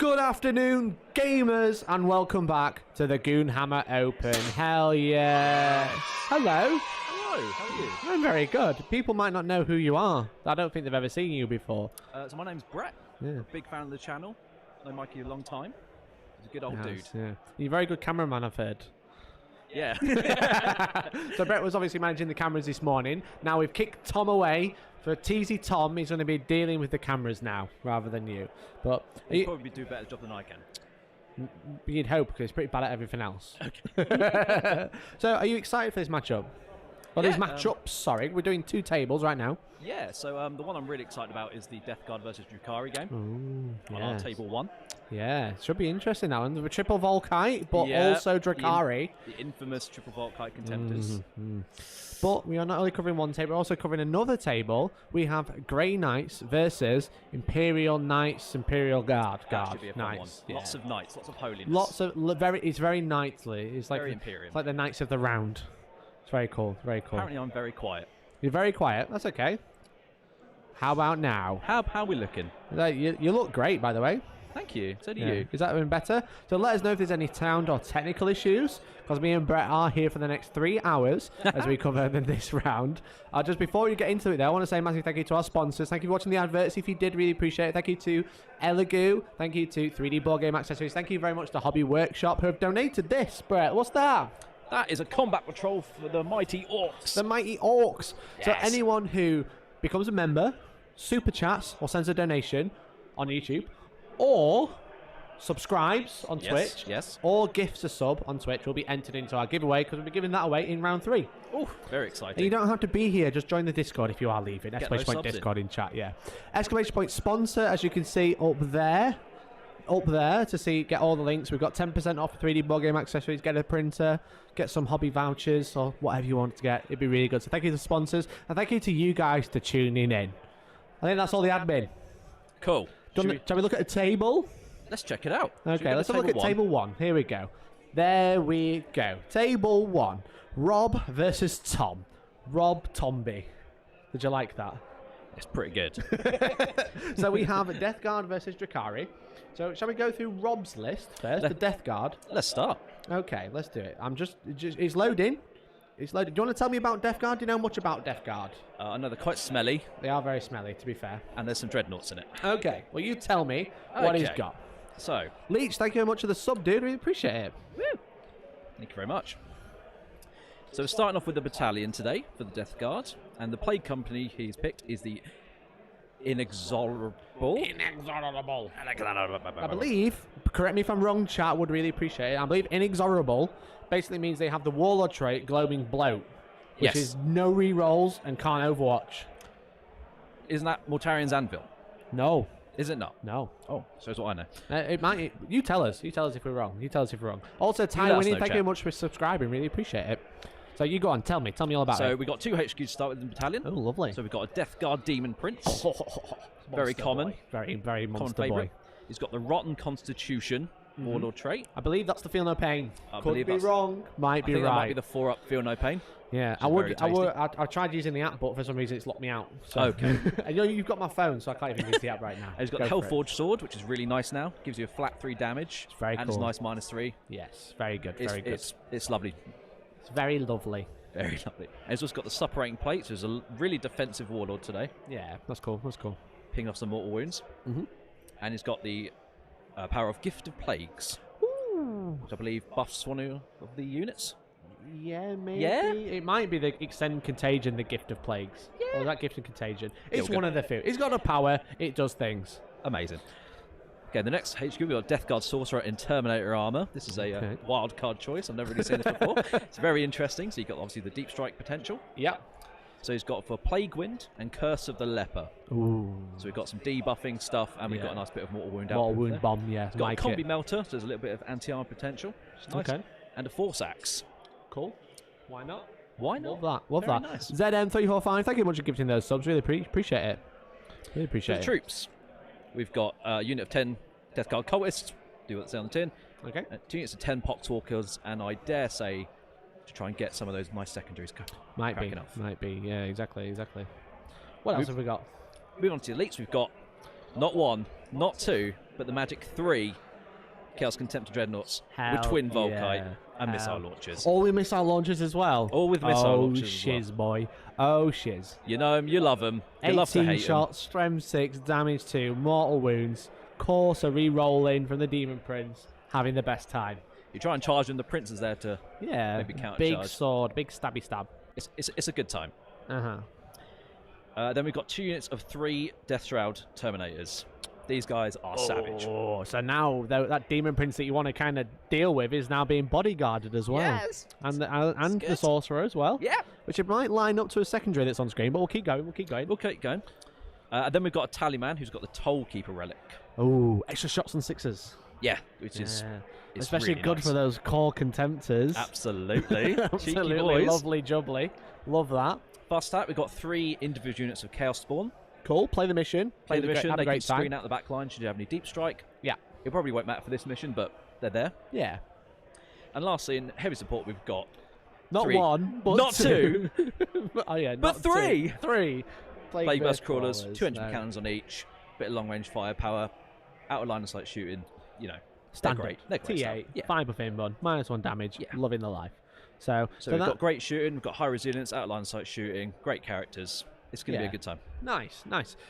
Good afternoon, gamers, and welcome back to the GOONHAMMER Open. Hell yeah. Hello. Hello, how are you? I'm very good. People might not know who you are. I don't think they've ever seen you before. So my name's Brett. Yeah. I'm a big fan of the channel. Known Mikey a long time. He's a good old dude. Yeah. You're a very good cameraman, I've heard. Yeah. So Brett was obviously managing the cameras this morning. Now we've kicked Tom away. For Teasy Tom, he's going to be dealing with the cameras now, rather than you. But He'll probably do a better job than I can. You'd hope, because he's pretty bad at everything else. Okay. So, are you excited for this matchup? Well, these matchups, sorry. We're doing two tables right now. Yeah, so the one I'm really excited about is the Death Guard versus Drukhari game. Ooh, on our table one. Yeah, should be interesting that one. The triple Volkite, but also Drukhari. The infamous triple Volkite contenders. But we are not only covering one table, we're also covering another table. We have Grey Knights versus Imperial Knights, Imperial Guard. That should be a fun Knights. one. Lots of knights, lots of holiness. Lots of it's very knightly. It's like very Imperial. It's like the Knights of the Round. It's very cool. Very cool. Apparently, I'm very quiet. You're very quiet. That's okay. How about now? How are we looking? You look great, by the way. Thank you. So do you. Is that even better? So let us know if there's any sound or technical issues, because me and Brett are here for the next 3 hours as we cover this round. Just before we get into it, though, I want to say a massive thank you to our sponsors. Thank you for watching the adverts. If you did, really appreciate it. Thank you to Elegoo. Thank you to 3D Board Game Accessories. Thank you very much to Hobby Workshop, who have donated this. Brett, what's that? That is a combat patrol for the mighty orcs. The mighty orcs. Yes. So anyone who becomes a member, super chats, or sends a donation on YouTube, or subscribes on Twitch, or gifts a sub on Twitch will be entered into our giveaway, because we'll be giving that away in round 3. Oh, very exciting. And you don't have to be here, just join the Discord if you are leaving. Exclamation point Discord in chat, yeah. Exclamation point sponsor, as you can see up there to get all the links. We've got 10% off 3D Board Game Accessories. Get a printer, get some hobby vouchers, or whatever you want to get. It'd be really good. So thank you to the sponsors, and thank you to you guys for tuning in. I think that's all the admin. Cool. Shall we look at a table? Let's check it out. Okay, let's have a look at table 1. Here we go. There we go. Table 1. Rob versus Tom. Rob Tomby. Did you like that? It's pretty good. So we have Death Guard versus Drukhari. So shall we go through Rob's list first? The Death Guard. Let's start. Okay, let's do it. It's loading. It's loaded. Do you want to tell me about Death Guard? Do you know much about Death Guard? I know they're quite smelly. They are very smelly, to be fair. And there's some dreadnoughts in it. Okay, well, you tell me what he's got. So, Leech, thank you very much for the sub, dude. We appreciate it. Woo. Thank you very much. So we're starting off with the battalion today for the Death Guard. And the plague company he's picked is the Inexorable. I believe, correct me if I'm wrong, chat, would really appreciate it. I believe Inexorable basically means they have the Warlord trait, Glowing Bloat, which is no rerolls and can't overwatch. Isn't that Mortarian's Anvil? No. Is it not? No. Oh, shows what I know. It might. You tell us. You tell us if we're wrong. You tell us if we're wrong. Also, Ty Winnie, thank you very much for subscribing. Really appreciate it. So you go on. Tell me all about it. So we got 2 HQs to start with in the battalion. Oh, lovely. So we've got a Death Guard Demon Prince. Very common. Very, very monster common boy. He's got the Rotten Constitution Warlord trait. I believe that's the Feel No Pain. Could be wrong. Might be I think right. that might be the 4-up Feel No Pain. Yeah, I tried using the app, but for some reason it's locked me out. So. Okay. And you've got my phone, so I can't even use the app right now. And he's got the Hellforged Sword, which is really nice now. Gives you a flat 3 damage. It's very cool. And it's nice -3. Yes, very good. Very good. It's lovely. It's very lovely. Very lovely. And he's also got the suppurating plates. So he's a really defensive warlord today. Yeah, that's cool. That's cool. Picking off some mortal wounds. And he's got the power of Gift of Plagues. Ooh. Which I believe buffs one of the units. Yeah, maybe. Yeah? It might be the Extend Contagion, the Gift of Plagues. Yeah. Or that Gift of Contagion. It's one of the few. It's got a power. It does things. Amazing. Okay, the next HQ, we've got Death Guard Sorcerer in Terminator Armor. This is a wild card choice. I've never really seen this before. It's very interesting. So you've got obviously the Deep Strike potential. Yep. So he's got for Plague Wind and Curse of the Leper. Ooh. So we've got some debuffing stuff, and we've got a nice bit of Mortal Wound out. Mortal Wound Bomb, yeah. He's got a Combi Melter, so there's a little bit of anti-armor potential. Nice. Okay. And a Force Axe. Cool. Why not? Why not? Love that. Love that. Nice. ZM345, thank you much for giving those subs. Really appreciate it. Really appreciate it. For the troops, we've got a unit of 10 Death Guard Cultists. Do what they say on the tin. Okay. 2 units of 10 Poxwalkers, and I dare say to try and get some of those nice secondaries cracking off. Might be. Yeah, exactly. What else have we got? Moving on to the elites, we've got Not 1, not 2, but the magic 3 Chaos Contemptor Dreadnoughts with twin Volkite and missile launchers. All with missile launchers as well. All with missile launchers as well. Oh, shiz, boy. Oh, shiz. You know them, you love them. You love to 18 hate shots, strength 6, damage 2, mortal wounds. Courser re-rolling from the Demon Prince, having the best time. You try and charge them, the Prince is there to maybe counter big charge. sword, big stabby stab. It's a good time. Uh-huh. Then we've got 2 units of 3 Death Shroud Terminators. These guys are savage. Oh, so now that Demon Prince that you want to kind of deal with is now being bodyguarded as well. Yes. And the Sorcerer as well. Yeah. Which it might line up to a secondary that's on screen, but we'll keep going. We'll keep going. And then we've got a Tallyman who's got the Toll Keeper relic. Oh, extra shots and 6s. Yeah, which is especially really good nice for those core contemptors. Absolutely. Absolutely. Cheeky boys. Lovely jubbly. Love that. Fast start, we've got 3 individual units of Chaos Spawn. Cool. Play the mission. Play the mission. Have They a can great time. screen out the back line should you have any deep strike. Yeah. It probably won't matter for this mission, but they're there. Yeah. And lastly, in heavy support, we've got not 3. 1, but not 2. Oh yeah, but 3. 3. Plague Burst Crawlers, 2 engine cannons on each, bit of long range firepower, out of line of sight shooting. You know, standard. They're great T8, stuff. 5 buff inbun, -1 damage. Yeah. Loving the life. So we've got great shooting, we've got high resilience, out of line of sight shooting, great characters. It's going to be a good time. Nice.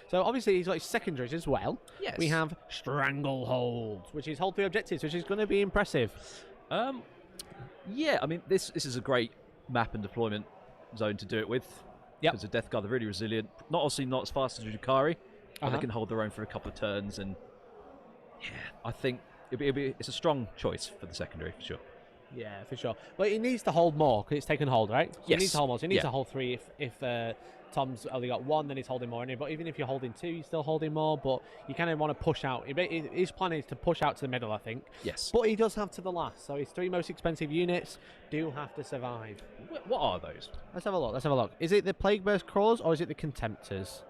So obviously he's got his secondaries as well. Yes. We have Stranglehold, which is hold 3 objectives, which is going to be impressive. Yeah, I mean, this is a great map and deployment zone to do it with. Yeah. Because the Death Guard are really resilient. Not as fast as Drukhari, but they can hold their own for a couple of turns. And yeah, I think it's a strong choice for the secondary for sure. Yeah, for sure. But he needs to hold more because it's taken hold, right? So yes. He needs to hold more. So he needs to hold 3. If Tom's only got 1, then he's holding more. But even if you're holding 2, you're still holding more. But you kind of want to push out. His plan is to push out to the middle, I think. Yes. But he does have to the last. So his 3 most expensive units do have to survive. What are those? Let's have a look. Is it the Plague Burst Crawlers or is it the Contemptors?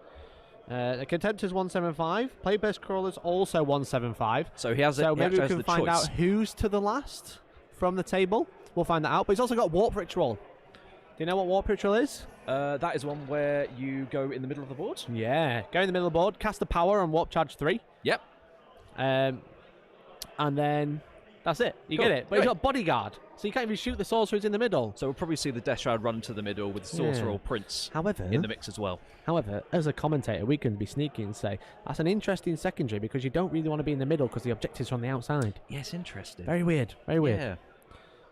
The Contemptors 175. Plague Burst Crawlers also 175. So he has. So maybe we can find out who's to the last from the table. We'll find that out. But he's also got Warp Ritual. Do you know what Warp Ritual is? That is one where you go in the middle of the board. Yeah, go in the middle of the board, cast the power and Warp Charge 3. Yep. And then that's it. You get it. But he's got Bodyguard, so you can't even shoot the sorcerers in the middle. So we'll probably see the Death Shroud run to the middle with the Sorcerer or Prince in the mix as well. However, as a commentator, we can be sneaky and say, that's an interesting secondary because you don't really want to be in the middle because the objectives are on the outside. Yes, interesting. Very weird. Very weird. Yeah.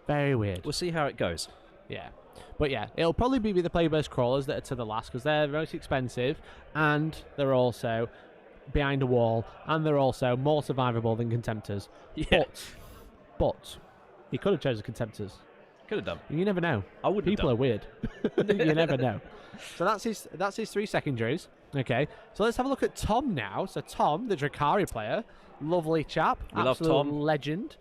Very weird. We'll see how it goes. Yeah. But yeah, it'll probably be the Plague Burst Crawlers that are to the last because they're most expensive and they're also behind a wall and they're also more survivable than Contemptors. Yeah. But he could have chosen Contemptors. Could have done. You never know. I wouldn't. People are weird. You never know. So that's his 3 secondaries. Okay. So let's have a look at Tom now. So Tom, the Drukhari player, lovely chap, we love Tom, legend.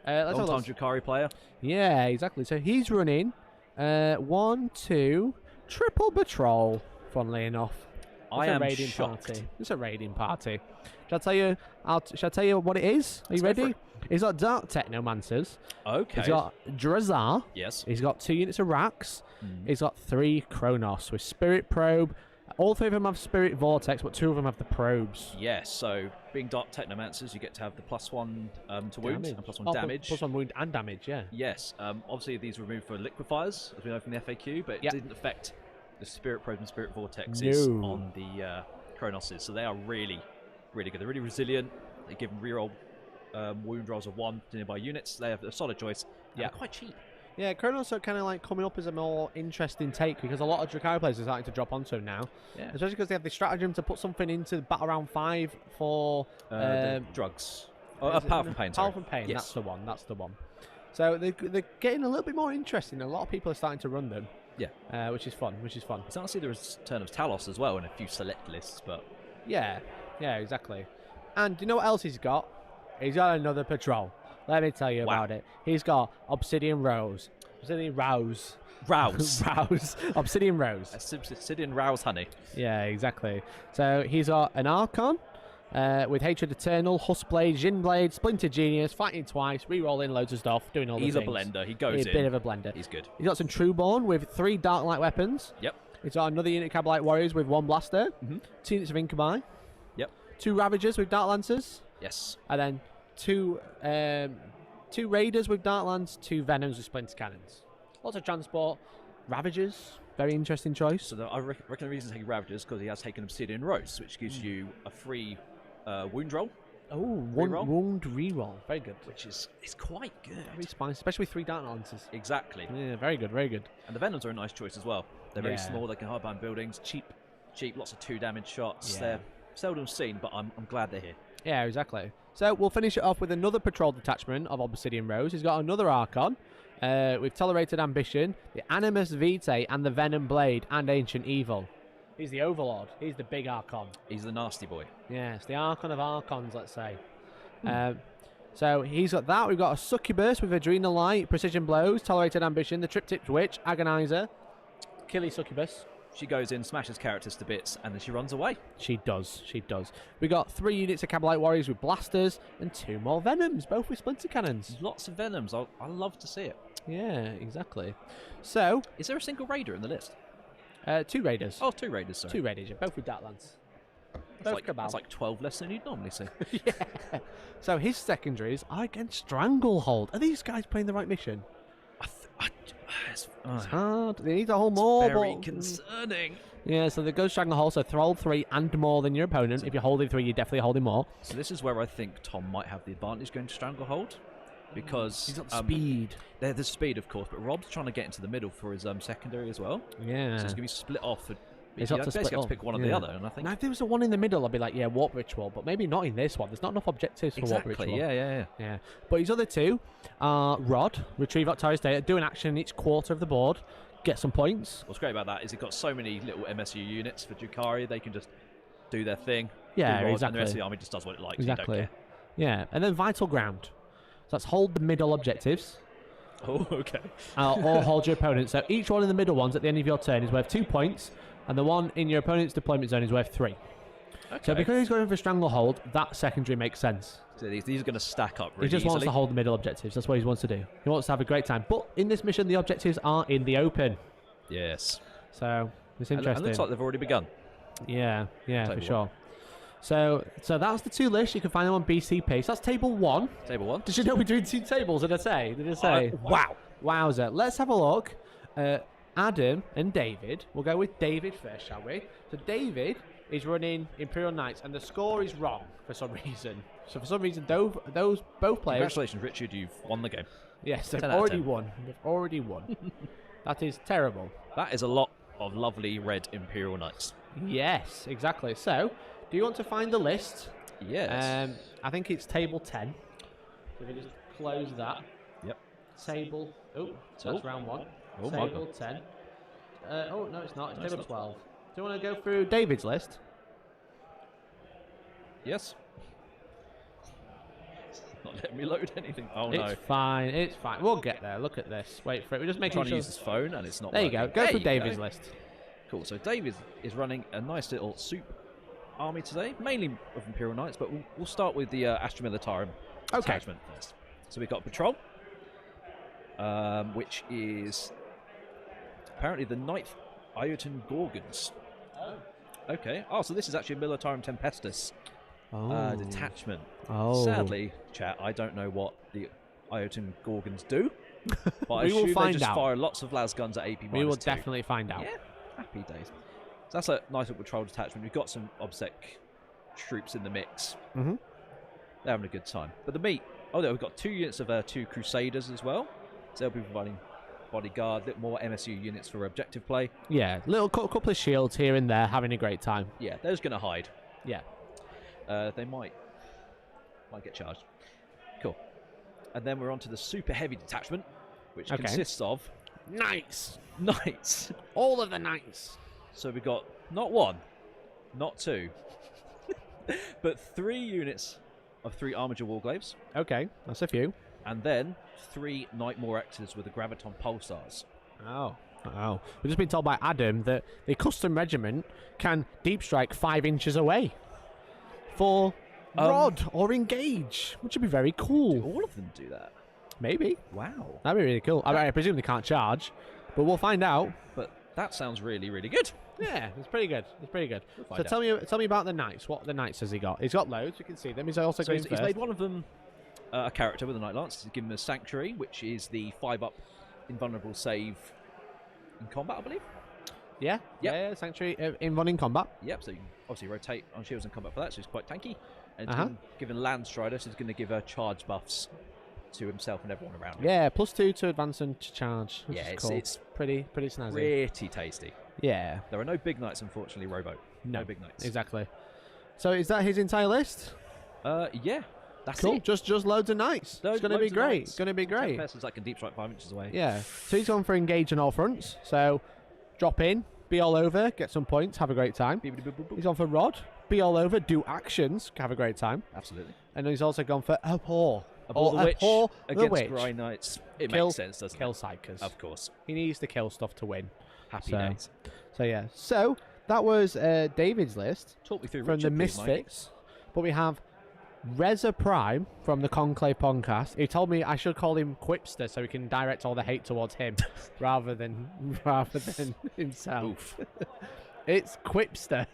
Let's have a long-time Drukhari player. Yeah, exactly. So he's running 1, 2, triple patrol. Funnily enough, I am shocked. Party. It's a raiding party. Shall I tell you what it is? Are you ready? He's got Dark Technomancers. Okay. He's got Drazar. Yes. He's got 2 units of Rax. He's got 3 Kronos with Spirit Probe. All 3 of them have Spirit Vortex, but 2 of them have the probes. Yes, so being Dark Technomancers, you get to have the +1 to wound and +1 damage. +1 wound and damage, yeah. Yes, obviously these were removed for liquefiers, as we know from the FAQ, but it didn't affect the Spirit Probe and Spirit Vortexes on the Kronoses, so they are really, really good. They're really resilient. They give them reroll wound rolls of 1 to nearby units. They have a solid choice. They're quite cheap. Yeah, Kronos are kind of like coming up as a more interesting take because a lot of Drukhari players are starting to drop onto them now. Yeah. Especially because they have the stratagem to put something into Battle Round 5 for the drugs. Powerful Pain, sorry. Powerful Pain, yes. That's the one. So they're getting a little bit more interesting. A lot of people are starting to run them. Yeah. Which is fun. It's nice to see the return of Talos as well in a few select lists, but... Yeah, exactly. And do you know what else he's got? He's got another patrol. Let me tell you about it. He's got Obsidian Rose. Obsidian Rouse. Obsidian Rose. Obsidian Rouse honey. Yeah, exactly. So he's got an Archon with Hatred Eternal, Huskblade, Jinblade, Splinter Genius, Fighting Twice, re-rolling loads of stuff, doing all the things. He's a blender. He goes in. He's a bit of a blender. He's good. He's got some Trueborn with 3 Dark Light weapons. Yep. He's got another unit of Cabalite Warriors with 1 blaster. 2 units of Incubi. Yep. 2 Ravagers with Dart Lancers. Yes. And then 2 Raiders with Dart Lance, 2 Venoms with Splinter Cannons. Lots of transport. Ravagers, very interesting choice. So I reckon the reason he's taking Ravagers because he has taken Obsidian Roast, which gives you a free wound roll. Oh, wound reroll. Very good. Which is quite good. Very spicy, especially with 3 Dart Lancers. Exactly. Yeah, very good, very good. And the Venoms are a nice choice as well. They're very small, they can hide behind buildings, cheap, lots of 2 damage shots. They're seldom seen, but I'm glad they're here. Yeah, exactly. So we'll finish it off with another patrol detachment of Obsidian Rose. He's got another Archon with Tolerated Ambition, the Animus Vitae, and the Venom Blade, and Ancient Evil. He's the Overlord. He's the big Archon. He's the nasty boy. Yes, the Archon of Archons, let's say. So he's got that. We've got a Succubus with Adrenal Light, Precision Blows, Tolerated Ambition, the Triptych Witch, Agonizer, Killy Succubus. She goes in, smashes characters to bits, and then she runs away. She does. We got 3 units of Cabalite Warriors with Blasters and 2 more Venoms, both with Splinter Cannons. Lots of Venoms. I love to see it. Yeah, exactly. So, is there a single Raider in the list? 2 Raiders. Oh, 2 Raiders, sorry. 2 Raiders, both with Dart Lance. That's like 12 less than you'd normally see. Yeah. So his secondaries are against Stranglehold. Are these guys playing the right mission? It's hard. They need to hold more. Very concerning. Yeah, so they go Stranglehold, so hold 3 and more than your opponent. If you're holding 3, you're definitely holding more. So this is where I think Tom might have the advantage going to Stranglehold. Because he's got the speed. There's speed, of course, but Rob's trying to get into the middle for his secondary as well. Yeah. So it's going to be split off. He's got to basically have to pick one or the other, and I think. Now, if there was a one in the middle, I'd be like, yeah, Warp Ritual, but maybe not in this one. There's not enough objectives for Warp Ritual. Yeah. But his other 2 are Rod, Retrieve Octarius Data, do an action in each quarter of the board, get some points. What's great about that is it got so many little MSU units for Drukhari, they can just do their thing. Yeah, exactly. And the rest of the army just does what it likes. Exactly. You don't care. Yeah, and then Vital Ground. So that's hold the middle objectives. Oh, okay. Or hold your opponent. So each one in the middle ones at the end of your turn is worth 2 points, and the one in your opponent's deployment zone is worth 3. Okay. So because he's going for Stranglehold, that secondary makes sense. So these are going to stack up really He just easily. wants to hold the middle objectives. That's what he wants to do. He wants to have a great time. But in this mission, the objectives are in the open. Yes. So it's interesting. And it looks like they've already begun. Yeah, for sure. So that's the 2 lists. You can find them on BCP. So that's table 1. Table 1. Did you know we're doing 2 tables? Did I say? Wow. Wowzer. Let's have a look. Adam and David. We'll go with David first, shall we? So David is running Imperial Knights, and the score is wrong for some reason. So for some reason, those both players. Congratulations, Richard. You've won the game. Yes, they've already won. That is terrible. That is a lot of lovely red Imperial Knights. Yes, exactly. So, do you want to find the list? Yes. I think it's table 10. So if you just close that. Yep. Table. Oh, so that's round 1. Oh, table 10. No, it's not. It's table 12. Do you want to go through David's list? Yes. It's not letting me load anything. Oh, no. It's fine. It's fine. We'll get there. Look at this. Wait for it. We're just making trying sure. to use his phone, and it's not There working. you go. Go through David's list. Cool. So David is running a nice little soup army today, mainly of Imperial Knights, but we'll start with the Astra Militarum attachment first. So we've got Patrol, which is apparently the 9th Iotun Gorgons. Oh. Okay. Oh, so this is actually a Militarum Tempestus detachment. Oh. Sadly, chat, I don't know what the Iotun Gorgons do, but I We will assume find they just out. fire lots of las guns at AP-2. We will definitely find out. Yeah, happy days. So that's a nice little patrol detachment. We've got some OBSEC troops in the mix. Mm-hmm. They're having a good time. But the meat, we've got 2 units of 2 Crusaders as well. So they'll be providing bodyguard, a bit more MSU units for objective play. Yeah, little couple of shields here and there, having a great time. Yeah, they're just going to hide. Yeah. They might get charged. Cool. And then we're on to the super heavy detachment, which consists of Knights. All of the knights. So we've got not 1, not 2, but 3 units of 3 Armiger Warglaves. Okay, that's a few. And then 3 Knight Moractors with the Graviton Pulsars. Oh. We've just been told by Adam that the custom regiment can deep strike 5 inches away for rod or engage, which would be very cool. Do all of them do that? Maybe. Wow. That'd be really cool. I presume they can't charge, but we'll find out. But that sounds really, really good. Yeah, it's pretty good. It's pretty good. We'll So tell me about the knights. What the knights has he got? He's got loads. You can see them. He's also so he's made one of them a character with a Knight Lance. He's given him a Sanctuary, which is the 5-up invulnerable save in combat, I believe. Yeah, yeah, Sanctuary in combat. Yep, so you can obviously rotate on shields in combat for that, so he's quite tanky. And it's given Landstrider, so he's going to give her charge buffs to himself and everyone around him. Yeah, +2 to advance and to charge. Yeah, it's pretty snazzy. Pretty tasty. Yeah. There are no big knights, unfortunately, Robo. No big knights. Exactly. So is that his entire list? Yeah. That's cool. it. Just loads of knights. It's going to be great. It's going to be great. Pesos that can deep strike 5 inches away. Yeah. So he's gone for engage on all fronts. So drop in, be all over, get some points, have a great time. He's gone for rod, be all over, do actions, have a great time. Absolutely. And he's also gone for abhor. Abhor the witch against witch. Grey Knights. It makes sense, doesn't it? Kill psychers. Of course. He needs to kill stuff to win. Happy days. So yeah. So that was David's list. Talk me through from Richard, the Misfits. But we have Reza Prime from the Conclave podcast. He told me I should call him Quipster so we can direct all the hate towards him rather than himself. It's Quipster.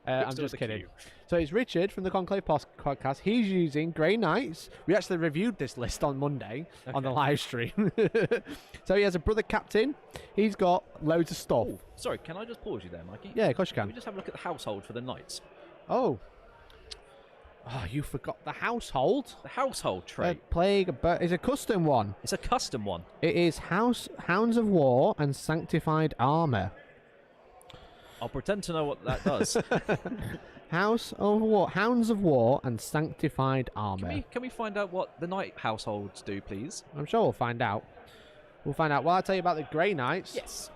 I'm just kidding. So it's Richard from the Conclave podcast. He's using Grey Knights. We actually reviewed this list on Monday on the live stream. So he has a brother captain. He's got loads of stuff. Ooh, sorry, can I just pause you there, Mikey? Yeah, of course you can. Can we just have a look at the household for the knights? Oh, you forgot the household. The household trait. Plague, but it's a custom one. It's a custom one. It is Hounds of War and Sanctified Armor. I'll pretend to know what that does. Hounds of War and Sanctified Armor. Can we find out what the knight households do, please? I'm sure we'll find out. Well, I'll tell you about the Grey Knights. Yes.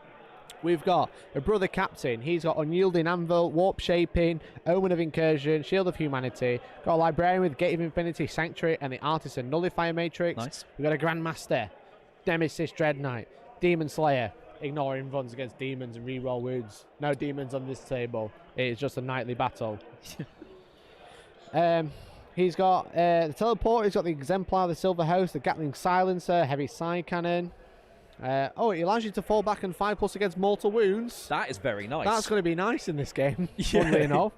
We've got a brother captain. He's got Unyielding Anvil, Warp Shaping, Omen of Incursion, Shield of Humanity. Got a Librarian with Gate of Infinity, Sanctuary, and the Artisan Nullifier Matrix. Nice. We've got a Grandmaster, Nemesis Dread Knight, Demon Slayer, ignoring runs against demons and reroll wounds. No demons on this table. It's just a nightly battle. He's got the Teleport. He's got the Exemplar, the Silver Host, the Gatling Silencer, Heavy Side Cannon. It allows you to fall back and 5+ against mortal wounds. That is very nice. That's going to be nice in this game, funnily enough.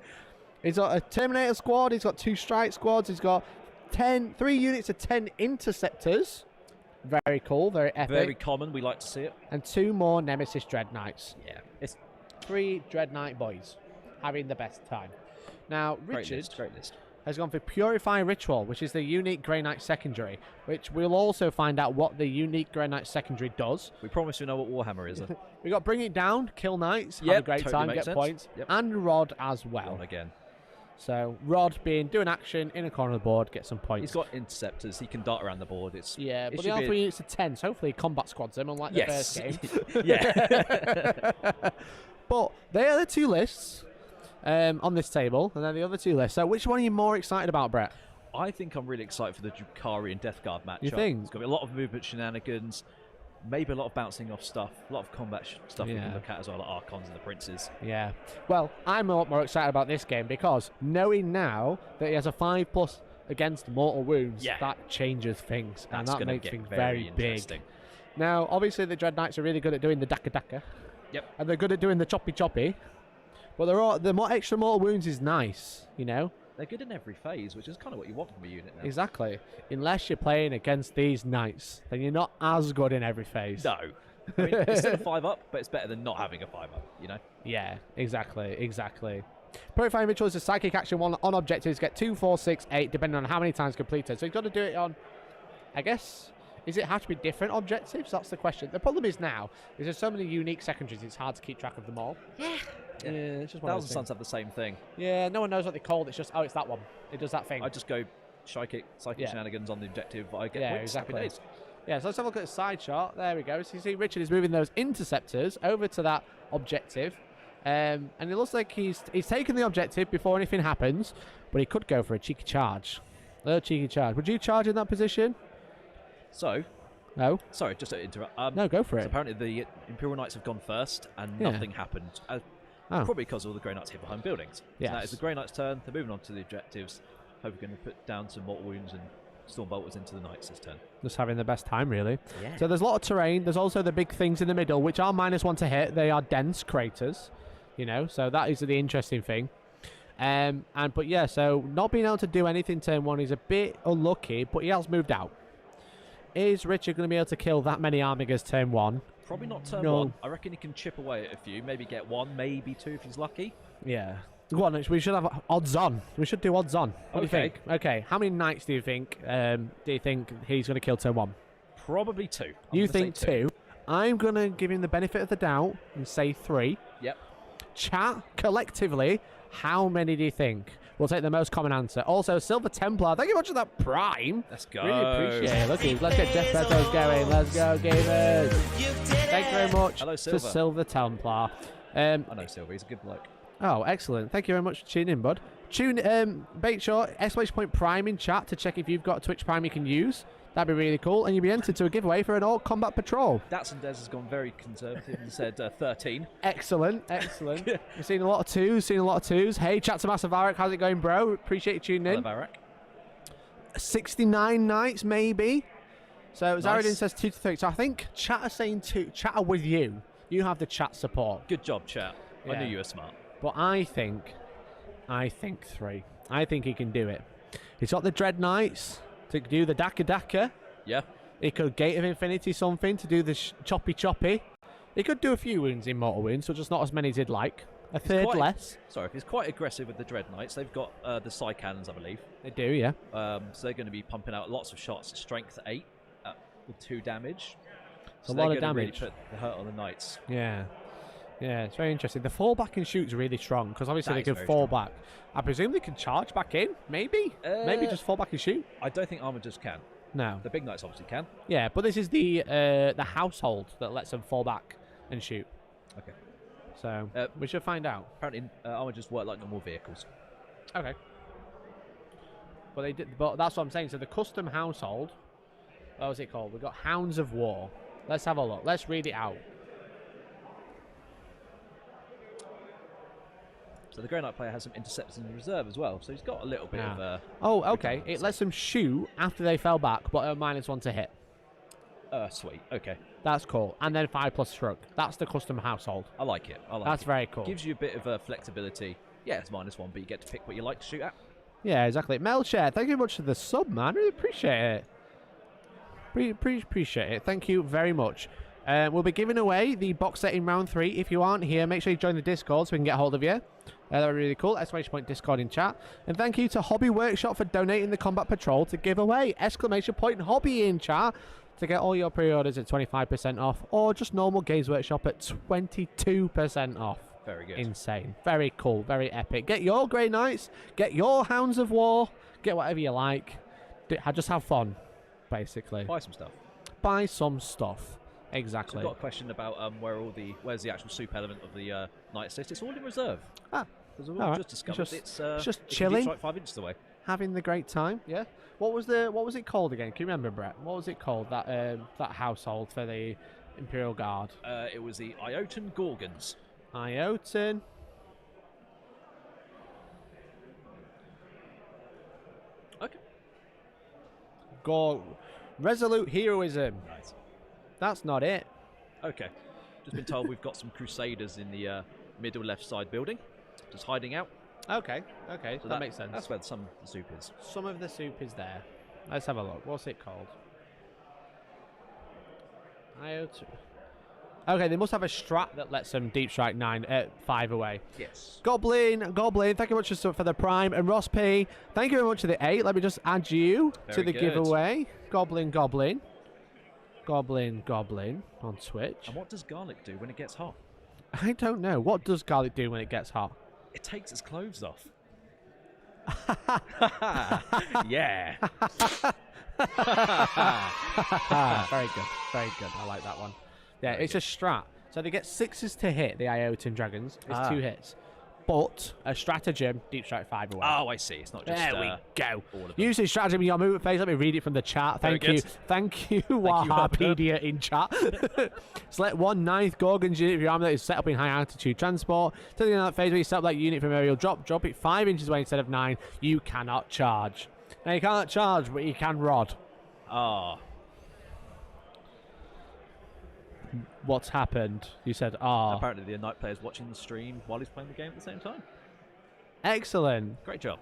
He's got a Terminator squad. He's got 2 Strike squads. He's got 3 units of 10 Interceptors. Very cool, very epic. Very common. We like to see it. And 2 more Nemesis Dread Knights. Yeah. It's 3 Dread Knight boys having the best time. Now, Richard great list. has gone for Purify Ritual, which is the unique Grey Knight secondary, which we'll also find out what the unique Grey Knight secondary does. We promise you know what Warhammer is. We got Bring It Down, Kill Knights, have a great time, get points, and Rod as well. Rod again. So Rod being do an action in a corner of the board, get some points. He's got interceptors. He can dart around the board. But they are 3 units of 10, so hopefully combat squads them, unlike the first game. Yeah. But they are the 2 lists on this table, and then the other 2 lists. So which one are you more excited about, Brett? I think I'm really excited for the Drukhari and Death Guard matchup. You think? It's going to be a lot of movement shenanigans, maybe a lot of bouncing off stuff, a lot of combat stuff we can look at as well, like Archons and the Princes. Yeah. Well, I'm a lot more excited about this game because knowing now that he has a 5+ against mortal wounds, that changes things. That's and that makes things very interesting. Big. Now, obviously, the Dread Knights are really good at doing the Daka. Yep. And they're good at doing the choppy. But the more extra mortal wounds is nice, you know? They're good in every phase, which is kind of what you want from a unit now. Exactly. Unless you're playing against these knights, then you're not as good in every phase. No. I mean, it's still a 5-up, but it's better than not having a 5-up, you know? Yeah, exactly. Purifying Ritual is a psychic action one on objectives. Get 2, 4, 6, 8, depending on how many times completed. So you've got to do it on, I guess, is it have to be different objectives? That's the question. The problem is now, is there's so many unique secondaries, it's hard to keep track of them all. Yeah, it's just one Thousand Suns have the same thing. Yeah, no one knows what they're called. It's just, it's that one. It does that thing. I just go psychic shenanigans on the objective. I get points. Exactly. Yeah, so let's have a look at the side shot. There we go. So you see Richard is moving those interceptors over to that objective. And it looks like he's taken the objective before anything happens, but he could go for a cheeky charge. A little cheeky charge. Would you charge in that position? So... No. Sorry, just to interrupt. No, go for it. So apparently the Imperial Knights have gone first, and nothing happened. Probably because all the Grey Knights hid behind buildings. Yes. So now it's the Grey Knights' turn. They're moving on to the objectives. Hopefully going to put down some mortal wounds and Stormbolters into the Knights this turn. Just having the best time, really. Yeah. So there's a lot of terrain. There's also the big things in the middle, which are -1 to hit. They are dense craters, you know, so that is the interesting thing. But yeah, so not being able to do anything turn 1 is a bit unlucky, but he has moved out. Is Richard going to be able to kill that many Armigers turn 1? Probably not turn 1. I reckon he can chip away at a few, maybe get 1, maybe 2 if he's lucky. Yeah. Go on, we should have odds on. We should do odds on. What do you think? Okay, how many Knights do you think he's going to kill turn 1? Probably 2. You think 2? I'm going to give him the benefit of the doubt and say 3. Yep. Chat, collectively, how many do you think? We'll take the most common answer. Also, Silver Templar, thank you much for that Prime. Let's go. Really appreciate it. Let's get Jeff Bezos going. Let's go, gamers. Thank you very much. Hello, Silver. To Silver Templar. I know Silver, he's a good bloke. Oh, excellent. Thank you very much for tuning in, bud. Make sure / Prime in chat to check if you've got a Twitch Prime you can use. That'd be really cool. And you'll be entered to a giveaway for an Orc Combat Patrol. Datsun Des has gone very conservative and said 13. Excellent. We've seen a lot of 2s. Hey, chat to Massive Varric. How's it going, bro? Appreciate you tuning in. Hello, Varric. 69 Knights, maybe. So Nice. Zaradin says 2 to 3. So I think chat are saying 2. Chat are with you. You have the chat support. Good job, chat. I Yeah. knew you were smart. But I think 3. I think he can do it. He's got the Dread Knights to do the Daka. Yeah. He could Gate of Infinity something to do the choppy. He could do a few wounds in mortal wounds, so just not as many as he'd like. A third less. Sorry, he's quite aggressive with the Dread Knights. They've got the Psy Cannons, I believe. They do, yeah. So they're going to be pumping out lots of shots at strength 8 with 2 damage. It's a lot of they're gonna damage. really put the hurt on the Knights. Yeah. Yeah, it's very interesting. The fall back and shoot's really strong because obviously That they is can very fall strong. back. I presume they can charge back in. Maybe just fall back and shoot. I don't think Armigers can. No. The big Knights obviously can. Yeah, but this is the household that lets them fall back and shoot. Okay. So we should find out. Apparently, Armigers work like normal vehicles. Okay. But that's what I'm saying. So the custom household. What was it called? We've got Hounds of War. Let's have a look. Let's read it out. So the Grey Knight player has some interceptors in reserve as well. So he's got a little bit of a... Oh, okay. It lets them shoot after they fell back, but a -1 to hit. Sweet. Okay. That's cool. And then 5+ stroke. That's the custom household. I like it. That's very cool. Gives you a bit of flexibility. Yeah, it's -1, but you get to pick what you like to shoot at. Yeah, exactly. Melshare, thank you very much for the sub, man. Really appreciate it. Appreciate it. Thank you very much. We'll be giving away the box set in round 3. If you aren't here, make sure you join the Discord so we can get hold of you. That would be really cool. ! Discord in chat. And thank you to Hobby Workshop for donating the Combat Patrol to give away! !Hobby in chat to get all your pre-orders at 25% off, or just normal Games Workshop at 22% off. Very good. Insane. Very cool. Very epic. Get your Grey Knights. Get your Hounds of War. Get whatever you like. Just have fun, basically. Buy some stuff. Buy some stuff. Exactly. So I've got a question about where's the actual soup element of the Knights list. It's all in reserve. Because we've all just discovered it's just chilling. It's like 5 inches away. Having the great time. Yeah. What was it called again? Can you remember, Brett? What was it called? That household for the Imperial Guard. It was the Iotan Gorgons. Iotan. Okay. Resolute heroism. Nice. That's not it. Okay. Just been told we've got some Crusaders in the middle left side building, just hiding out. Okay, So that makes sense. That's where some of the soup is. Some of the soup is there. Let's have a look. What's it called? Okay, they must have a strat that lets them deep strike 5 away. Yes. Goblin, thank you much for the Prime. And Ross P, thank you very much for the 8. Let me just add you to the giveaway. Goblin on Twitch. And what does garlic do when it gets hot? I don't know. What does garlic do when it gets hot? It takes its clothes off. Yeah. Very good. I like that one. Yeah, it's a strat. So they get 6s to hit the Iotan Dragons. It's 2 hits. But a stratagem, deep strike 5 away. Oh, I see. It's not just. There we go. All of Use the stratagem in your movement phase. Let me read it from the chat. Thank you, Warhampedia in chat. Select 1 9th Gorgon's unit of your army that is set up in high altitude transport. Till the end of that phase where you set up that unit from aerial drop it 5 inches away instead of 9. You cannot charge. Now you can't charge, but you can rod. Ah. What's happened? You said, ah. Apparently the Night player's watching the stream while he's playing the game at the same time. Excellent. Great job.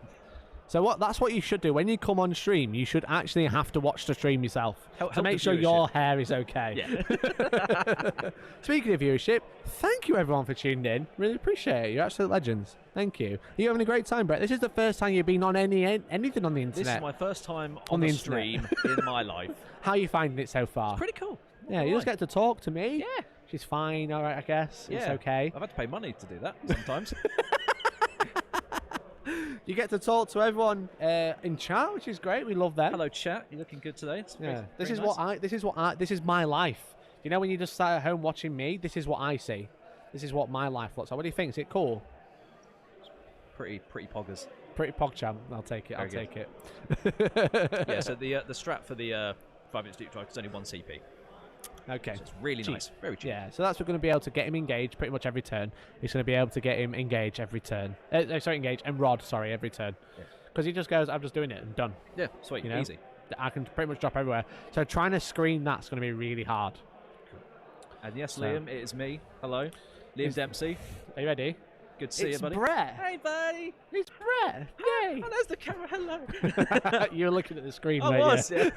So that's what you should do. When you come on stream, you should actually have to watch the stream yourself to make sure your hair is okay. Yeah. Speaking of viewership, thank you everyone for tuning in. Really appreciate it. You're absolute legends. Thank you. Are you having a great time, Brett? This is the first time you've been on anything on the internet. This is my first time on the stream in my life. How are you finding it so far? It's pretty cool. Yeah, you just get to talk to me. Yeah. She's fine, all right, I guess. Yeah. It's okay. I've had to pay money to do that sometimes. You get to talk to everyone in chat, which is great. We love them. Hello, chat. You're looking good today. It's This is my life. You know, when you just sat at home watching me, this is what I see. This is what my life looks like. What do you think? Is it cool? Pretty poggers. Pretty pogcham. I'll take it. I'll take it. Yeah. So the strap for the 5 minutes deep drive is only 1 CP. Okay. So it's really nice. Very cheap. Yeah, so that's what's going to be able to get him engaged pretty much every turn. He's going to be able to get him engaged every turn. Engage and rod, every turn. Because he just goes, I'm just doing it and done. Yeah, sweet, easy. I can pretty much drop everywhere. So trying to screen that's going to be really hard. And yes, Liam, it is me. Hello. Liam Dempsey. Are you ready? Good to see you, buddy. It's Brett. Hey, buddy. It's Brett. Yay. Oh, there's the camera. Hello. You were looking at the screen, I mate. was, yeah.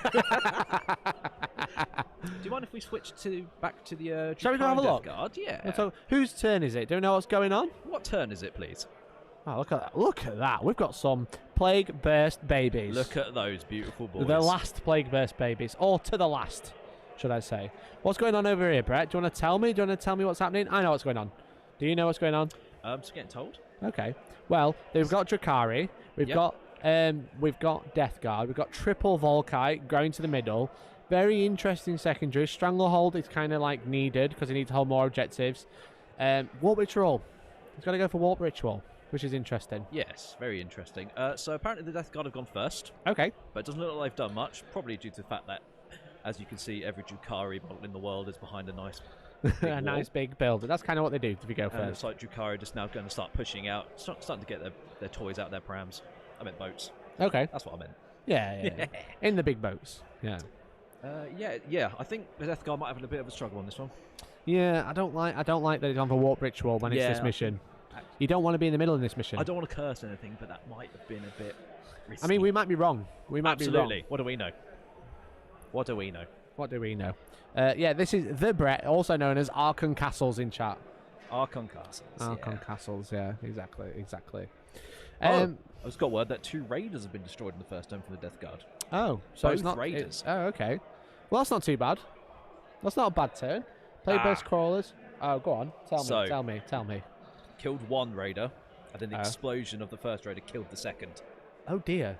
Do you mind if we switch back to the Shall we go have a look? Guard? Yeah. So, whose turn is it? Do we know what's going on? What turn is it, please? Oh, look at that. Look at that. We've got some Plague Burst babies. Look at those beautiful boys. The last Plague Burst babies. Or to the last, should I say. What's going on over here, Brett? Do you want to tell me? Do you want to tell me what's happening? I know what's going on. Do you know what's going on? Just getting told. Okay. Well, they've got Drukhari. We've got Death Guard. We've got triple Volkite going to the middle. Very interesting secondary. Stranglehold is kind of like needed because he needs to hold more objectives. Warp Ritual. He's got to go for Warp Ritual, which is interesting. Yes, very interesting. So apparently the Death Guard have gone first. Okay. But it doesn't look like they've done much, probably due to the fact that, as you can see, every Drukhari model in the world is behind a nice a nice big build. That's kind of what they do if you go first. It's like Drukhari just now going to start pushing out, starting to get their toys out, their prams. I meant boats. Okay. That's what I meant. Yeah. In the big boats. Yeah. Yeah. I think the Death Guard might have a bit of a struggle on this one. Yeah, I don't like that it's on for Warp Ritual when it's this mission. You don't want to be in the middle of this mission. I don't want to curse anything, but that might have been a bit risky. I mean, we might be wrong. Absolutely. What do we know? What do we know? Yeah, this is the Brett, also known as Archon Castles in chat. Archon Castles. Archon Castles, yeah, exactly. I just got word that 2 raiders have been destroyed in the first turn from the Death Guard. Oh, so Both it's not raiders. Okay. Well, that's not too bad. That's not a bad turn. Play best crawlers. Oh, go on. Tell me. Killed 1 raider, and then the explosion of the first raider killed the second. Oh dear.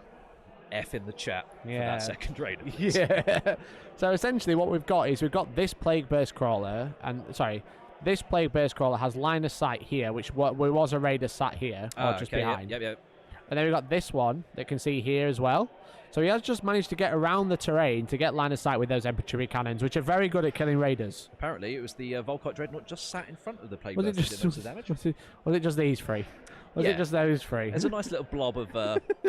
F in the chat for that second raider. Yeah. So essentially what we've got is this Plague Burst Crawler, this Plague Burst Crawler has line of sight here, which was a raider sat here, or just behind. Yep. And then we've got this one that can see here as well. So he has just managed to get around the terrain to get line of sight with those infantry cannons, which are very good at killing raiders. Apparently it was the Volkite Dreadnought just sat in front of the Plague Burst and did most of the damage. Was it just these 3? Was it just those 3? There's a nice little blob of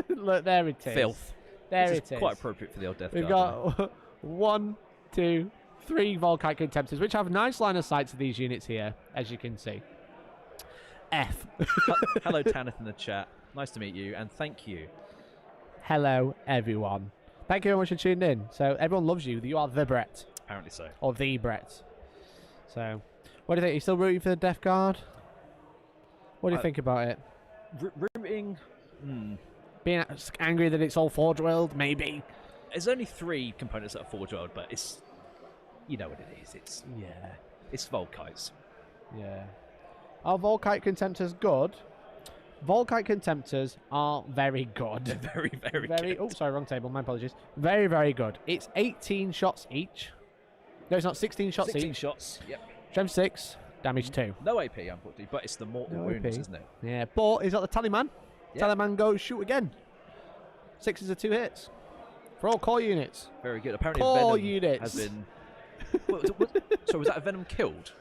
look, there it is. Filth. There it is. Quite appropriate for the old Death We've Guard. got 1, 2, 3 Volkite Contemptors, which have nice line of sight to these units here, as you can see. F. Hello, Tanith in the chat. Nice to meet you, and thank you. Hello, everyone. Thank you very much for tuning in. So, everyone loves you. You are the Brett. Apparently so. Or the Brett. So, what do you think? Are you still rooting for the Death Guard? What do you think about it? Rooting... Being angry that it's all Forge World, maybe. There's only 3 components that are Forge World, but it's... You know what it is. It's Volkites. Yeah. Are Volkite Contemptors good? Volkite Contemptors are very good. They're very, very good. Oh, sorry, wrong table. My apologies. Very, very good. It's 18 shots each. No, it's not 16 shots 16 each. shots, yep. Strength 6, damage 2. No AP, unfortunately, but it's the mortal wounds, isn't it? Yeah, but he's got the Taliman. Yep. Taliman goes shoot again. 6s are 2 hits. For all core units. Very good. Apparently core Venom units. has been... So was that a Venom killed?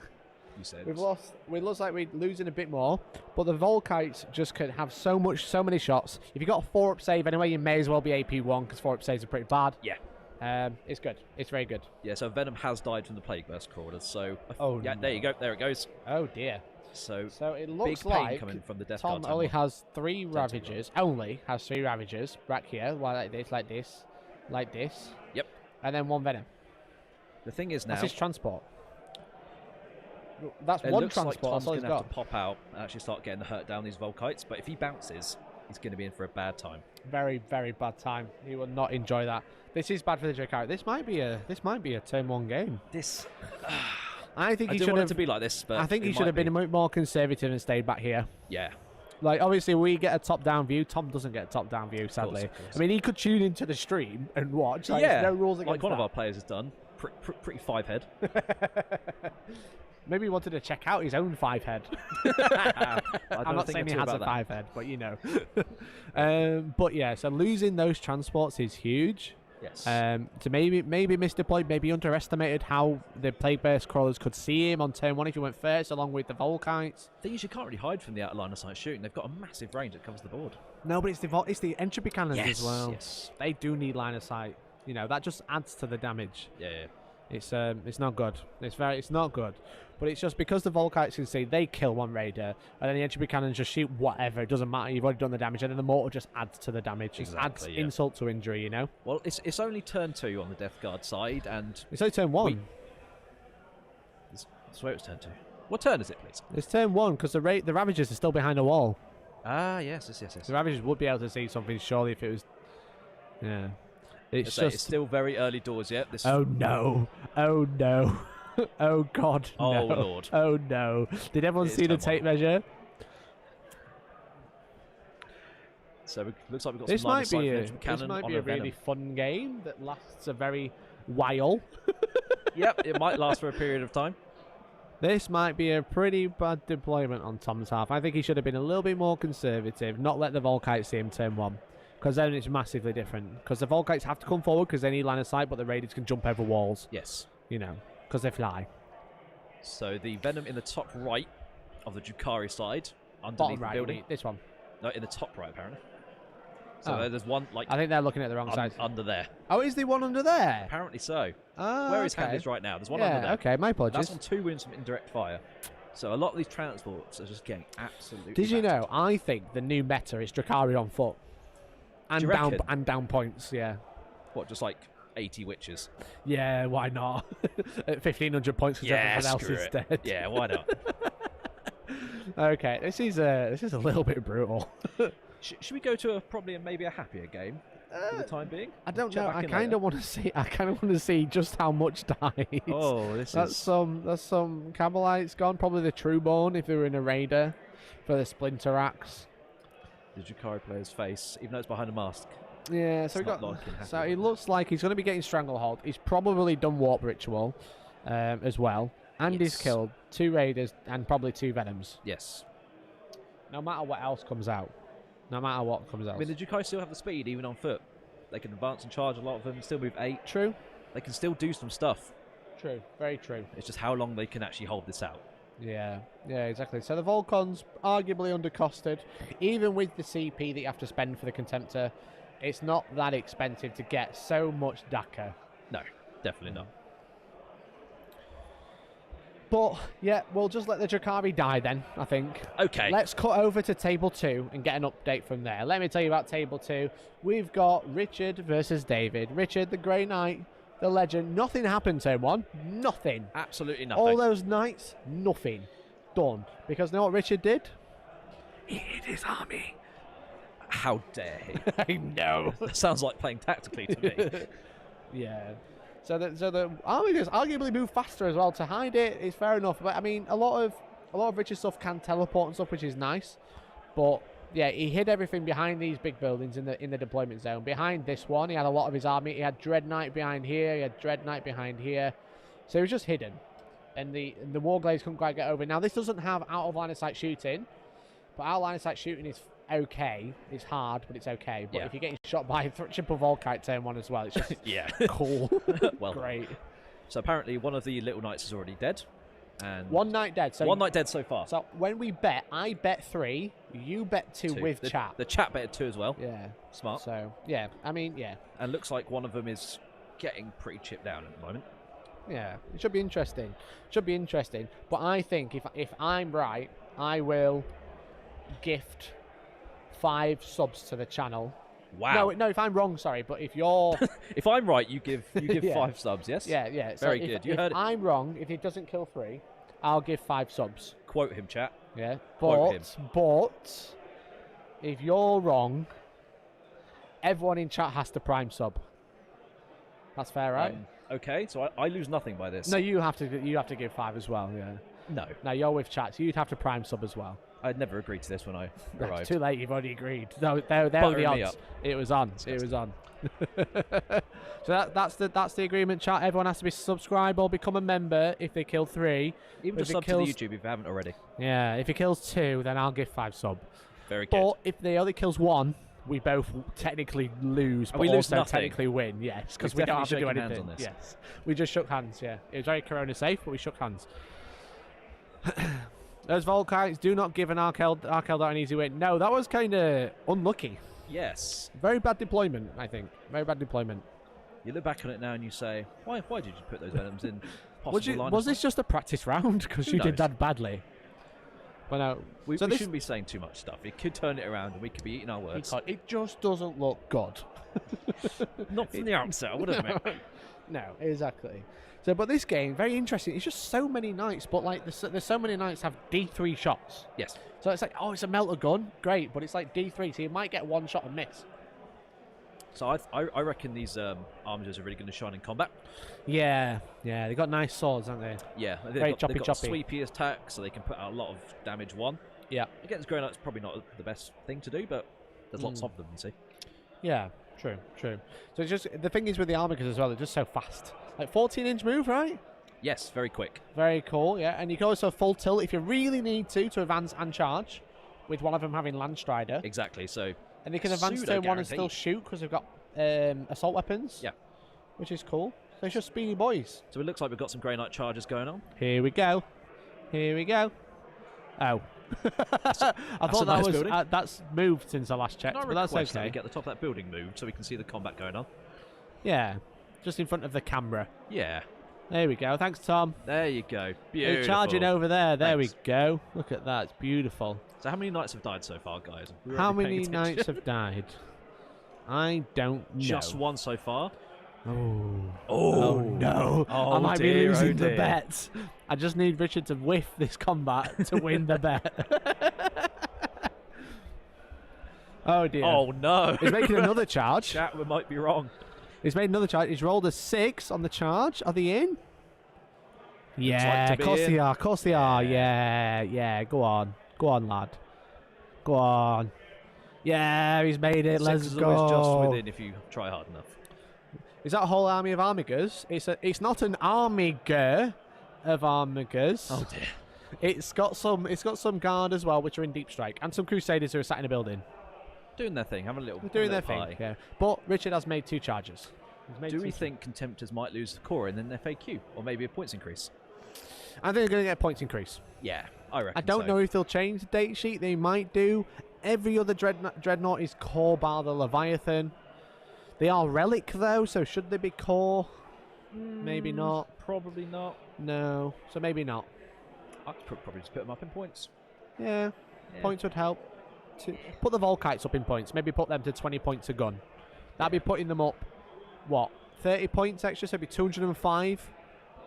you said. We've lost. It looks like we're losing a bit more, but the Volkites just can have so many shots. If you got a 4-up save anyway, you may as well be AP1 because 4-up saves are pretty bad. Yeah. It's good. It's very good. Yeah, so Venom has died from the Plague Burst crawlers, so... Oh, yeah, no. there you go. There it goes. Oh, dear. So it looks big pain like coming from the Death Tom Guard only has 3 Ravagers. Only has 3 Ravagers. Right here. Like this. Yep. And then 1 Venom. The thing is now... That's his transport. That's it one looks transport. like Tom's That's all going he's to have got. to pop out and actually start getting the hurt down these Volkites, but if he bounces, he's going to be in for a bad time. Very, very bad time. He will not enjoy that. This is bad for the Drukhari. This might be a turn 1 game. This... I think he didn't should want have it to be like this, but I think he should have been a bit more conservative and stayed back here. Yeah. Like, obviously, we get a top-down view. Tom doesn't get a top-down view, sadly. Of course. I mean, he could tune into the stream and watch. Like, yeah. There's no rules against like one of that. our players has done. Pretty 5-head. Maybe he wanted to check out his own 5-head. I'm not saying he has a 5-head, but you know. But yeah, so losing those transports is huge. Yes. To maybe misdeployed, maybe underestimated how the Plague Burst crawlers could see him on turn 1 if he went first, along with the Volkites. The thing is, you can't really hide from the outline of sight shooting. They've got a massive range that covers the board. No, but it's the entropy cannons as well. Yes. They do need line of sight. You know, that just adds to the damage. Yeah. It's not good. It's not good. But it's just because the Volkites can see, they kill 1 raider, and then the entropy cannons just shoot whatever. It doesn't matter. You've already done the damage, and then the mortar just adds to the damage. It adds insult to injury. You know. Well, it's only turn 2 on the Death Guard side, and it's only turn 1. I swear it's turn 2. What turn is it, please? It's turn 1 because the Ravagers are still behind a wall. Ah, yes. The Ravagers would be able to see something surely if it was. Yeah. It's still very early doors yet. Oh no! Oh no! Oh god! Oh no. lord! Oh no! Did everyone see the tape measure? So it looks like we've got this some line of might sight be from cannon. This might on be a really fun game that lasts a very while. Yep, it might last for a period of time. This might be a pretty bad deployment on Tom's half. I think he should have been a little bit more conservative, not let the Volkites see him turn 1. Because then it's massively different. Because the Volkites have to come forward because they need line of sight, but the Raiders can jump over walls. Yes. You know, because they fly. So the Venom in the top right of the Drukhari side, underneath the building. This one. No, in the top right, apparently. So there's one, like... I think they're looking at the wrong side. Under there. Oh, is there one under there? Apparently so. Where his hand is right now. There's one under there. Okay, my apologies. That's on 2 wounds from indirect fire. So a lot of these transports are just getting absolutely Did you battered. know, I think the new meta is Drukhari on foot. And down points, yeah. What, just like 80 witches? Yeah, why not? At 1,500 points because everyone else is dead. Yeah, why not? Okay, this is a little bit brutal. Should we go to maybe a happier game for the time being? I don't know. I kind of want to see just how much died. Oh, that's some Cabalites gone. Probably the Trueborn if they were in a raider for the Splinter Axe. The Drukhari player's face, even though it's behind a mask. Yeah, so it looks like he's going to be getting Stranglehold. He's probably done Warp Ritual as well. And he's killed 2 Raiders and probably 2 Venoms. Yes. No matter what else comes out. No matter what comes out. I mean, the Drukhari still have the speed, even on foot. They can advance and charge a lot of them, still move 8. True. They can still do some stuff. True. Very true. It's just how long they can actually hold this out. Yeah, exactly. So the Volcon's arguably undercosted. Even with the CP that you have to spend for the Contemptor, it's not that expensive to get so much DACA. No, definitely not. But, yeah, we'll just let the Drukhari die then, I think. Okay. Let's cut over to Table 2 and get an update from there. Let me tell you about Table 2. We've got Richard versus David. Richard, the Grey Knight, the legend. Nothing happened, turn 1. Nothing. Absolutely nothing. All those knights, nothing. Done. Because you know what Richard did? He hid his army. How dare he? I know. That sounds like playing tactically to me. Yeah. So the army just arguably move faster as well. To hide it is fair enough. But I mean, a lot of Richard's stuff can teleport and stuff, which is nice. But yeah, he hid everything behind these big buildings in the deployment zone. Behind this one, he had a lot of his army. He had Dread Knight behind here. He had Dread Knight behind here. So he was just hidden, and the Warglaives couldn't quite get over. Now this doesn't have out of line of sight shooting, but out of line of sight shooting is okay. It's hard, but it's okay. But if you're getting shot by a triple Volkite turn 1 as well, it's just cool. Well, great. So apparently one of the little knights is already dead. And One night dead. So one night dead so far. So when we bet, I bet 3, you bet 2 with chat. The chat betted 2 as well. Yeah. Smart. So, yeah, I mean, yeah. And looks like one of them is getting pretty chipped down at the moment. Yeah, it should be interesting. Should be interesting. But I think if I'm right, I will gift 5 subs to the channel. Wow. No, if I'm wrong, sorry, but if you're... If I'm right, you give Yeah. 5 subs, yes? Yeah. So Very good. You heard it. I'm wrong, if he doesn't kill 3, I'll give 5 subs. Quote him, chat. Yeah. Quote him. But if you're wrong, everyone in chat has to prime sub. That's fair, right? Okay, so I lose nothing by this. No, you have to give 5 as well, yeah. No, you're with chat, so you'd have to prime sub as well. I'd never agreed to this when I arrived. It's too late, you've already agreed. No, there were the Buttering me odds. up. It was on. Disgusting. It was on. So that's the agreement, chat. Everyone has to be subscribed or become a member if they kill 3. Even just sub to the YouTube if you haven't already. Yeah, if he kills 2, then I'll give 5 sub. Very good. But if they only kills 1, we both technically lose, but we lose also nothing. technically win. Yes, because We've we don't have to do definitely shaken anything. hands on this. Yes, we just shook hands. Yeah, it was very corona safe, but we shook hands. Those Volkites do not give an Arkel out an easy win. No, that was kind of unlucky. Yes. Very bad deployment, I think. Very bad deployment. You look back on it now and you say, why did you put those items in possible line Was this just a practice round? Because you did knows? that badly. But no. We this, shouldn't be saying too much stuff. It could turn it around and we could be eating our words. it just doesn't look good. Not from the outset, I would admit. No, exactly. So, but this game, very interesting. It's just so many knights, but like there's so many knights have D3 shots. Yes. So it's like, oh, it's a melter gun, great, but it's like D3, so you might get 1 shot and miss. So I reckon these armigers are really going to shine in combat. Yeah, they got nice swords, haven't they? Yeah, Very they've got choppy. sweepy attack, so they can put out a lot of damage. Yeah. Against Grey Knight's probably not the best thing to do, but there's lots of them, you see. Yeah, true. So it's just the thing is with the armigers as well, they're just so fast. Like 14-inch move, right? Yes, very quick. Very cool, yeah. And you can also full tilt if you really need to advance and charge, with one of them having Landstrider. Exactly, so... And they can advance turn 1 and still shoot because they've got assault weapons. Yeah. Which is cool. So it's just speedy boys. So it looks like we've got some Grey Knight charges going on. Here we go. Oh. I thought that was that's moved since I last checked, but that's okay. We get the top of that building moved so we can see the combat going on. Yeah, just in front of the camera. Yeah. There we go. Thanks, Tom. There you go. Beautiful. They're charging over there. There Thanks. we go. Look at that. It's beautiful. So how many knights have died so far, guys? How many knights have died? I don't know. Just 1 so far. Oh no! Oh, I might be dear, losing oh the dear. bet. I just need Richard to whiff this combat to win the bet. Oh dear! Oh no! He's making another charge. Chat, we might be wrong. He's made another charge. He's rolled a 6 on the charge. Are they in? Yeah, like of course they are. Of course they are. Yeah. Go on, lad. Go on. Yeah, he's made it. 6 Let's is go. always just within if you try hard enough. Is that a whole army of armigers? It's not an armiger of armigers. Oh dear. It's got some guard as well, which are in deep strike, and some crusaders who are sat in a building. Doing their thing, having a little. They're doing their pie. thing. Yeah. But Richard has made 2 charges. Do we think Contemptors might lose the core and then FAQ, or maybe a points increase? I think they're going to get a points increase. Yeah, I reckon. I don't know if they'll change the date sheet. They might do. Every other dreadnought is core bar the Leviathan. They are relic though, so should they be core? Maybe not. Probably not. No, so maybe not. I could probably just put them up in points. Yeah. Points would help. Put the Volkites up in points. Maybe put them to 20 points a gun. That'd be putting them up, what, 30 points extra? So it'd be 205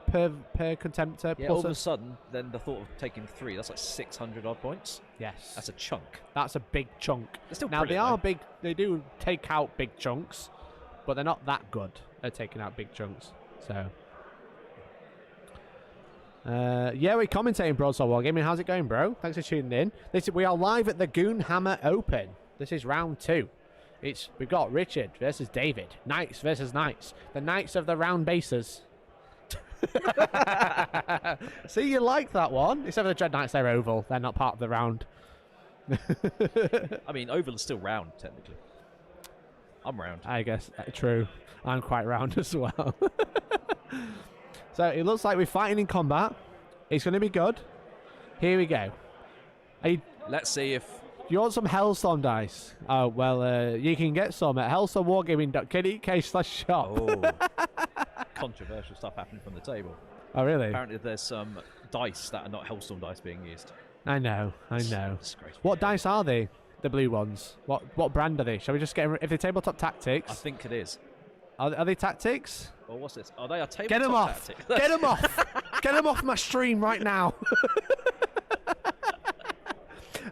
per Contemptor. Yeah, plus all of a sudden, then the thought of taking 3, that's like 600 odd points. Yes. That's a chunk. That's a big chunk. They're still now, they brilliant, are though. big. They do take out big chunks, but they're not that good at taking out big chunks. So, yeah, we're commentating Broadsword Wargaming. How's it going, bro? Thanks for tuning in. We are live at the GOONHAMMER Open. This is round 2. We've got Richard versus David. Knights versus Knights. The Knights of the round bases. See, you like that one. Except for the Dread Knights, they're oval. They're not part of the round. I mean, oval is still round, technically. I'm round. I guess, true. I'm quite round as well. So it looks like we're fighting in combat. It's going to be good. Here we go. Let's see if... You want some Hellstorm dice? Oh, well, you can get some at hellstormwargaming.co.uk/shop. Oh. Controversial stuff happening from the table. Oh, really? Apparently there's some dice that are not Hellstorm dice being used. I know. What dice are they? The blue ones. What brand are they? Shall we just get them? If they're tabletop tactics? I think it is. Are they tactics? Well, what's this? Oh, they are tabletop Get them off! tactics. Get them off! Get them off my stream right now!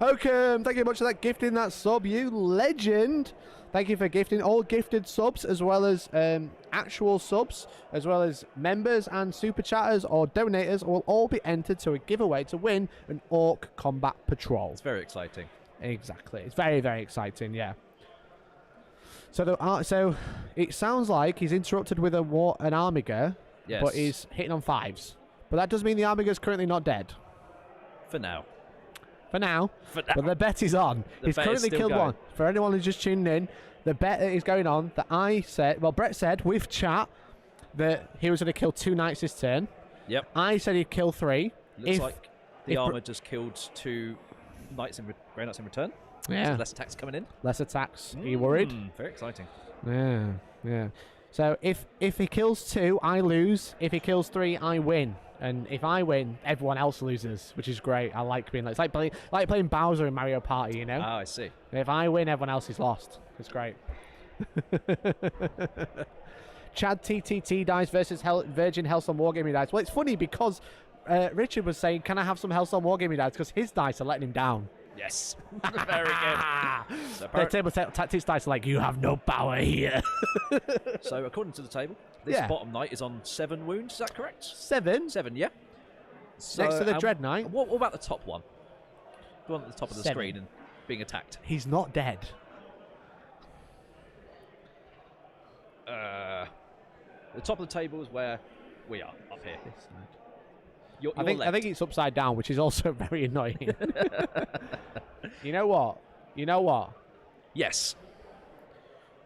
Okay, thank you very much for that gifting that sub, you legend. Thank you for gifting all gifted subs, as well as actual subs, as well as members and super chatters or donators will all be entered to a giveaway to win an Orc Combat Patrol. It's very exciting. Exactly. It's very, very exciting, yeah. So so it sounds like he's interrupted with an Armiger, yes, but he's hitting on 5s. But that does mean the Armiger's currently not dead. For now. For now. But the bet is on. He's currently killed one. For anyone who's just tuning in, the bet that is going on that Brett said with chat that he was going to kill 2 knights this turn. Yep. I said he'd kill 3. Looks like the armor just killed 2 knights grey knights in return. Yeah. So less attacks coming in. Less attacks. Are you worried? Very exciting. Yeah. So if he kills 2, I lose. If he kills 3, I win. And if I win, everyone else loses, which is great. I like being it's like playing Bowser in Mario Party, you know? Ah, I see. And if I win, everyone else is lost. It's great. Chad TTT dice versus Virgin Hellstorm Wargaming dice. Well, it's funny because Richard was saying, can I have some Hellstorm Wargaming dice? Because his dice are letting him down. Yes. Very good. So their table tactics dice are like, you have no power here. So according to the table, this bottom knight is on 7 wounds. Is that correct? 7? 7, yeah. So, next to the Dread Knight. What about the top one? The one at the top of the screen and being attacked. He's not dead. The top of the table is where we are, up here. This side. Your I think it's upside down, which is also very annoying. You know what? Yes.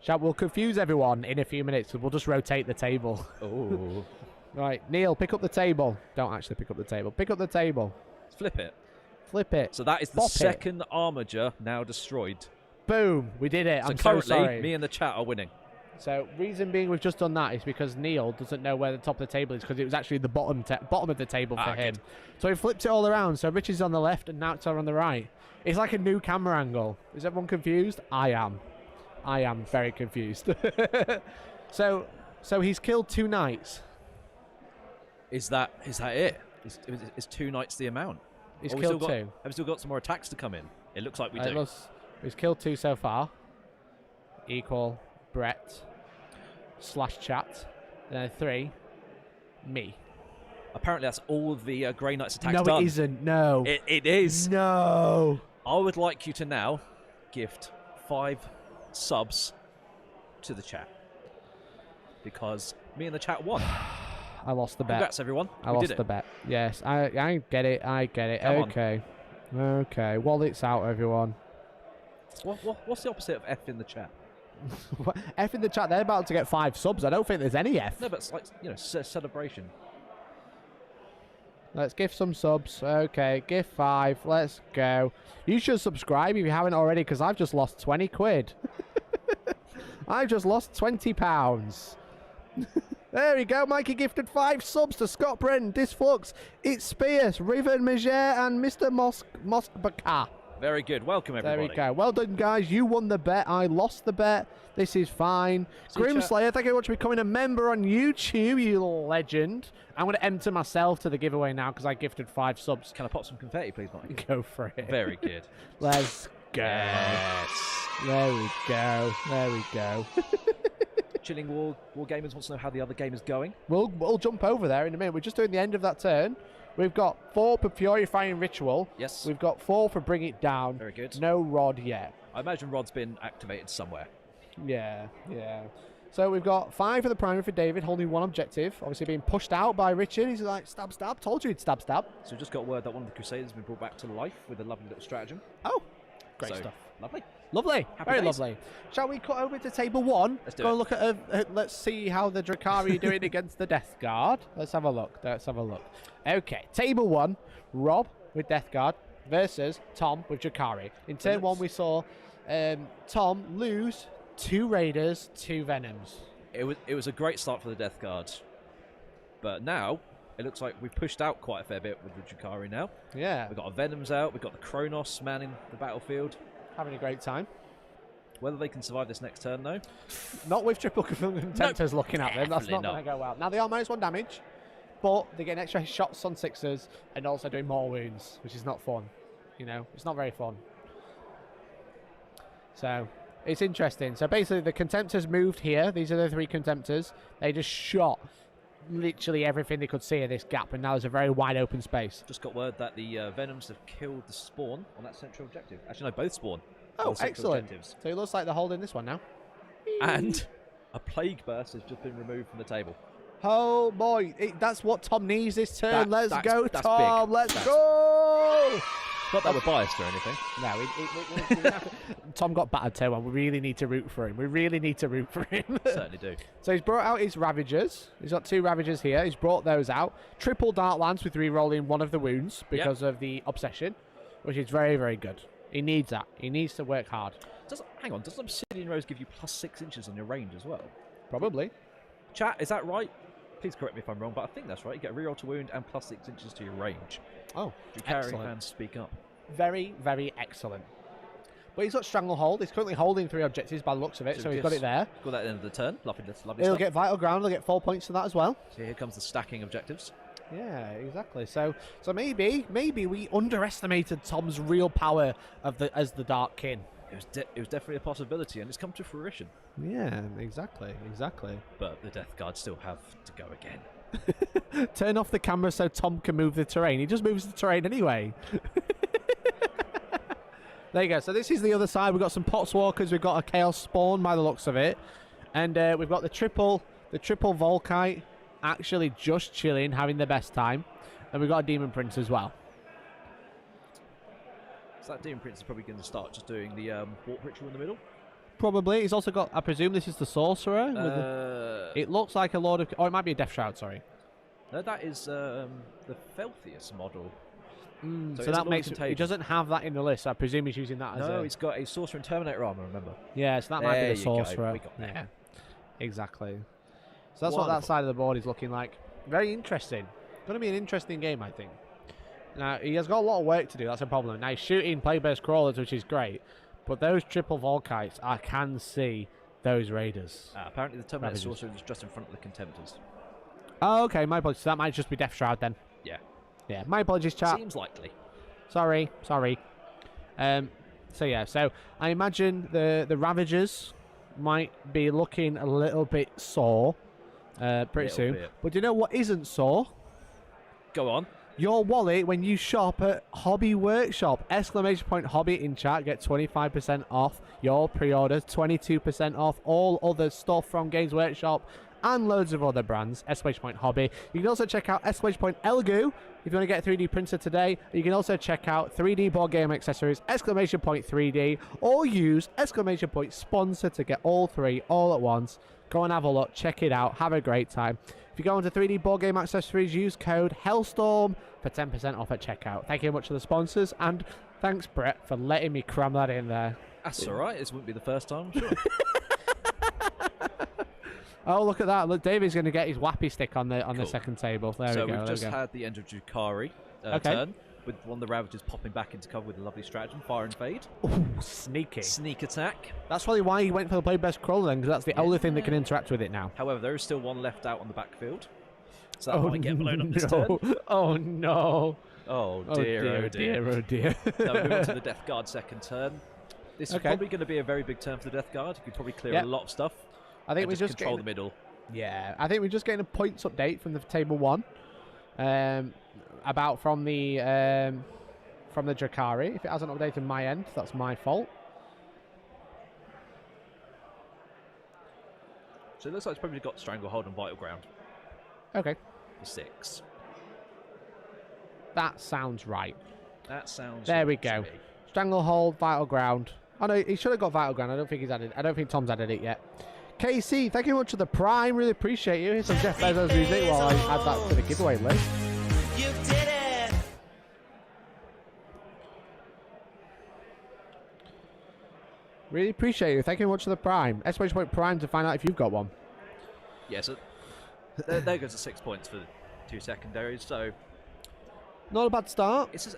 We'll confuse everyone in a few minutes. We'll just rotate the table. Oh. Right, Neil, pick up the table. Don't actually pick up the table. Pick up the table. Flip it. Flip it. So that is the second armager now destroyed. Boom. We did it. So I'm currently, so sorry. me and the chat are winning. So reason being we've just done that is because Neil doesn't know where the top of the table is because it was actually the bottom of the table for him. Good. So he flipped it all around. So Richard's on the left and Nauts are on the right. It's like a new camera angle. Is everyone confused? I am very confused. So he's killed 2 knights. Is that it? Is 2 knights the amount? He's killed 2. Have we still got some more attacks to come in? It looks like we do. He's killed 2 so far. Equal Brett / chat. And then 3, me. Apparently that's all of the Grey Knights attacks done. No, it isn't. No. It is. No. I would like you to now gift 5 subs to the chat. Because me and the chat won. I lost the bet. Congrats, everyone. I lost the bet. Yes, I get it. Okay. Okay. Wallet's out, everyone. What's the opposite of F in the chat? F in the chat. They're about to get 5 subs. I don't think there's any F. No, but it's like, celebration. Let's gift some subs. Okay, gift 5. Let's go. You should subscribe if you haven't already, because I've just lost 20 quid. I've just lost £20. There we go. Mikey gifted 5 subs to Scott Brent, Disflux, It's Spears, Riven Mager, and Mr. Moskbaka. Very good. Welcome, everybody. There we go. Well done, guys. You won the bet. I lost the bet. This is fine. Grimslayer, thank you very much for becoming a member on YouTube, you legend. I'm going to enter myself to the giveaway now because I gifted 5 subs. Can I pop some confetti, please, Mike? Go for it. Very good. Let's go. Yes. There we go. There we go. Chilling Wargamers wants to know how the other game is going. We'll jump over there in a minute. We're just doing the end of that turn. We've got 4 for Purifying Ritual. Yes. We've got 4 for Bring It Down. Very good. No Rod yet. I imagine Rod's been activated somewhere. Yeah. So we've got 5 for the primary for David, holding 1 objective. Obviously being pushed out by Richard. He's like, stab, stab. Told you he'd stab, stab. So we just got word that one of the Crusaders has been brought back to life with a lovely little stratagem. Oh, great stuff. Lovely. Lovely, very days. lovely. Shall we cut over to table 1? Let's do Go it. and look at. Let's see how the Drukhari are doing against the Death Guard. Let's have a look. Okay, table 1. Rob with Death Guard versus Tom with Drukhari. In turn 1, we saw Tom lose 2 Raiders, 2 Venoms. It was a great start for the Death Guard, but now it looks like we've pushed out quite a fair bit with the Drukhari now. Yeah. We've got our Venoms out, we've got the Kronos manning the battlefield. Having a great time. Whether they can survive this next turn, though. Not with triple contemptors looking at them. That's not going to go well. Now, they are -1 damage, but they get extra shots on 6s and also doing more wounds, which is not fun. You know, it's not very fun. So, it's interesting. So, basically, the contemptors moved here. These are the 3 contemptors. They just shot literally everything they could see in this gap, and now there's a very wide open space. Just got word that the Venoms have killed the spawn on that central objective. Actually, no, both spawn. Oh, excellent. So it looks like they're holding this one now. And a Plague Burst has just been removed from the table. Oh, boy. That's what Tom needs this turn. Let's go, that's Tom. big. Let's go. Not that we're biased or anything. No, Tom got battered turn 1. We really need to root for him. Certainly do. So he's brought out his Ravagers. He's got 2 Ravagers here. He's brought those out. Triple Dart Lance with re-rolling 1 of the wounds because of the Obsession, which is very, very good. He needs that. He needs to work hard. Hang on, does Obsidian Rose give you +6 inches on your range as well? Probably. Chat, is that right? Please correct me if I'm wrong, but I think that's right. You get a reroll to wound and +6 inches to your range. Oh, Drukhari fans speak up. Very, very excellent. But he's got Stranglehold. He's currently holding 3 objectives by the looks of it, so he's got it there. Got that at the end of the turn. Lovely He'll stuff. get Vital Ground. He'll get 4 points to that as well. So here comes the stacking objectives. Yeah, exactly. So maybe we underestimated Tom's real power as the Dark Kin. It was definitely a possibility, and it's come to fruition. Yeah, exactly. But the Death Guard still have to go again. Turn off the camera so Tom can move the terrain. He just moves the terrain anyway. There you go. So this is the other side. We've got some Potswalkers. We've got a Chaos Spawn by the looks of it, and we've got the triple Volkite actually just chilling, having the best time, and we've got a Demon Prince as well. So that Demon Prince is probably going to start just doing the Warp Ritual in the middle. Probably. He's also got, I presume this is the Sorcerer. It looks like a Lord of... Oh, it might be a Death Shroud, sorry. No, that is the Filthiest model. So that makes it... He doesn't have that in the list, so I presume he's using that as No, he's got a Sorcerer and Terminator armor, remember? Yeah, so that might be the Sorcerer. We got there. Yeah, exactly. So that's what that side of the board is looking like. Very interesting. Going to be an interesting game, I think. Now, he has got a lot of work to do. That's a problem. Now, he's shooting Plagueburst Crawlers, which is great. But those triple Volkites, I can see those Raiders. Apparently, the Terminator Sorcerer is just in front of the Contemptors. Oh, okay. My apologies. So that might just be Death Shroud then. Yeah. Yeah, my apologies, chat. Seems likely. Sorry. So, yeah. So, I imagine the Ravagers might be looking a little bit sore pretty soon. But do you know what isn't sore? Go on. Your wallet when you shop at Hobby Workshop. ! Hobby in chat. Get 25% off your pre-orders. 22% off all other stuff from Games Workshop and loads of other brands. ! Hobby. You can also check out ! Elgoo if you want to get a 3D printer today. You can also check out 3D board game accessories. ! 3D or use ! Sponsor to get all 3 all at once. Go and have a look. Check it out. Have a great time. If you go into 3D board game accessories, use code Hellstorm for 10% off at checkout. Thank you very much to the sponsors, and thanks, Brett, for letting me cram that in there. That's all right. This wouldn't be the first time, I'm sure. Oh, look at that. Look, Davey's going to get his Wappy stick on the second table. There we go. So we've just had the end of Drukhari turn, with one of the Ravagers popping back into cover with a lovely stratagem, Fire and Fade. Ooh, sneaky. Sneak attack. That's probably why he went for the Plagueburst Crawler then, because that's the only thing that can interact with it now. However, there is still one left out on the backfield. So that might get blown up this turn. Oh, no. Oh, dear. Oh, dear. Now we move on to the Death Guard second turn. This is probably going to be a very big turn for the Death Guard. You could probably clear a lot of stuff. I think we just control the middle. Yeah, I think we're just getting a points update from the table 1. About from the Drukhari. If it hasn't updated my end, that's my fault. So it looks like it's probably got Stranglehold and Vital Ground. Okay. For 6. That sounds right. That sounds There right we go. to me. Stranglehold, Vital Ground. Oh no, he should have got Vital Ground. I don't think Tom's added it yet. KC, thank you very much for the Prime. Really appreciate you. Here's some Jeff Bezos music while I add that to the giveaway list. You did it. Really appreciate you. Thank you very much for the Prime. Exclamation point Prime to find out if you've got one. Yeah, so there goes the 6 points for the 2 secondaries. So not a bad start. it's just,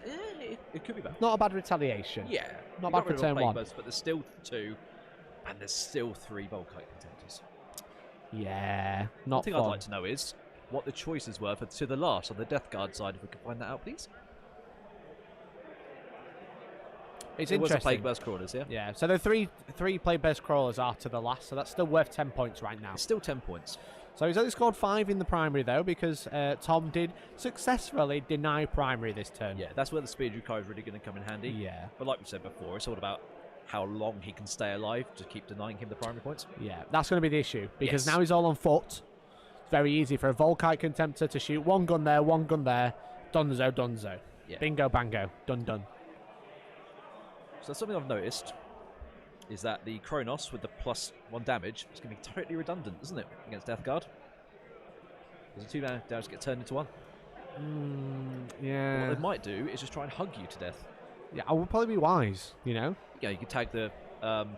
it could be better. Not a bad retaliation. Yeah, Not bad for turn 1. But there's still 2, and there's still 3 Volkite contenders. Yeah, not One thing fun. I'd like to know is what the choices were for to the last on the Death Guard side. If we could find that out, please. It's It was a interesting. Plague Burst Crawlers, yeah? Yeah, so the three Plague Burst Crawlers are to the last, so that's still worth 10 points right now. It's still 10 points. So he's only scored 5 in the primary, though, because Tom did successfully deny primary this turn. Yeah, that's where the speed recall is really going to come in handy. Yeah. But like we said before, it's all about how long he can stay alive to keep denying him the primary points. Yeah, that's going to be the issue, because Yes. now he's all on foot. It's very easy for a Volkite Contemptor to shoot one gun there, dunzo, dunzo. Yeah. Bingo, bango, done. So something I've noticed is that the Kronos with the +1 damage is going to be totally redundant, isn't it, against Death Guard? Because the 2 damage get turned into 1. Yeah. What they might do is just try and hug you to death. Yeah, I would probably be wise, you know? Yeah, you can tag the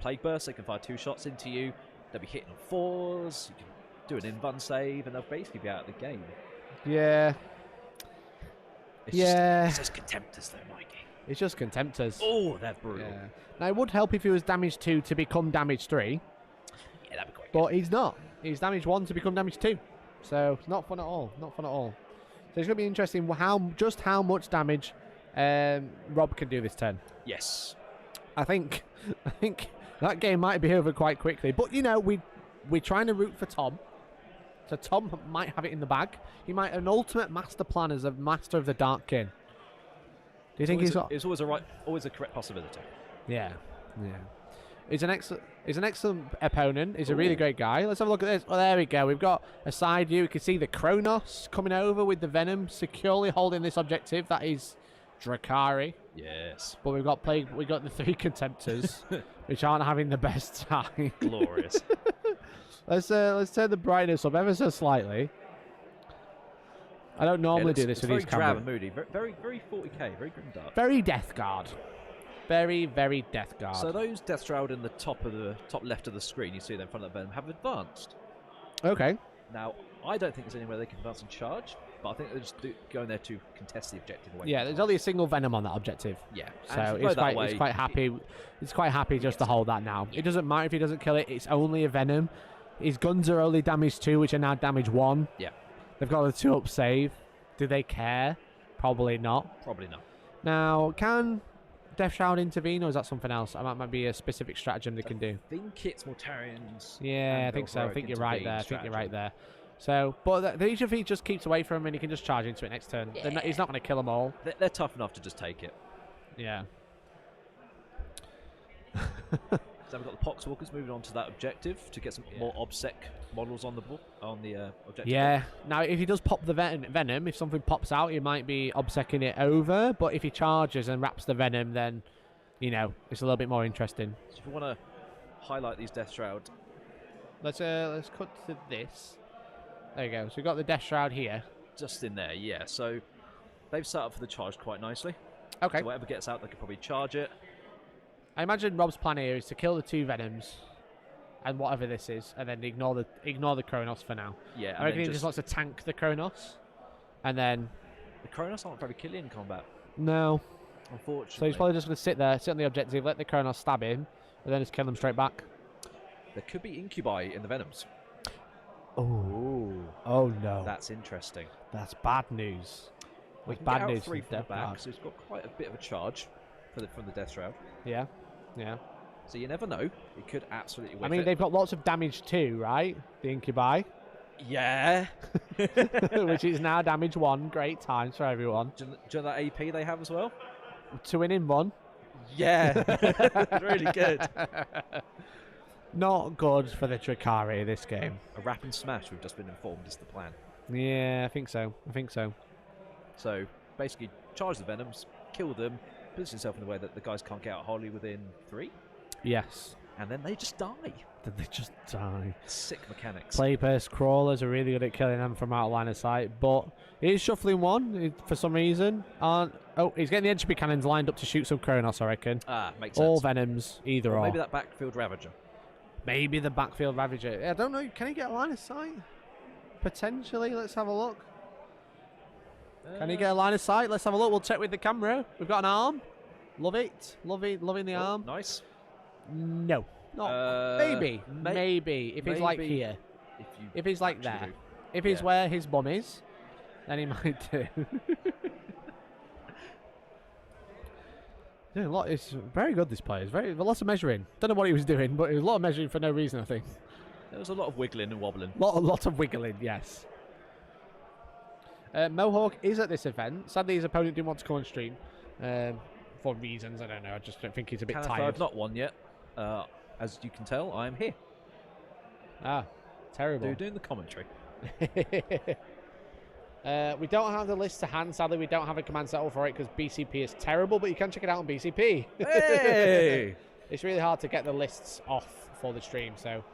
Plague Burst, they can fire 2 shots into you, they'll be hitting on 4s, you can do an invuln save, and they'll basically be out of the game. Yeah. It's just Contemptors though, Mikey. It's just Contemptors. Oh, they're brutal. Yeah. Now, it would help if he was damage 2 to become damage 3, Yeah, that'd be quite but he's not. He's damage 1 to become damage 2. So, it's not fun at all. Not fun at all. So, it's going to be interesting how much damage Rob can do this turn. Yes. I think that game might be over quite quickly. But, you know, we're trying to root for Tom. So, Tom might have it in the bag. He might an ultimate master plan as a master of the Dark King. Do you think he's got... It's always a correct possibility. Yeah. He's an excellent opponent. He's a really great guy. Let's have a look at this. Oh, there we go. We've got a side view. We can see the Kronos coming over with the Venom, securely holding this objective. That is Drukhari. Yes. But we've got the 3 Contemptors, which aren't having the best time. Glorious. Let's turn the brightness up ever so slightly. I don't normally do this with these cameras. Very drab cameras. and moody. Very, very 40k. Very grim dark. Very Death Guard. Very, very Death Guard. So those Death Shroud in the top left of the screen, you see them in front of them, have advanced. Okay. Now, I don't think there's anywhere they can advance and charge, but I think they're just going there to contest the objective away. Yeah, there's only a single Venom on that objective. Yeah. So it's quite happy. It's quite happy just to hold that now. It doesn't matter if he doesn't kill it. It's only a Venom. His guns are only damage 2, which are now damage 1. Yeah. They've got a 2-up save. Do they care? Probably not. Probably not. Now, can Death Shroud intervene, or is that something else? That might be a specific stratagem they can do. I think it's Mortarians. Yeah, I think so. I think you're right there. So, but the if he just keeps away from him and he can just charge into it next turn. Yeah. He's not going to kill them all. They're tough enough to just take it. Yeah. So we've got the Poxwalkers moving on to that objective to get some more OBSEC models on the objective. Yeah. Now, if he does pop the Venom, if something pops out, he might be obsecking it over. But if he charges and wraps the Venom, then, you know, it's a little bit more interesting. So if we want to highlight these Death Shroud, let's cut to this. There you go. So we've got the Death Shroud here. just in there, yeah. So they've set up for the charge quite nicely. Okay. So whatever gets out, they could probably charge it. I imagine Rob's plan here is to kill the 2 Venoms and whatever this is, and then ignore the Kronos for now. Yeah, I reckon he just wants to tank the Kronos, and then... The Kronos aren't very killing in combat. No. Unfortunately. So he's probably just going to sit on the objective, let the Kronos stab him, and then just kill him straight back. There could be Incubi in the Venoms. Oh. Oh no. That's interesting. That's bad news. With bad news 3 from from the Death back, Guard. so he's got quite a bit of a charge from the Death Shroud. Yeah. Yeah. So you never know. He could absolutely whiff I mean, it. they've got lots of damage too, right? The Incubi. Yeah. Which is now damage 1. Great times for everyone. Do you know that AP they have as well? 2 in 1. Yeah. Really good. Not good for the Drukhari this game. A wrap and smash, we've just been informed, is the plan. Yeah, I think so. So basically, charge the Venoms, kill them, position yourself in a way that the guys can't get out wholly within 3. Yes. And then they just die. Then they just die. Sick mechanics. Playpurse crawlers are really good at killing them from out of line of sight, but he's shuffling one for some reason. Oh, he's getting the entropy cannons lined up to shoot some Kronos, I reckon. Makes sense. All Venoms, either or. Maybe that backfield Ravager. Maybe the backfield Ravager. I don't know. Can he get a line of sight? Potentially. Let's have a look. Can he get a line of sight? Let's have a look. We'll check with the camera. We've got an arm. Love it. Loving the arm. Nice. No. Not. Maybe. Maybe. If he's like here. If he's like there. If he's where his bum is, then he might do. Yeah, it's very good, this player. Lots of measuring. Don't know what he was doing, but it was a lot of measuring for no reason, I think. There was a lot of wiggling and wobbling. Lot of wiggling, yes. Mohawk is at this event. Sadly, his opponent didn't want to come on stream for reasons. I don't know. I just don't think he's a bit tired. I've not won yet. As you can tell, I am here. Terrible. Doing the commentary. We don't have the list to hand. Sadly, we don't have a command set up for it because BCP is terrible, but you can check it out on BCP. Hey! It's really hard to get the lists off for the stream, so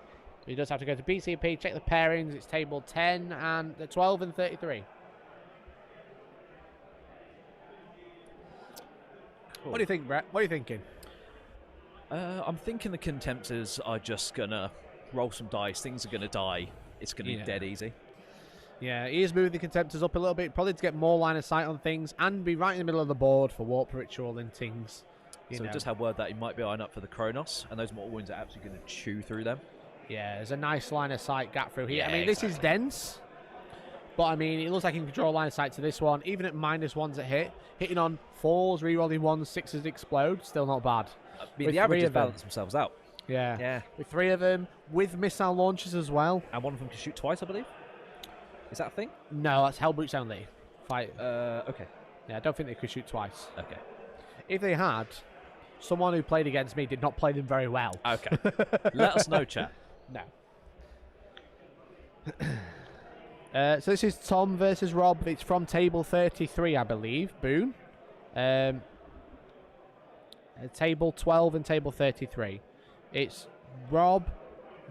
you just have to go to BCP, check the pairings. It's table 10 and 12 and 33. Cool. What do you think, Brett? What are you thinking? I'm thinking the Contemptors are just going to roll some dice. Things are going to die. It's going to be dead easy. Yeah, he is moving the Contemptors up a little bit, probably to get more line of sight on things and be right in the middle of the board for Warp Ritual and things. So we just had word that he might be eyeing up for the Kronos, and those mortal wounds are absolutely going to chew through them. Yeah, there's a nice line of sight gap through here. Yeah, I mean, this is dense, but I mean, it looks like he can draw a line of sight to this one, even at -1s at hit. Hitting on 4s, rerolling 1s, 6s explode, still not bad. I mean, the averages balance themselves out. Yeah. With 3 of them, with missile launchers as well. And one of them can shoot twice, I believe. Is that a thing? No, that's Hellbrutes only. Okay. Yeah, I don't think they could shoot twice. Okay. If they had, someone who played against me did not play them very well. Okay. Let us know, chat. No. So this is Tom versus Rob. It's from table 33, I believe. Boone. Table 12 and table 33. It's Rob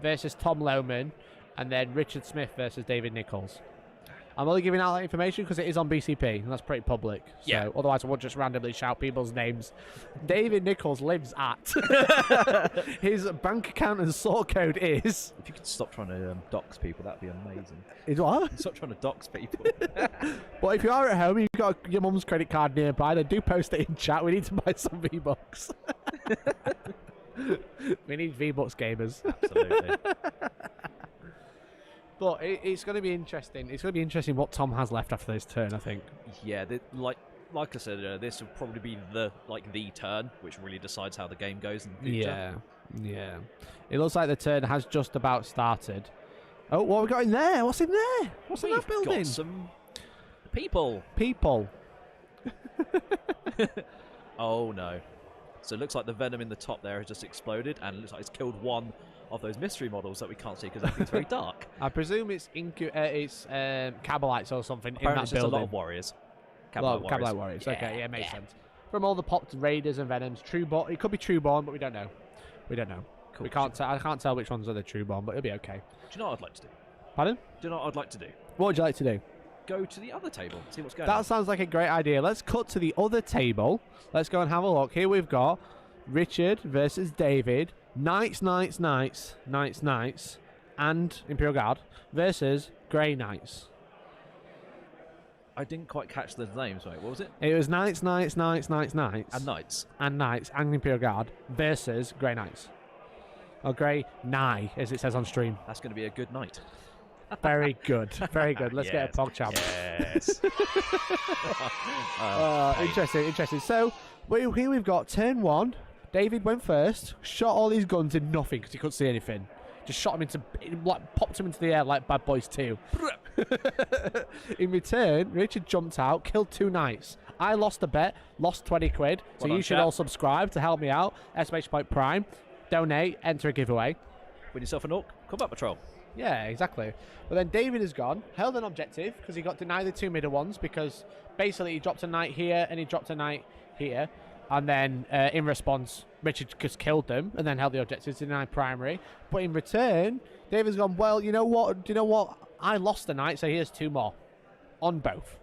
versus Tom Lohman, and then Richard Smith versus David Nichols. I'm only giving out that information because it is on BCP, and that's pretty public. So otherwise I would just randomly shout people's names. David Nichols lives at. His bank account and sort code is... If you could stop trying to dox people, that'd be amazing. Is what? Stop trying to dox people. But if you are at home and you've got your mum's credit card nearby, then do post it in chat. We need to buy some V-Bucks. We need V-Bucks, gamers. Absolutely. But it's going to be interesting. It's going to be interesting what Tom has left after this turn, I think. Yeah, like I said, this will probably be the turn, which really decides how the game goes in the future. Yeah. It looks like the turn has just about started. Oh, what have we got in there? What's in there? What's in that building? We've got some people. People. Oh, no. So it looks like the venom in the top there has just exploded, and it looks like it's killed one of those mystery models that we can't see because everything's very dark. I presume it's Kabalites or something. Apparently in that it's just building. a lot of warriors. Kabalite warriors. Okay, yeah, makes sense. From all the popped raiders and venoms, Trueborn. It could be Trueborn, but we don't know. Cool. I can't tell which ones are the Trueborn, but it'll be okay. Do you know what I'd like to do? Pardon? Do you know what I'd like to do? What would you like to do? Go to the other table, see what's going on. That sounds like a great idea. Let's cut to the other table. Let's go and have a look. Here we've got Richard versus David, Knights, and Imperial Guard versus Grey Knights. I didn't quite catch the names, mate. What was it? It was Knights. And Knights. And Knights and Imperial Guard versus Grey Knights. Or Grey Nye, as it says on stream. That's going to be a good night. Very good. Very good. Let's get a PogChamp. Yes. Interesting. So, here we've got turn 1. David went first, shot all these guns in nothing because he couldn't see anything. Just shot him popped him into the air like Bad Boys 2. In return, Richard jumped out, killed 2 knights. I lost a bet, lost 20 quid. So you should all subscribe to help me out. ! Prime. Donate, enter a giveaway. Win yourself an Orc Combat Patrol. Yeah, exactly. But then David has gone, held an objective because he got denied the 2 middle ones because basically he dropped a knight here and he dropped a knight here. And then in response, Richard just killed them and then held the objectives to deny primary. But in return, David's gone, well, you know what? Do you know what? I lost the knight, so here's 2 more on both.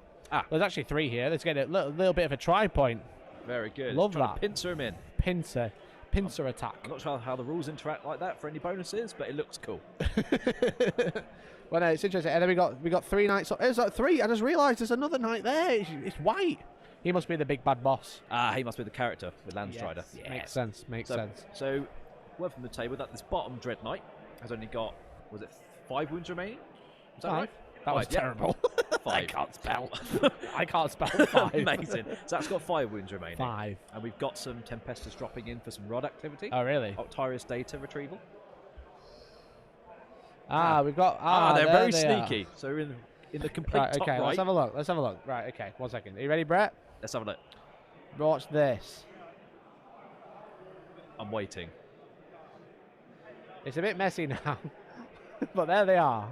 There's actually 3 here. Let's get a little bit of a try point. Very good. Love that. To pincer him in. Pincer attack. I'm not sure how the rules interact like that for any bonuses, but it looks cool. Well, no, it's interesting. And then we got 3 knights. It's like 3. I just realised there's another knight there. It's white. He must be the big bad boss. He must be the character with Landstrider. Yes. Makes sense. Makes sense. So, word from the table that this bottom Dread Knight has only got, was it 5 wounds remaining? Is that right? That was terrible. 5. I can't spell. I can't spell 5. Amazing. So that's got 5 wounds remaining. 5. And we've got some Tempestors dropping in for some rod activity. Oh, really? Octarius data retrieval. We've got. They're very they sneaky. So we're in the complete top okay, right. let's have a look. Let's have a look. Right, okay. 1 second. Are you ready, Brett? Let's have a look. Watch this. I'm waiting. It's a bit messy now. But there they are.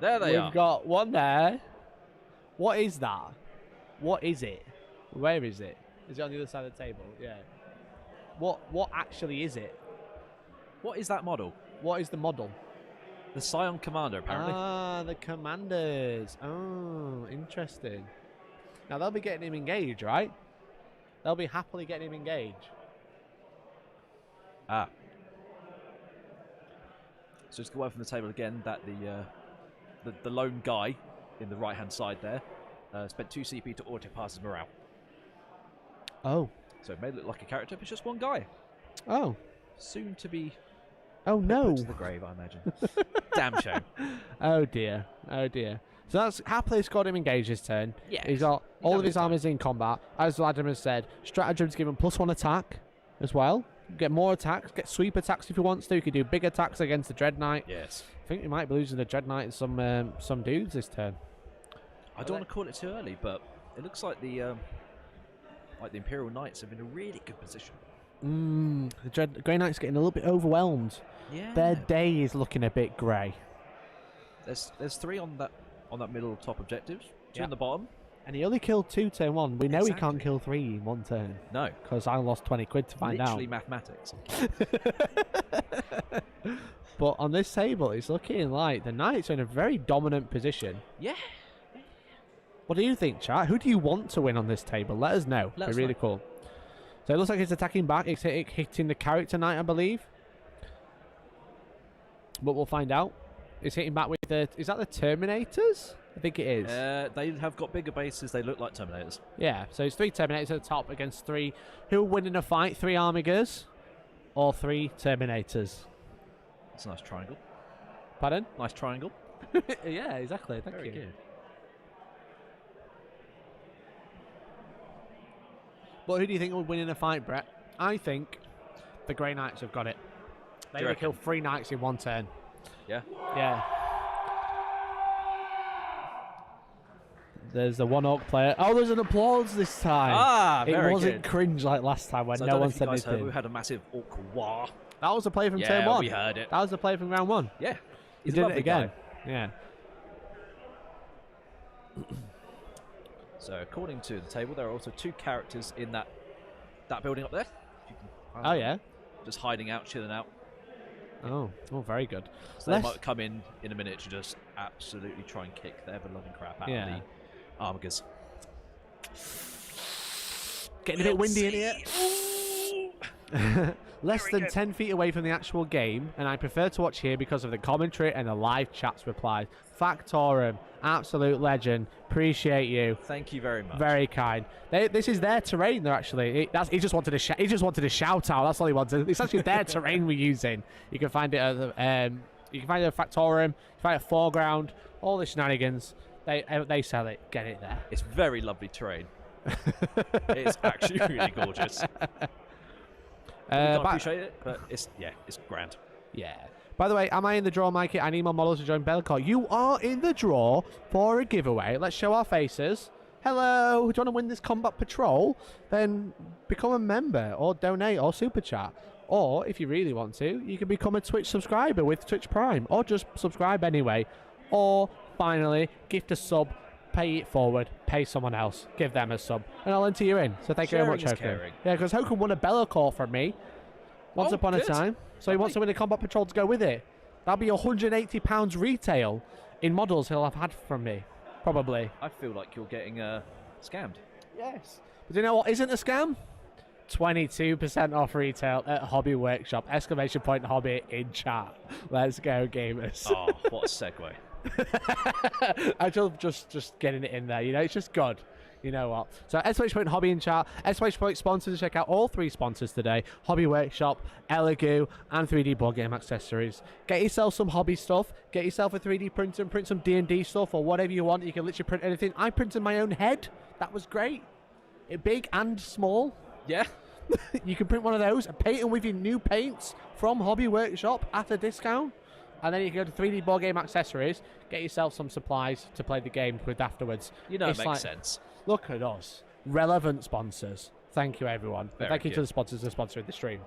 There they are. We've got one there. What is that? What is it? Where is it? Is it on the other side of the table? Yeah. What actually is it? What is that model? What is the model? The Scion Commander, apparently. The commanders. Oh, interesting. Now, they'll be getting him engaged, right? They'll be happily getting him engaged. So just go away from the table again that the lone guy in the right-hand side there spent 2 CP to auto-pass his morale. Oh. So it may look like a character, but it's just one guy. Oh. Soon to be... Oh, no. Put to the grave, I imagine. Damn shame. Oh, dear. Oh, dear. So that's happily scored him engaged this turn. Yeah. He's got all of his armies in combat. As Adam has said, stratagem's given +1 attack as well. Get more attacks, get sweep attacks if he wants to. He can do big attacks against the Dread Knight. Yes. I think we might be losing the Dread Knight and some dudes this turn. I don't want to call it too early, but it looks like the Imperial Knights are in a really good position. The Grey Knight's getting a little bit overwhelmed. Yeah. Their day is looking a bit grey. There's 3 on that middle top objectives, 2 on the bottom. And he only killed 2 turn 1. We know he Exactly. can't kill 3 in 1 turn. No. Because I lost 20 quid to find Literally out. mathematics. But on this table, it's looking like the Knights are in a very dominant position. Yeah. What do you think, chat? Who do you want to win on this table? Let us know. Let It'd us be really know. cool. So it looks like it's attacking back. It's hitting the character Knight, I believe. But we'll find out. It's hitting back with the... Is that the Terminators? I think it is. They have got bigger bases. They look like Terminators. Yeah, so it's 3 Terminators at the top against 3. Who will win in a fight? 3 Armigers or 3 Terminators? That's a nice triangle. Pardon? Nice triangle. Yeah, exactly. Thank Very you. good. But who do you think will win in a fight, Brett? I think the Grey Knights have got it. They will kill 3 Knights in 1 turn. Yeah. Yeah. There's the 1 Orc player. Oh, there's an applause this time. Very It wasn't good. cringe like last time when So I no don't know one if you said guys heard, anything. we had a massive orc war. That was the play from Yeah, turn 1. we heard it. That was the play from round 1. Yeah. He He's a did it lovely again. guy. Yeah. So according to the table, there are also 2 characters in that building up there. If you can, Oh, yeah. Just hiding out, chilling out. Oh, very good. So they might come in a minute to just absolutely try and kick the ever-loving crap out of the Armigers. Getting a bit windy in here. Less than 10 feet away from the actual game, and I prefer to watch here because of the commentary and the live chat's replies. Factorum, absolute legend. Appreciate you. Thank you very much. Very kind. This is their terrain. They're actually. He just wanted to. He just wanted a shout out. That's all he wanted. It's actually their terrain we're using. You can find it at you can find it at Factorum. You can find it at Foreground. All the shenanigans. They sell it. Get it there. It's very lovely terrain. It's actually really gorgeous. I appreciate it, but it's grand. Yeah. By the way, am I in the draw, Mikey? I need more models to join Bellicor. You are in the draw for a giveaway. Let's show our faces. Hello. Do you want to win this combat patrol? Then become a member or donate or super chat. Or if you really want to, you can become a Twitch subscriber with Twitch Prime or just subscribe anyway. Or finally, gift a sub pay it forward, pay someone else, give them a sub, and I'll enter you in. So thank you very much, Hokum. Caring. Yeah, because Hokum won a Bellacore from me once upon a time, so he wants to win a Combat Patrol to go with it. That'll be £180 retail in models he'll have had from me, probably. I feel like you're getting scammed. Yes. But do you know what isn't a scam? 22% off retail at Hobby Workshop. Exclamation point hobby in chat. Let's go, gamers. Oh, what a segue. I just getting it in there, you know, it's just good. You know what? So exclamation point hobby in chat. Exclamation point sponsors. Check out all 3 sponsors today: Hobby Workshop, Elegoo, and 3D board game accessories. Get yourself some hobby stuff. Get yourself a 3D printer and print some D&D stuff or whatever you want. You can literally print anything. I printed my own head. That was great. Big and small. Yeah. You can print one of those and paint them with your new paints from Hobby Workshop at a discount. And then you can go to 3D board game accessories, get yourself some supplies to play the game with afterwards. You know, it makes sense. Look at us. Relevant sponsors. Thank you, everyone. Thank you to the sponsors for sponsoring the stream.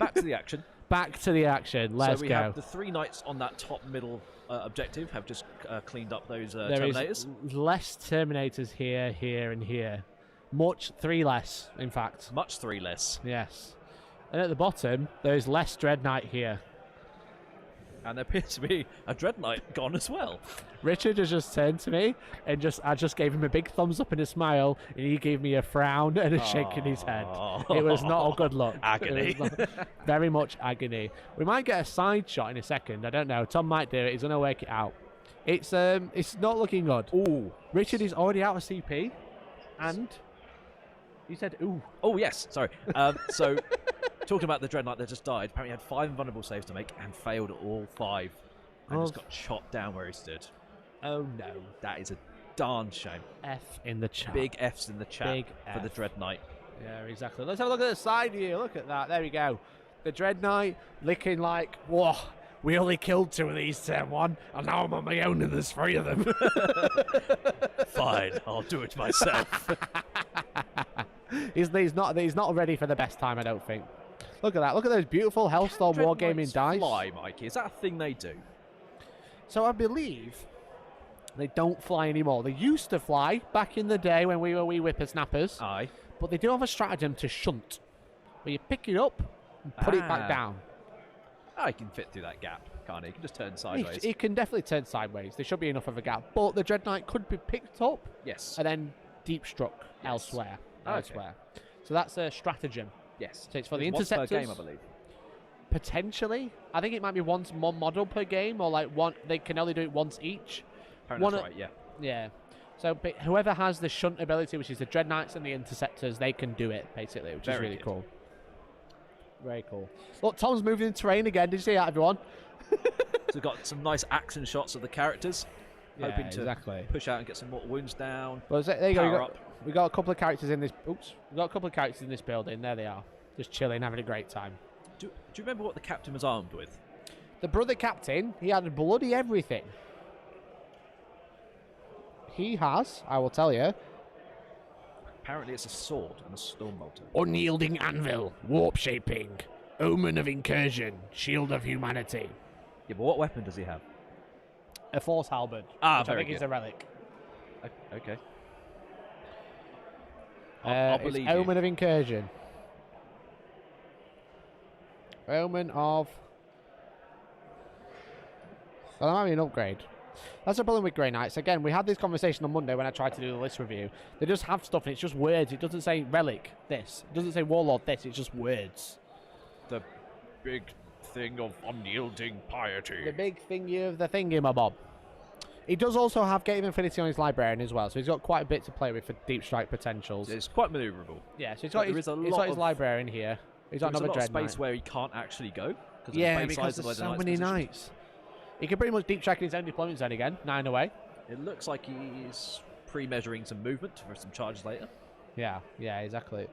Back to the action. Back to the action. Let's so we go. have the 3 knights on that top middle objective have just cleaned up those there Terminators. Is less Terminators here, here, and here. Much 3 less, in fact. Much 3 less. Yes. And at the bottom, there's less Dread Knight here. And there appears to be a Dread Knight gone as well. Richard has just turned to me and I just gave him a big thumbs up and a smile, and he gave me a frown and a shake in his head. It was not a good look. Agony. Very much agony. We might get a side shot in a second. I don't know. Tom might do it. He's going to work it out. It's not looking good. Ooh. Richard is already out of CP, and you said ooh. Oh yes, sorry. So talking about the Dread Knight that just died, apparently he had 5 vulnerable saves to make and failed all 5, and just got chopped down where he stood. Oh no, that is a darn shame. F in the chat. Big F's in the chat Big for the F. Dread Knight. Yeah, exactly. Let's have a look at the side here. Look at that. There we go. The Dread Knight looking like, whoa, we only killed 2 of these turn 1, and now I'm on my own and there's 3 of them. Fine, I'll do it myself. He's not ready for the best time, I don't think. Look at that. Look at those beautiful Hellstorm Wargaming dice. Fly, Mikey. Is that a thing they do? So I believe they don't fly anymore. They used to fly back in the day when we were wee whippersnappers. Aye. But they do have a stratagem to shunt, where you pick it up and put it back down. I can fit through that gap, can't he? He can just turn sideways. It can definitely turn sideways. There should be enough of a gap. But the Dread Knight could be picked up. Yes. And then deep struck elsewhere. So that's a stratagem. Yes. So it's for the interceptors. Once per game, I believe. Potentially. I think it might be one model per game, or like one. They can only do it once each. Apparently that's right, yeah. Yeah. So whoever has the shunt ability, which is the Dread Knights and the interceptors, they can do it, basically, which is really cool. Very cool. Look, Tom's moving in terrain again. Did you see that, everyone? So we've got some nice action shots of the characters. Hoping to push out and get some more wounds down. Well, there you go. We got a couple of characters in this. Oops. We got a couple of characters in this building. There they are, just chilling, having a great time. Do you remember what the captain was armed with? The brother captain. He had bloody everything. He has. I will tell you. Apparently, it's a sword and a storm bolter. Unyielding anvil, warp shaping, omen of incursion, shield of humanity. Yeah, but what weapon does he have? A force halberd. Ah, which I think is a relic. Okay. I'll believe you. Omen of incursion. Omen of. Well, that might be an upgrade. That's the problem with Grey Knights. Again, we had this conversation on Monday when I tried to do the list review. They just have stuff and it's just words. It doesn't say relic this. It doesn't say warlord this. It's just words. The big thing of unyielding piety. The big thingy of the thingy-my-bob. He does also have Gate of Infinity on his librarian as well, so he's got quite a bit to play with for deep strike potentials. It's quite manoeuvrable. Yeah, so he's got his librarian here. He's got another Dread Knight. Space where he can't actually go. Yeah, because there's so many knights. He can pretty much deep strike in his own deployment zone again, 9 away. It looks like he's pre-measuring some movement for some charges later. Yeah, exactly.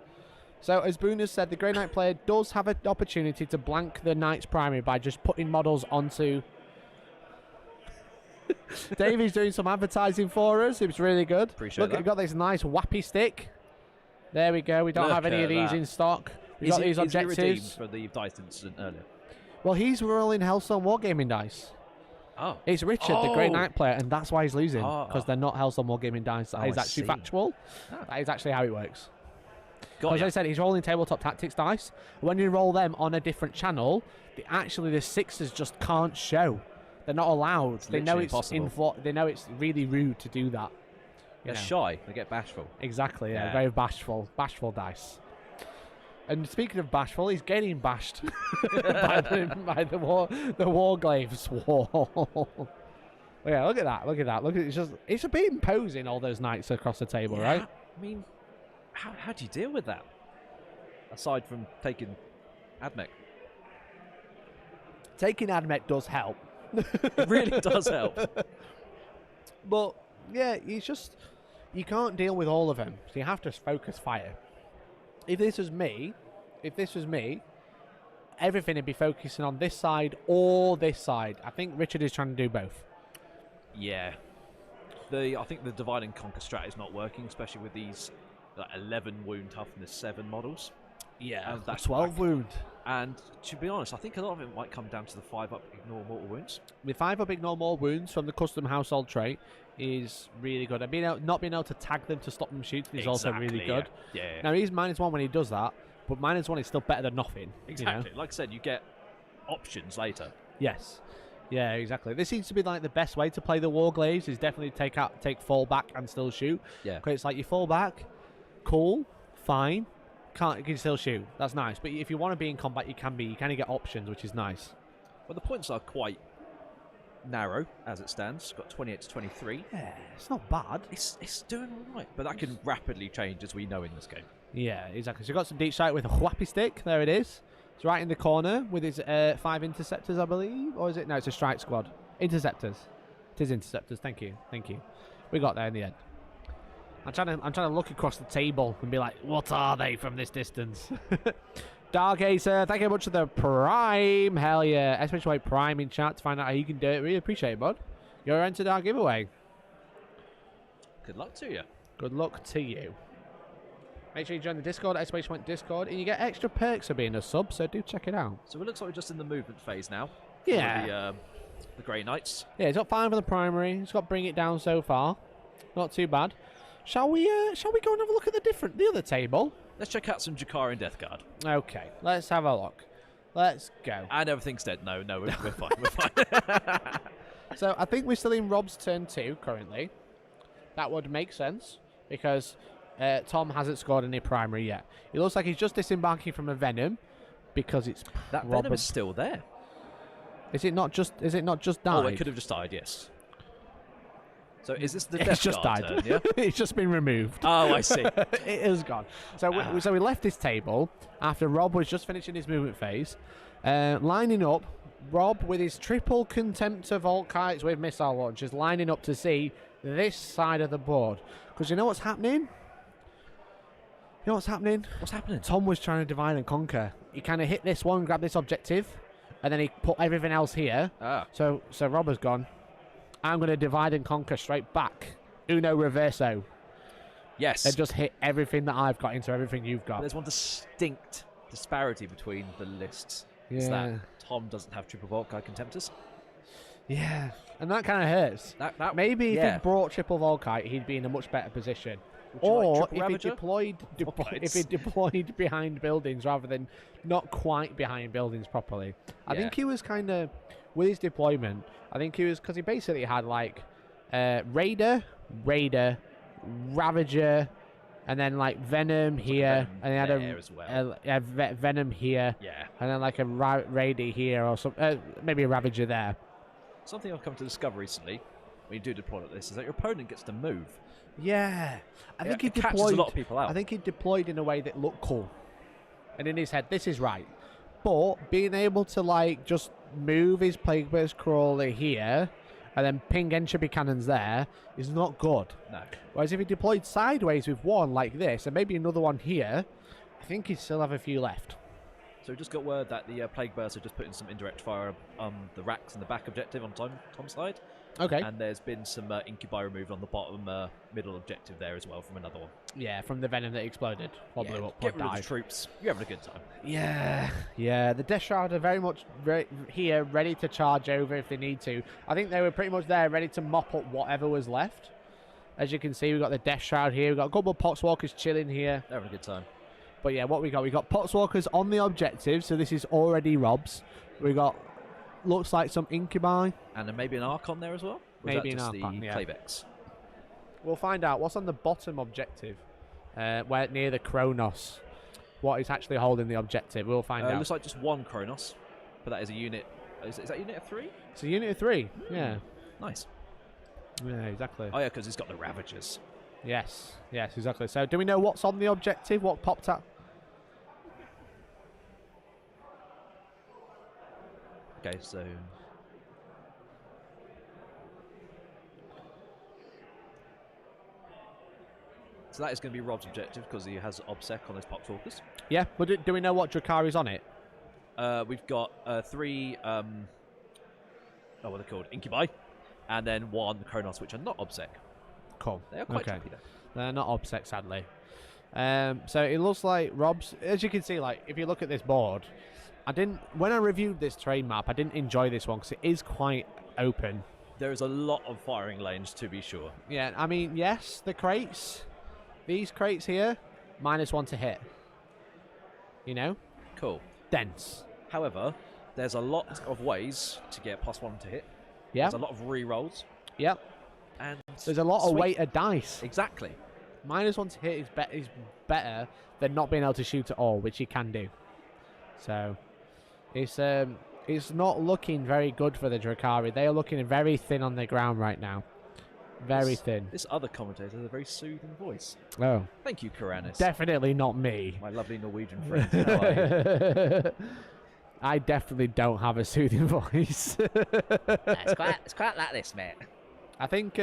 So, as Boone has said, the Grey Knight player does have an opportunity to blank the Knight's primary by just putting models onto... Davey's doing some advertising for us. It was really good. Appreciate that. We've got this nice whappy stick. There we go. We don't have any of these in stock. We've got these objectives. Is he redeemed for the dice incident earlier? Well, he's rolling Hellstormwargaming dice. Oh. It's Richard, the Grey Knight player, and that's why he's losing, because they're not Hellstormwargaming dice. That is actually factual. That is actually how it works. As I said, he's rolling tabletop tactics dice. When you roll them on a different channel, the sixes just can't show. They're not allowed. They know it's they know it's really rude to do that. They're shy. They get bashful. Exactly. Yeah. Very bashful. Bashful dice. And speaking of bashful, he's getting bashed by the Warglaves wall. Yeah, look at that. Look at that. Look at it's a bit imposing, all those knights across the table, right? I mean, how do you deal with that? Aside from taking Admech. Taking Admech does help. It really does help. But yeah, you can't deal with all of them, so you have to focus fire. If this was me, everything would be focusing on this side or this side. I think Richard is trying to do both. Yeah. I think the divide and conquer strat is not working, especially with these 11 wound toughness 7 models. Yeah, that's 12 wound. And to be honest, I think a lot of it might come down to the 5-up ignore mortal wounds. The 5-up ignore mortal wounds from the custom household trait is really good. And not being able to tag them to stop them shooting is also really good. Yeah. Now he's -1 when he does that, but -1 is still better than nothing. Exactly. Like I said, you get options later. Yes. Yeah, exactly. This seems to be like the best way to play the Warglaves is definitely take fall back and still shoot. Yeah. Because it's like you fall back, cool, fine. You can still shoot. That's nice. But if you want to be in combat, you can be. You kind of get options, which is nice. Well, the points are quite narrow as it stands. Got 28 to 23. Yeah, it's not bad. It's doing all right, but that can rapidly change, as we know in this game. Yeah, exactly. So you've got some deep sight with a whappy stick. There it is. It's right in the corner with his 5 interceptors, I believe. Or is it? No, it's a strike squad. Interceptors. It is interceptors. Thank you. Thank you. We got there in the end. I'm trying to look across the table and be like, what are they from this distance? Dark Acer, thank you very much for the Prime. Hell yeah. Especially Prime in chat to find out how you can do it. Really appreciate it, bud. You're entered our giveaway. Good luck to you. Good luck to you. Make sure you join the Discord, Discord, and you get extra perks for being a sub, so do check it out. So it looks like we're just in the movement phase now. Yeah. The Grey Knights. Yeah, he's got 5 on the primary. He's got Bring It Down so far. Not too bad. Shall we go and have a look at the other table? Let's check out some Drukhari and Death Guard. Okay, let's have a look. Let's go. And everything's dead. No, we're fine. We're fine. So I think we're still in Rob's turn 2 currently. That would make sense because Tom hasn't scored any primary yet. It looks like he's just disembarking from a Venom because it's that Venom is still there. Is it not just died? Oh, it could have just died. Yes. So is this the Death It's just Guard died. turn, yeah? It's just been removed. Oh, I see. It is gone. So we left this table after Rob was just finishing his movement phase, lining up. Rob with his triple Contemptor Vault Kites with missile launchers, lining up to see this side of the board. Because you know what's happening? You know what's happening? What's happening? Tom was trying to divide and conquer. He kind of hit this one, grabbed this objective, and then he put everything else here. So Rob has gone, I'm going to divide and conquer straight back. Uno reverso. Yes. And just hit everything that I've got into everything you've got. There's one distinct disparity between the lists. Yeah. It's that Tom doesn't have triple Volkite Contemptors. Yeah. And that kind of hurts. Maybe if he brought triple Volkite, he'd be in a much better position. Or if he deployed behind buildings rather than not quite behind buildings properly. I think he was kind of, with his deployment, I think he was, because he basically had like Raider, Ravager, and then like Venom here, and he had a Venom here, and then like a Raider here, or some, maybe a Ravager there. Something I've come to discover recently, when you do deploy like this, is that your opponent gets to move. Yeah, I think he catches deployed a lot of people out. I think he deployed in a way that looked cool, and in his head, this is right. But being able to like just move his Plague Burst Crawler here, and then ping entropy cannons there is not good. No. Whereas if he deployed sideways with one like this, and maybe another one here, I think he'd still have a few left. So we just got word that the Plague Burst are just putting some indirect fire on the racks and the back objective on Tom's side. Okay. And there's been some incubi removed on the bottom middle objective there as well from another one. Yeah, from the venom that exploded. Or blew up. Get rid of the troops. You're having a good time. Yeah. Yeah, the Death Shroud are very much here, ready to charge over if they need to. I think they were pretty much there, ready to mop up whatever was left. As you can see, we've got the Death Shroud here. We've got a couple of Poxwalkers chilling here. They're having a good time. But yeah, what we got? We got Poxwalkers on the objective, so this is already Rob's. We got, looks like some Incubi. And then maybe an Archon there as well? Or Maybe is that an just Archon, the yeah. Claybex? We'll find out what's on the bottom objective, where near the Kronos. What is actually holding the objective? We'll find out. Looks like just one Kronos, but that is a unit. Is that a unit of 3? It's a unit of 3. Yeah. Nice. Yeah, exactly. Oh yeah, because it's got the Ravagers. Yes. Yes, exactly. So, do we know what's on the objective? What popped up? Okay, so that is going to be Rob's objective because he has OBSEC on his Poxwalkers. Yeah, but do we know what Drukhari's on it? We've got 3, what are they called? Incubi, and then 1 Kronos, which are not OBSEC. Cool. They are quite jumpy though. They're not OBSEC, sadly. So it looks like Rob's, as you can see, like if you look at this board, when I reviewed this terrain map, I didn't enjoy this one because it is quite open. There is a lot of firing lanes to be sure. Yeah, I mean, yes, the crates, these crates here, -1 to hit. You know? Cool. Dense. However, there's a lot of ways to get +1 to hit. Yeah. There's a lot of re-rolls. Yep. And there's a lot of weight of dice. Exactly. -1 to hit is better than not being able to shoot at all, which you can do. So, it's not looking very good for the Drukhari. They are looking very thin on the ground right now. Very thin. This other commentator has a very soothing voice. Oh. Thank you, Karanis. Definitely not me. My lovely Norwegian friend. How are you? I definitely don't have a soothing voice. It's quite like this, mate. I think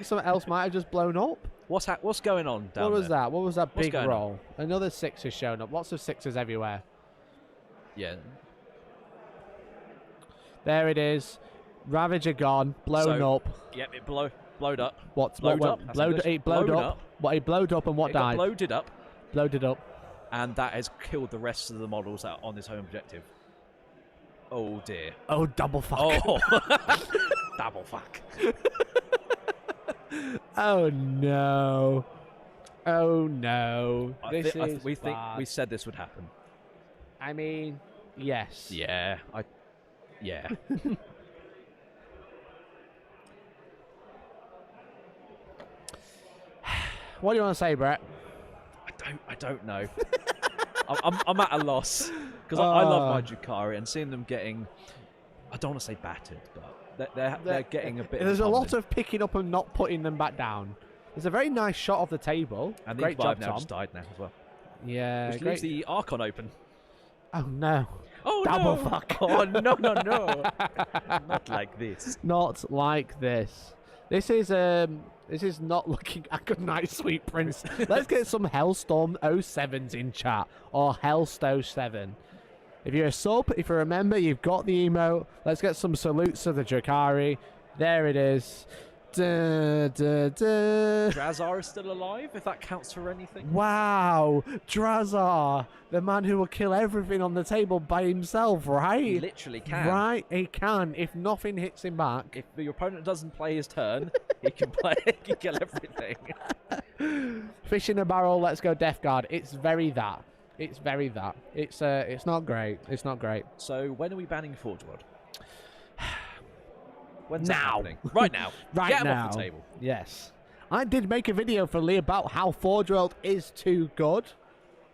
something else might have just blown up. What's going on down there? What was that? What was that big roll? On? Another 6 has shown up. Lots of 6s everywhere. Yeah. There it is. Ravager gone. Blown up. Yep, it blowed up. What? Blowed up. It blowed up. What? It blowed up and what died? It blowed up. Blowed it up. And that has killed the rest of the models out on this home objective. Oh dear. Oh, double fuck. Oh. Double fuck. Oh no. Oh no. We said this would happen. I mean, yes. Yeah. Yeah. What do you want to say, Brett? I don't know. I'm at a loss because I love my Drukhari and seeing them getting, I don't want to say battered, but they're getting a bit. There's a lot of picking up and not putting them back down. There's a very nice shot of the table. And great job, now Tom. just died now as well. Yeah, which leaves the Archon open. Oh no. Oh double no. fuck. Oh no. Not like this. Not like this. This is not looking a good night, sweet prince. Let's get some Hellstorm 07s in chat, or Hellsto 7. If you're a sub, if you remember, you've got the emote. Let's get some salutes to the Drukhari. There it is. Drazar is still alive, if that counts for anything. Wow, Drazar, the man who will kill everything on the table by himself, right? He literally can. Right, he can. If nothing hits him back. If your opponent doesn't play his turn, he can kill everything. Fish in a barrel, let's go Death Guard. It's very that. It's very that. It's not great. It's not great. So when are we banning Forge World? When's now. That happening? Right now. Right Get him now. off the table. Yes. I did make a video for Lee about how Forge World is too good.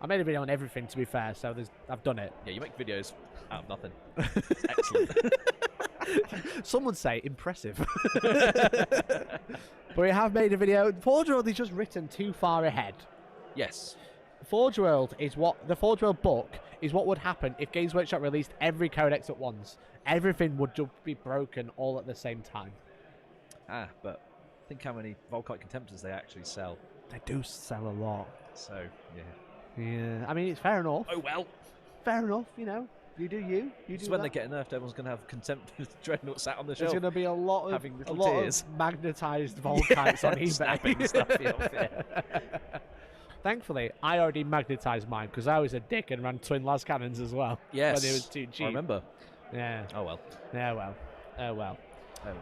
I made a video on everything, to be fair, so I've done it. Yeah, you make videos out of nothing. It's excellent. Some would say impressive. But we have made a video. Forge World is just written too far ahead. Yes. Forge World is the Forge World book is what would happen if Games Workshop released every codex at once. Everything would just be broken all at the same time. But think how many Volkite Contemptors they actually sell. They do sell a lot. So, yeah. Yeah, I mean, it's fair enough. Oh, well. fair enough, you know. You do you. You do when that. they get nerfed, everyone's going to have contempt for the Dreadnought sat on the There's shelf. going to be a lot having of little tears. tears. Magnetized Volkites on eBay. Snapping stuff off, yeah. Thankfully, I already magnetized mine because I was a dick and ran twin las cannons as well. Yes. When it was too cheap. I remember. Yeah. Oh well. Yeah, well. Oh well. Oh well.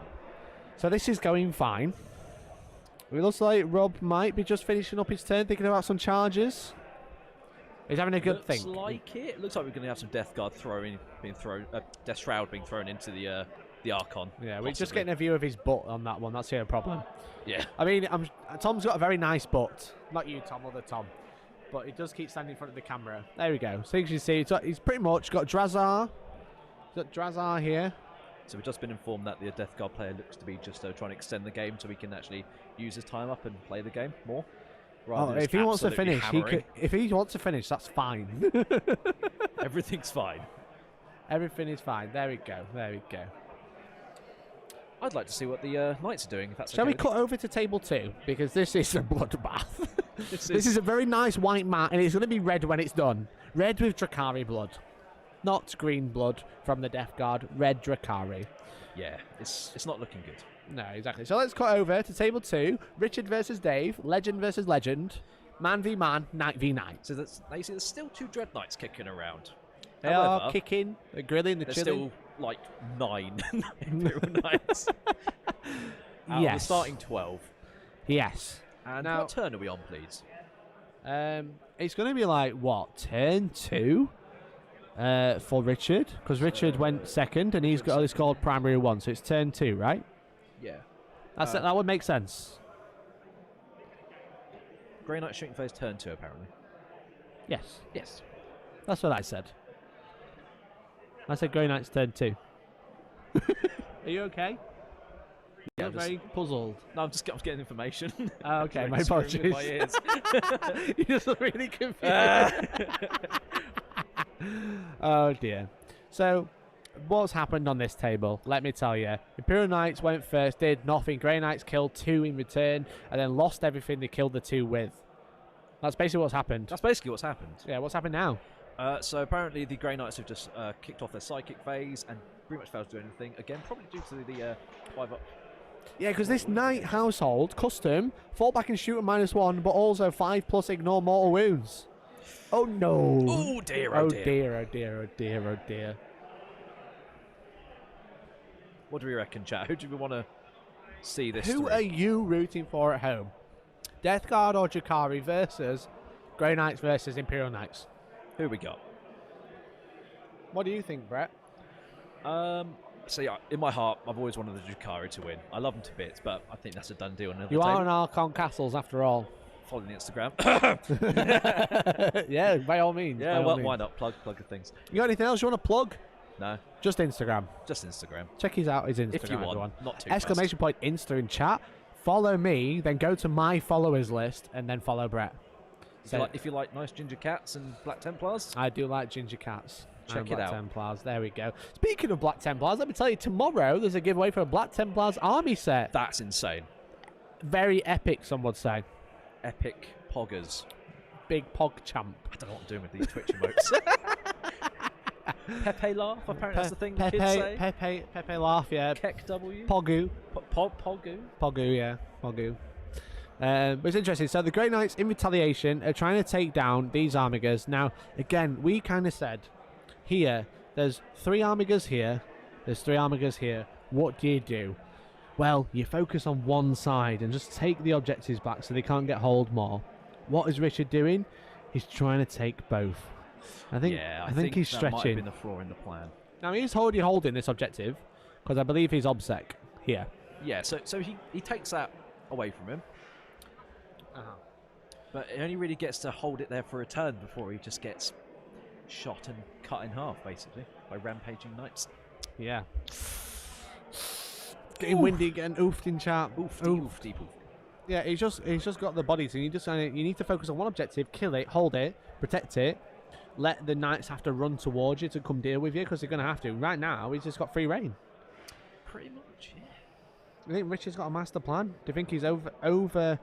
So this is going fine. It looks like Rob might be just finishing up his turn, thinking about some charges. He's having a good think. Looks like it. Looks like we're going to have some Death Guard Death Shroud being thrown into the Archon. Yeah, we're just getting a view of his butt on that one. That's the only problem. Yeah. I mean, Tom's got a very nice butt. Not you, Tom, other Tom. But he does keep standing in front of the camera. There we go. So you can see, he's pretty much got Drazar. He's got Drazar here. So we've just been informed that the Death Guard player looks to be just trying to extend the game so we can actually use his time up and play the game more. Oh, if he wants to finish, if he wants to finish, that's fine. Everything's fine. Everything is fine. There we go. There we go. I'd like to see what the Knights are doing, if that's Shall okay we cut over to table 2? Because this is a bloodbath. This is a very nice white mat, and it's going to be red when it's done. Red with Drukhari blood. Not green blood from the Death Guard. Red Drukhari. Yeah, it's not looking good. No, exactly. So let's cut over to table 2. Richard versus Dave. Legend versus Legend. Man v man. Knight v knight. So you see there's still 2 Dread Knights kicking around. They are kicking. They're grilling. They're there's chilling. still like 9 Imperial Knights. Out of the starting 12. Yes. And now, what turn are we on, please? It's going to be like, what, turn 2 for Richard? Because Richard went second and he's got this called primary 1, so it's turn 2, right? Yeah. That would make sense. Grey Knight shooting phase turn 2, apparently. Yes. Yes. That's what I said. I said Grey Knight's turn 2. Are you okay? Yeah, You're very puzzled. No, I'm getting information. Oh, okay, my Screaming in apologies. my ears. You're just really confused. Oh dear. So, what's happened on this table? Let me tell you. Imperial Knights went first, did nothing. Grey Knights killed 2 in return, and then lost everything they killed the 2 with. That's basically what's happened. That's basically what's happened. Yeah, what's happened now? So apparently the Grey Knights have just kicked off their psychic phase and pretty much failed to do anything. Again, probably due to the 5-up. Yeah, because this Knight household, custom, fall back and shoot at -1, but also 5+ ignore mortal wounds. Oh no. Oh dear, oh dear, oh dear, oh dear, oh dear. What do we reckon, chat? Who do we want to see this Who through? are you rooting for at home? Death Guard or Drukhari versus Grey Knights versus Imperial Knights? Who we got? What do you think, Brett? See, in my heart, I've always wanted the Drukhari to win. I love them to bits, but I think that's a done deal. You are on Archon Castles after all. Follow the Instagram. Yeah, by all means. Yeah, well, why not? Plug the things. You got anything else you want to plug? No. Just Instagram. Just Instagram. Check his Instagram, if you want, everyone. not too Exclamation point Insta in chat. Follow me, then go to my followers list, and then follow Brett. If you like nice ginger cats and Black Templars, I do like ginger cats. Check Black it out. Templars. There we go. Speaking of Black Templars, let me tell you, tomorrow there's a giveaway for a Black Templars army set. That's insane. Very epic, some would say. Epic poggers. Big pog champ. I don't know what I'm doing with these Twitch emotes. Pepe laugh, apparently that's the thing the kids say. Pepe laugh, yeah. Keck W. Pogu. Pogu. Pogu, yeah. Pogu. But it's interesting. So the Grey Knights, in retaliation, are trying to take down these Armigers. Now, again, we kind of said, here, there's 3 Armigers here, there's 3 Armigers here. What do? Well, you focus on one side and just take the objectives back so they can't get hold more. What is Richard doing? He's trying to take both. I think he's that stretching. might have been the flaw in the plan. Now, he's holding this objective, because I believe he's OBSEC here. Yeah, so he takes that away from him. But he only really gets to hold it there for a turn before he just gets shot and cut in half, basically, by rampaging knights. Yeah. Getting windy, getting oofed in chat. Oofty. Yeah, he's just got the body, so you need to focus on one objective, kill it, hold it, protect it, let the knights have to run towards you to come deal with you, because they're going to have to. Right now, he's just got free reign. Pretty much, yeah. I think Richard's got a master plan. Do you think he's over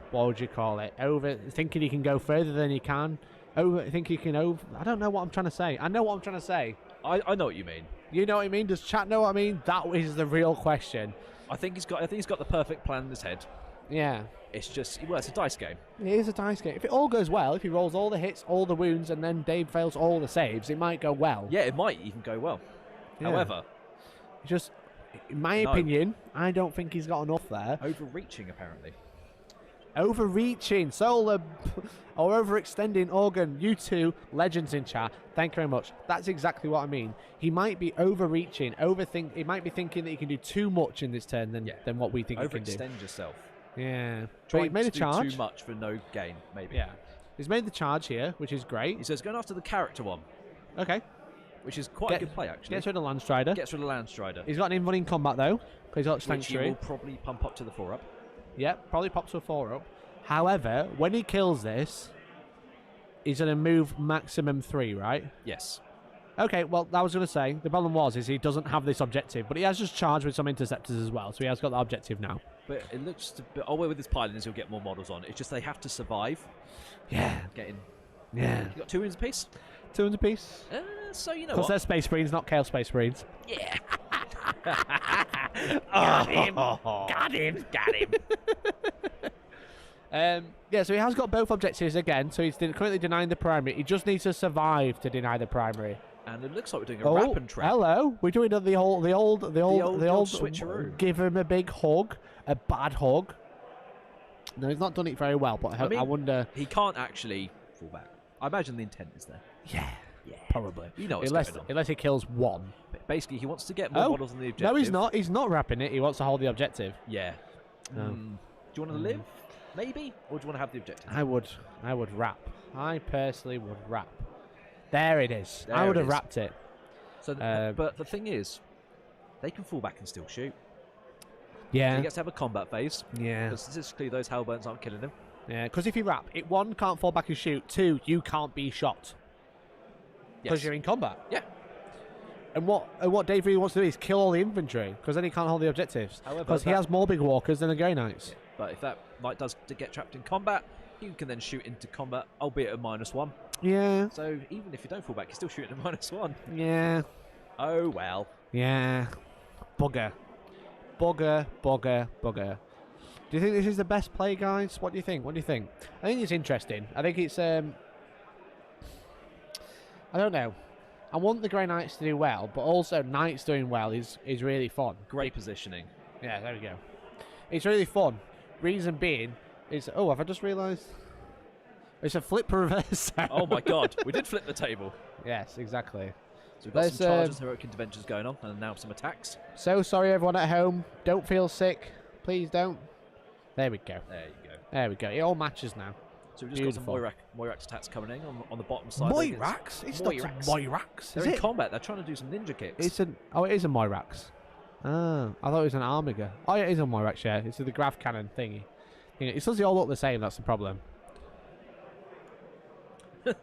what would you call it? Over thinking he can go further than he can I think he can over. I don't know what I'm trying to say. I know what I'm trying to say. I know what you mean. You know what I mean? Does chat know what I mean? That is the real question. I think he's got the perfect plan in his head. Yeah. It's just, well, it's a dice game. It is a dice game. If it all goes well, if he rolls all the hits, all the wounds, and then Dave fails all the saves, it might go well. Yeah, it might even go well. Yeah. However, just in my opinion, I don't think he's got enough there. Overreaching, apparently. Overreaching, solar, or overextending organ. You two legends in chat. Thank you very much. That's exactly what I mean. He might be overreaching, He might be thinking that he can do too much in this turn than what we think he can do. Overextend yourself. Yeah. Trying But he made to a charge. do too much for no gain, maybe. Yeah. He's made the charge here, which is great. He says going after the character one. Okay. Which is quite a good play, actually. Gets rid of Landstrider. Gets rid of Landstrider. He's got an in-running combat, though. He's got Which he Sanctuary. will probably pump up to the 4-up. Yep, probably pops to a 4-up. However, when he kills this, he's going to move maximum 3, right? Yes. Okay, well, I was going to say, the problem is he doesn't have this objective, but he has just charged with some interceptors as well, so he has got the objective now. But it looks to be... Oh, well, with his piloting, he'll get more models on. It's just they have to survive. Yeah. Getting... Yeah. You got 2 wins apiece? 2 apiece. So, you know Because what? they're Space Marines, not Chaos Space Marines. Yeah. Got him. Got him. Got him. Yeah, so he has got both objectives again, so he's currently denying the primary. He just needs to survive to deny the primary. And it looks like we're doing a wrap and trap. Hello. We're doing the old switcheroo. Give him a big hug, a bad hug. No, he's not done it very well, but I wonder. He can't actually fall back. I imagine the intent is there. Yeah, probably. You know what's going on. Unless he kills one. But basically, he wants to get more models on the objective. No, he's not. He's not wrapping it. He wants to hold the objective. Yeah. Do you want to live? Maybe? Or do you want to have the objective? I would wrap. I personally would wrap. There it is. There I would it have is. wrapped it. So, but the thing is, they can fall back and still shoot. Yeah. He gets to have a combat phase. Yeah. Because statistically, those Hellburns aren't killing him. Yeah, because if you wrap, it 1, can't fall back and shoot. 2, you can't be shot. Because you're in combat. Yeah. And what Dave really wants to do is kill all the infantry, because then he can't hold the objectives. However, because he has more big walkers than the Grey Knights. But if that knight does get trapped in combat, you can then shoot into combat, albeit at -1. Yeah. So even if you don't fall back, you're still shooting at -1. Yeah. Oh well. Yeah. Bugger. Bugger, bugger, bugger. Do you think this is the best play, guys? What do you think? What do you think? I think it's interesting. I think it's I don't know. I want the Grey Knights to do well, but also Knights doing well is really fun. Great positioning. Yeah, there we go. It's really fun. Reason being is... Oh, have I just realised? It's a flip reverse. Oh my god, we did flip the table. Yes, exactly. So we've got some charges, heroic interventions going on, and now some attacks. So sorry, everyone at home. Don't feel sick. Please don't. There we go. There you go. There we go. It all matches now. So we've just got some Moirax attacks coming in on the bottom side. Moirax? It's not Moirax. They're in combat. They're trying to do some ninja kicks. It is a Moirax. Ah, I thought it was an Armiger. Oh, yeah, it is a Moirax, yeah. It's the grav cannon thingy. It does all look the same, that's the problem. You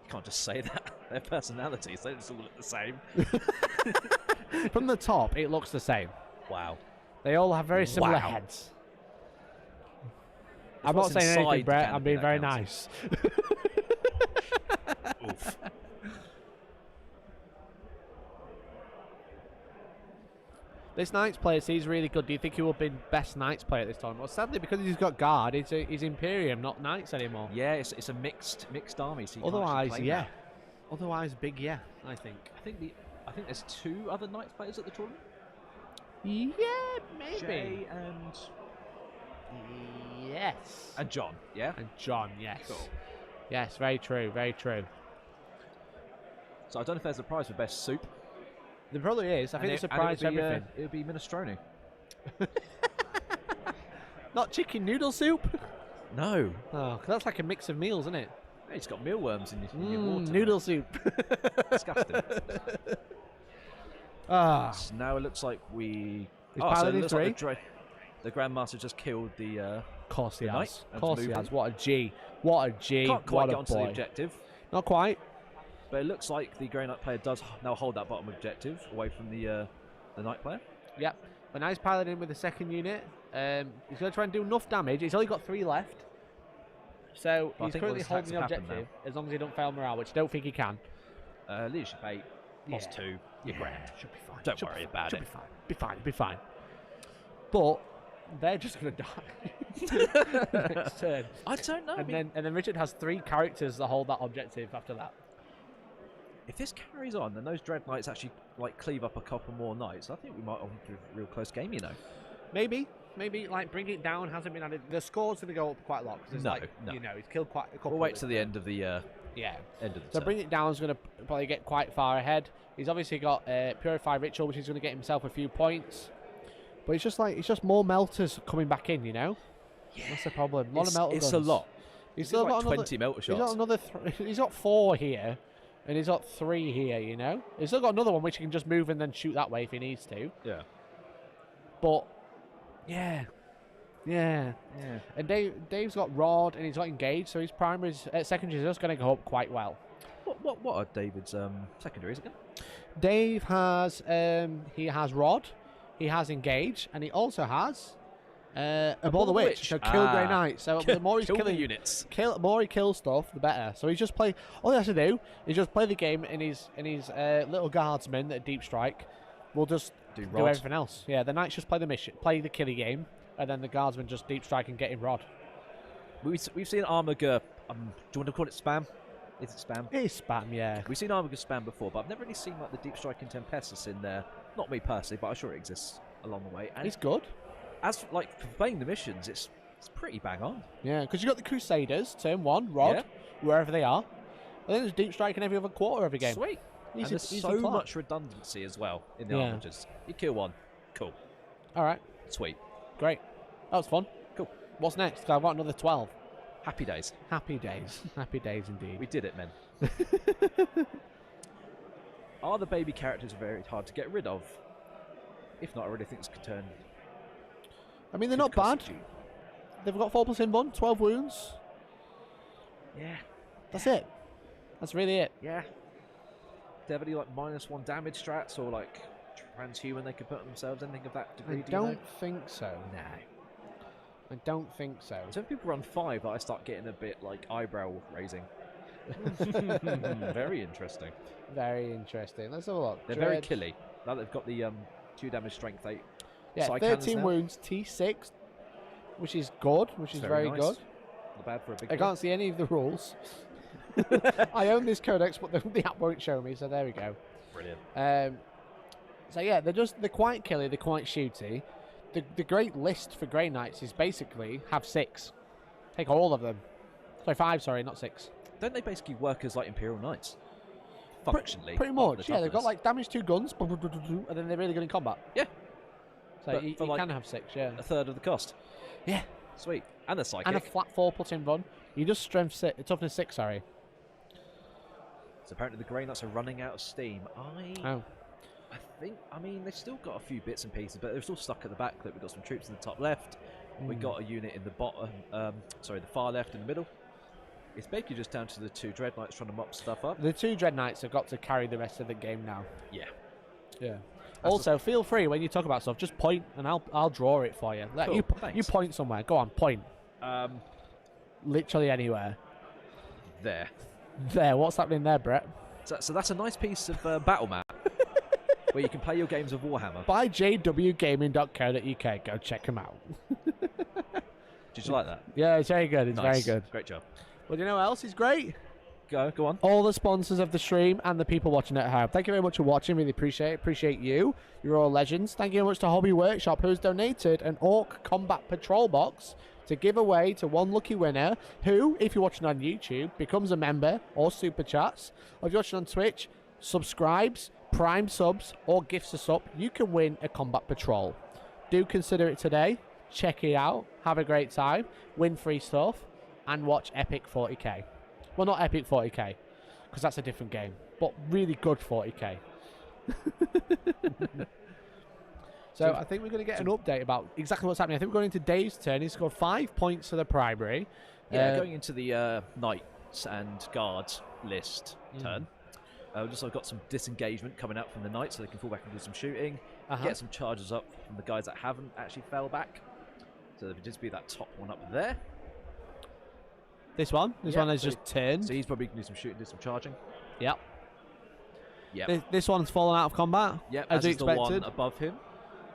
can't just say that. Their personalities, they just all look the same. From the top, it looks the same. Wow. They all have very similar heads. I'm not saying anything, Brett. I'm being very nice. Oof. This Knights player seems really good. Do you think he will be best Knights player at this time? Well, sadly, because he's got Guard, he's Imperium, not Knights anymore. Yeah, it's a mixed army. So otherwise, yeah. Otherwise, big yeah, I think. I think there's 2 other Knights players at the tournament. Yeah, maybe. Jay and... Yes. And John, yeah? And John, yes. Cool. Yes, very true, very true. So I don't know if there's a prize for best soup. There probably is. I think there's a prize for everything. It would be minestrone. Not chicken noodle soup? No. Oh, 'cause that's like a mix of meals, isn't it? Hey, it's got mealworms in your water. Noodle soup. Disgusting. So now it looks like we... so it looks 3. Like the Grandmaster just killed the... Of course he has. Of course he has. What a G. What a G. Can't quite what get a onto boy. the objective. Not quite. But it looks like the Grey Knight player does now hold that bottom objective away from the Knight player. Yep. But now he's piloting with the second unit. He's going to try and do enough damage. He's only got 3 left. So But I he's think all currently this holding the attacks have happened objective as long as he don't fail morale, which I don't think he can. Leadership 8, Yeah. +2, you're grand. Should be fine. Don't Should worry be about should it. Be fine. Be fine. But they're just gonna die next turn. I don't know. And then Richard has 3 characters that hold that objective after that. If this carries on, then those Dread Knights actually like cleave up a couple more knights. I think we might have a real close game, you know. Maybe like bring it down hasn't been added. The score's gonna go up quite a lot because No. you know, he's killed quite a couple. We'll wait to the end of the yeah. end of the So turn. bring it down is going to probably get quite far ahead. He's obviously got Purify Ritual, which is going to get himself a few points. But it's just more melters coming back in, you know. Yeah. That's the problem. A lot of melter It's guns. a lot. He's still still got got 20 melter shots. He's got another. He's got 4 here, and he's got 3 here. You know. He's still got another one which he can just move and then shoot that way if he needs to. Yeah. But yeah. And Dave's got Rod and he's got Engage, so his primaries, secondaries are just going to go up quite well. What are David's secondaries again? Dave has he has Rod, he has Engage, and he also has Abhor the Witch. So kill Grey Knight. So the more he's kill killing the units, the more he kills stuff, the better. So he's just play. All he has to do is just play the game, and his little guardsmen that deep strike will just do everything else. Yeah, the knights just play the mission, play the killing game, and then the guardsmen just deep strike and get him Rod. We've seen Armiger. Do you want to call it spam? Is it spam? It is spam, yeah. We've seen Armiger spam before, but I've never really seen like the deep strike and Tempestus in there. Not me personally, but I'm sure it exists along the way. And He's good. as for, like for playing the missions, it's pretty bang on. Yeah, because you got the Crusaders, turn 1, Rod, wherever they are, and then there's deep strike in every other quarter of every game. Sweet. And there's so much redundancy as well in the Armigers. You kill one, cool. All right. Sweet. Great. That was fun. Cool. What's next? 'Cause I've got another 12. Happy days. Happy days. Happy days indeed. We did it, men. Are the baby characters very hard to get rid of? If not, I really think this could turn. I mean, they're not bad. They've got 4+ in 1, 12 wounds. Yeah. That's it. That's really it. Yeah. Do they have any like -1 damage strats or like transhuman they could put on themselves? Anything of that degree? I don't think so. No. I don't think so. So if people run 5, I start getting a bit like eyebrow raising. Very interesting. Very interesting. Let's have a look. They're very killy. Now they've got the 2 damage strength 8. Yeah, 13 wounds, T6, which is good, which is very nice. good. Not bad for a big. I can't see any of the rules. I own this codex, but the app won't show me, so there we go. Brilliant. So yeah, they're quite killy, they're quite shooty. The great list for Grey Knights is basically have 6. Take all of them. Sorry, 5, sorry, not 6. Don't they basically work as like Imperial Knights? Functionally. Pretty much, yeah. They've got like damage 2 guns, and then they're really good in combat. Yeah. So you like can have 6, yeah. A third of the cost. Yeah. Sweet. And a psychic. And a flat 4+ in run. You just toughness 6, sorry. So apparently the Grey Knights are running out of steam. I mean, they've still got a few bits and pieces, but they're still stuck at the back. We've got some troops in the top left. We've got a unit in the bottom, the far left in the middle. It's basically just down to the 2 Dread Knights trying to mop stuff up. The 2 Dread Knights have got to carry the rest of the game now. Yeah. Yeah. Also, feel free when you talk about stuff, just point and I'll draw it for you. Cool, you point somewhere. Go on, point. Literally anywhere. There. There. What's happening there, Brett? So that's a nice piece of battle map where you can play your games of Warhammer. By jwgaming.co.uk. Go check them out. Did you like that? Yeah, it's very good. It's nice. very good. Great job. Well, do you know what else is great? Go on. All the sponsors of the stream and the people watching at home. Thank you very much for watching. Really appreciate it. Appreciate you. You're all legends. Thank you very much to Hobby Workshop, who's donated an Orc Combat Patrol box to give away to one lucky winner who, if you're watching on YouTube, becomes a member or super chats. Or if you're watching on Twitch, subscribes, prime subs, or gifts us up. You can win a Combat Patrol. Do consider it today. Check it out. Have a great time. Win free stuff. And watch Epic 40k. Well, not Epic 40k, because that's a different game, but really good 40k. So I think we're going to get an update about exactly what's happening. I think we're going into Dave's turn. He scored 5 points for the primary. Yeah, going into the Knights and Guards list turn. I've got some disengagement coming out from the Knights so they can fall back and do some shooting. Get some charges up from the guys that haven't actually fell back. So there would just be that top one up there. This one has just turned. So he's probably going to do some shooting, do some charging. Yep. Yep. This one's fallen out of combat. Yep, as we is the expected. one above him.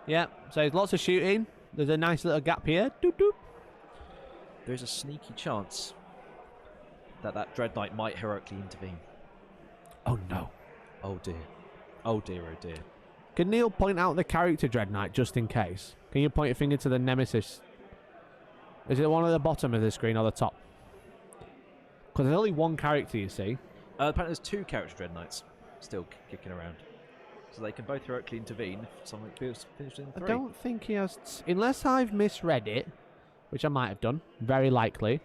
Yep. So there's lots of shooting. There's a nice little gap here. Doop, doop. There's a sneaky chance that Dread Knight might heroically intervene. Oh no. Oh dear. Oh dear, oh dear. Can Neil point out the character Dread Knight just in case? Can you point your finger to the Nemesis? Is it one at the bottom of the screen or the top? Because there's only one character, you see. Apparently there's 2 character Dread Knights still kicking around. So they can both heroically intervene if something feels finished in 3. I don't think he has... unless I've misread it, which I might have done, very likely.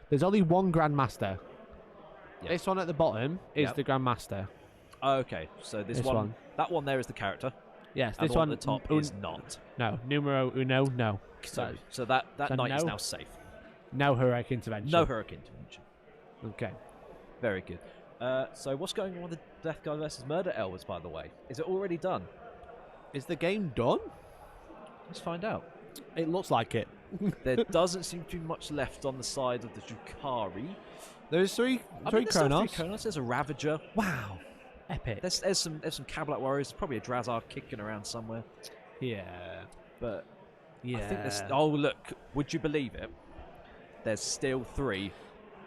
There's only one Grandmaster. Yep. This one at the bottom is the Grandmaster. Oh, okay, so this one, that one there is the character. Yes, and this the one at the top is not. No, numero uno, no. So that knight is now safe. No heroic intervention. No heroic intervention. Okay. Very good. So what's going on with the Death Guard versus Murder Elves, by the way? Is it already done? Is the game done? Let's find out. It looks like it. There doesn't seem to be much left on the side of the Drukhari. There's three there's Kronos. 3 Kronos. There's a Ravager. Wow. Epic. There's some Cabalot warriors. There's probably a Drazar kicking around somewhere. Yeah. But yeah. I think there's... Oh, look. Would you believe it? There's still 3.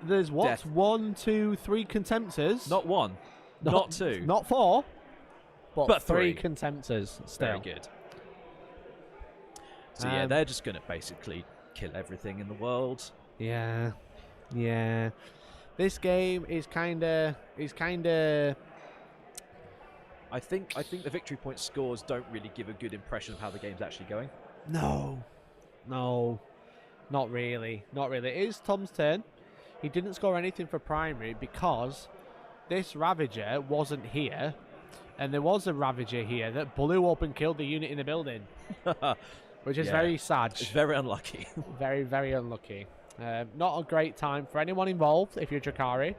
There's what? 1, 2, 3 contemptors. Not 1. Not 2. Not 4. But 3 3 contemptors. Still. Very good. So yeah, they're just going to basically kill everything in the world. Yeah. Yeah. This game is kind of... I think the victory point scores don't really give a good impression of how the game's actually going. No. No. Not really. Not really. It is Tom's turn. He didn't score anything for primary because this Ravager wasn't here. And there was a Ravager here that blew up and killed the unit in the building. Which is very sad. It's very unlucky. Very, very unlucky. Not a great time for anyone involved if you're Drukhari.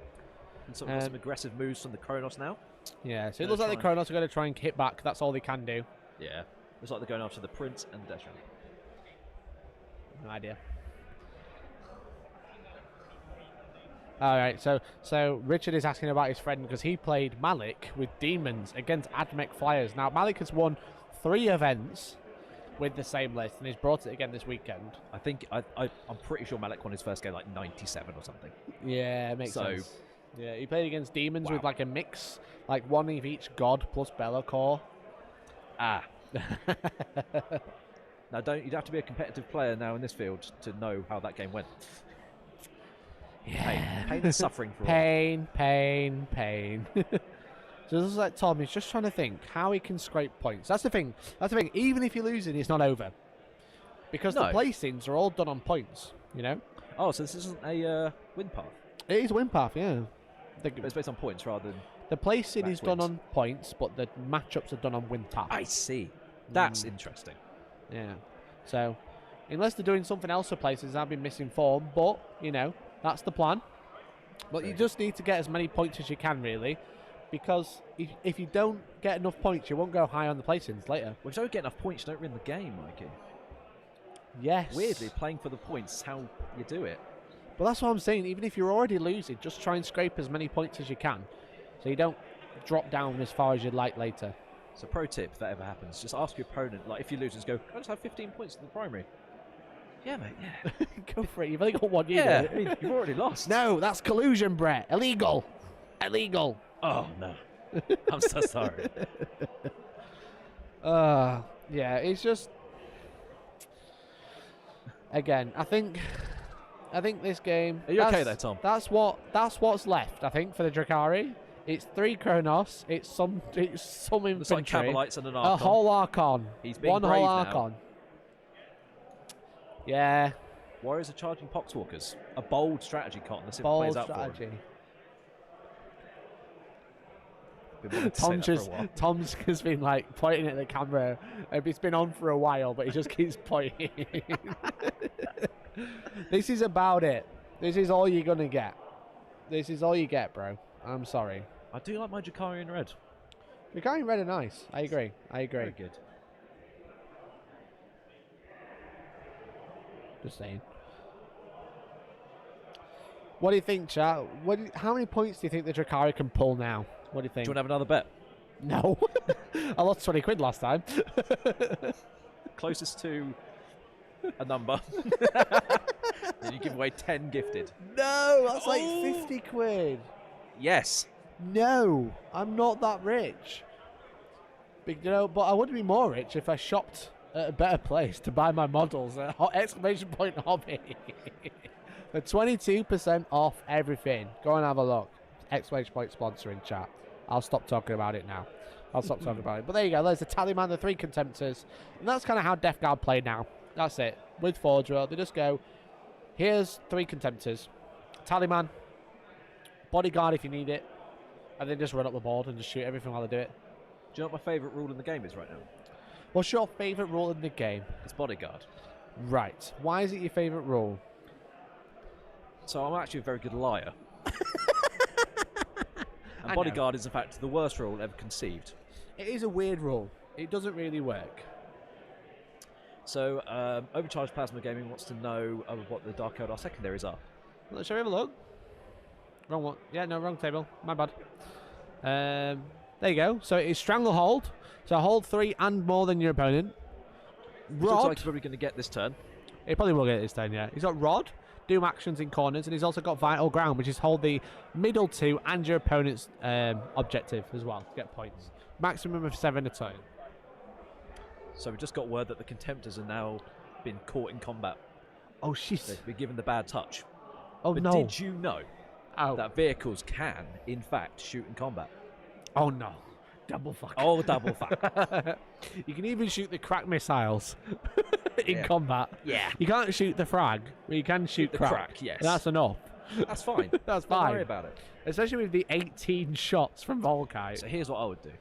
And some aggressive moves from the Kronos now. Yeah, so it looks like the Kronos are going to try and hit back. That's all they can do. Yeah. Looks like they're going after the Prince and the Death. No idea. Alright, so Richard is asking about his friend because he played Malik with Demons against Admech Flyers. Now, Malik has won 3 events with the same list, and he's brought it again this weekend. I think I'm pretty sure Malik won his first game like 97 or something. Yeah, it makes sense. Yeah, he played against Demons with like a mix, like one of each god plus Bellacore. Ah. Now, you'd have to be a competitive player now in this field to know how that game went. Yeah. Pain and suffering for all. Pain. So this is like Tom, he's just trying to think how he can scrape points. That's the thing. Even if you're losing, it's not over. Because the placings are all done on points, you know? Oh, so this isn't a win path? It is win path, yeah. But it's based on points rather than... The placing is done on points, but the matchups are done on win path. I see. That's interesting. Yeah. So, unless they're doing something else for places, I've been misinformed, but, you know, that's the plan. But you just need to get as many points as you can, really. Because if you don't get enough points, you won't go high on the placings later. Well, if you don't get enough points, you don't win the game, Mikey. Yes. Weirdly, playing for the points is how you do it. But that's what I'm saying. Even if you're already losing, just try and scrape as many points as you can. So you don't drop down as far as you'd like later. So pro tip, if that ever happens, just ask your opponent, like if you lose, just go, I just have 15 points in the primary. Yeah, mate, yeah. Go for it. You've only got 1 year. Yeah, I mean, you've already lost. No, that's collusion, Brett. Illegal. Oh, no. I'm so sorry. Yeah, it's just... Again, I think this game... Are you okay there, Tom? That's what's left, I think, for the Drukhari. It's 3 Kronos. It's some infantry. It's like Cabalites and an Archon. A whole Archon. He's being One brave whole now. Archon. Yeah. Warriors are charging Poxwalkers. A bold strategy, Cotton. Let's see if it Bold plays out strategy. for him. Tom's just been like pointing at the camera. It's been on for a while, but he just keeps pointing. This is about it. This is all you're gonna get. This is all you get, bro. I'm sorry. I do like my Drukhari in red. Drukhari in red are nice. I agree. Very good. Just saying. What do you think, chat? How many points do you think the Drukhari can pull now? What do you think? Do you want to have another bet? No. I lost 20 quid last time. Closest to a number. Then you give away 10 gifted. No, that's like 50 quid. Yes. No, I'm not that rich. But I would be more rich if I shopped at a better place to buy my models at exclamation point hobby. For 22% off everything. Go and have a look. Exclamation point sponsoring chat. I'll stop talking about it now. I'll stop talking about it. But there you go. There's the Tallyman, the 3 Contemptors. And that's kind of how Death Guard play now. That's it. With Forge World, they just go, here's 3 Contemptors. Tallyman. Bodyguard if you need it. And then just run up the board and just shoot everything while they do it. Do you know what my favourite rule in the game is right now? What's your favourite rule in the game? It's Bodyguard. Right. Why is it your favourite rule? So I'm actually a very good liar. And Bodyguard is, in fact, the worst rule ever conceived. It is a weird rule. It doesn't really work. So, Overcharged Plasma Gaming wants to know what the Dark Eldar secondaries are. Well, shall we have a look? Wrong one. Yeah, no, wrong table. My bad. There you go. So it's Stranglehold. So hold 3 and more than your opponent. Looks Rod. like he's probably going to get this turn. He probably will get it this turn, yeah. He's got Rod, Doom actions in corners, and he's also got Vital Ground, which is hold the middle 2 and your opponent's objective as well to get points. Maximum of 7 a turn. So we just got word that the Contemptors are now been caught in combat. Oh, shit. They've been given the bad touch. Oh, but no. did you know Oh. that vehicles can, in fact, shoot in combat? Oh, no. Double fuck. Oh, double fuck. You can even shoot the crack missiles in Yeah. combat. Yeah. You can't shoot the frag, but you can shoot the crack. crack, yes. That's enough. That's fine. That's Don't fine. worry about it. Especially with the 18 shots from Volkite. So here's what I would do.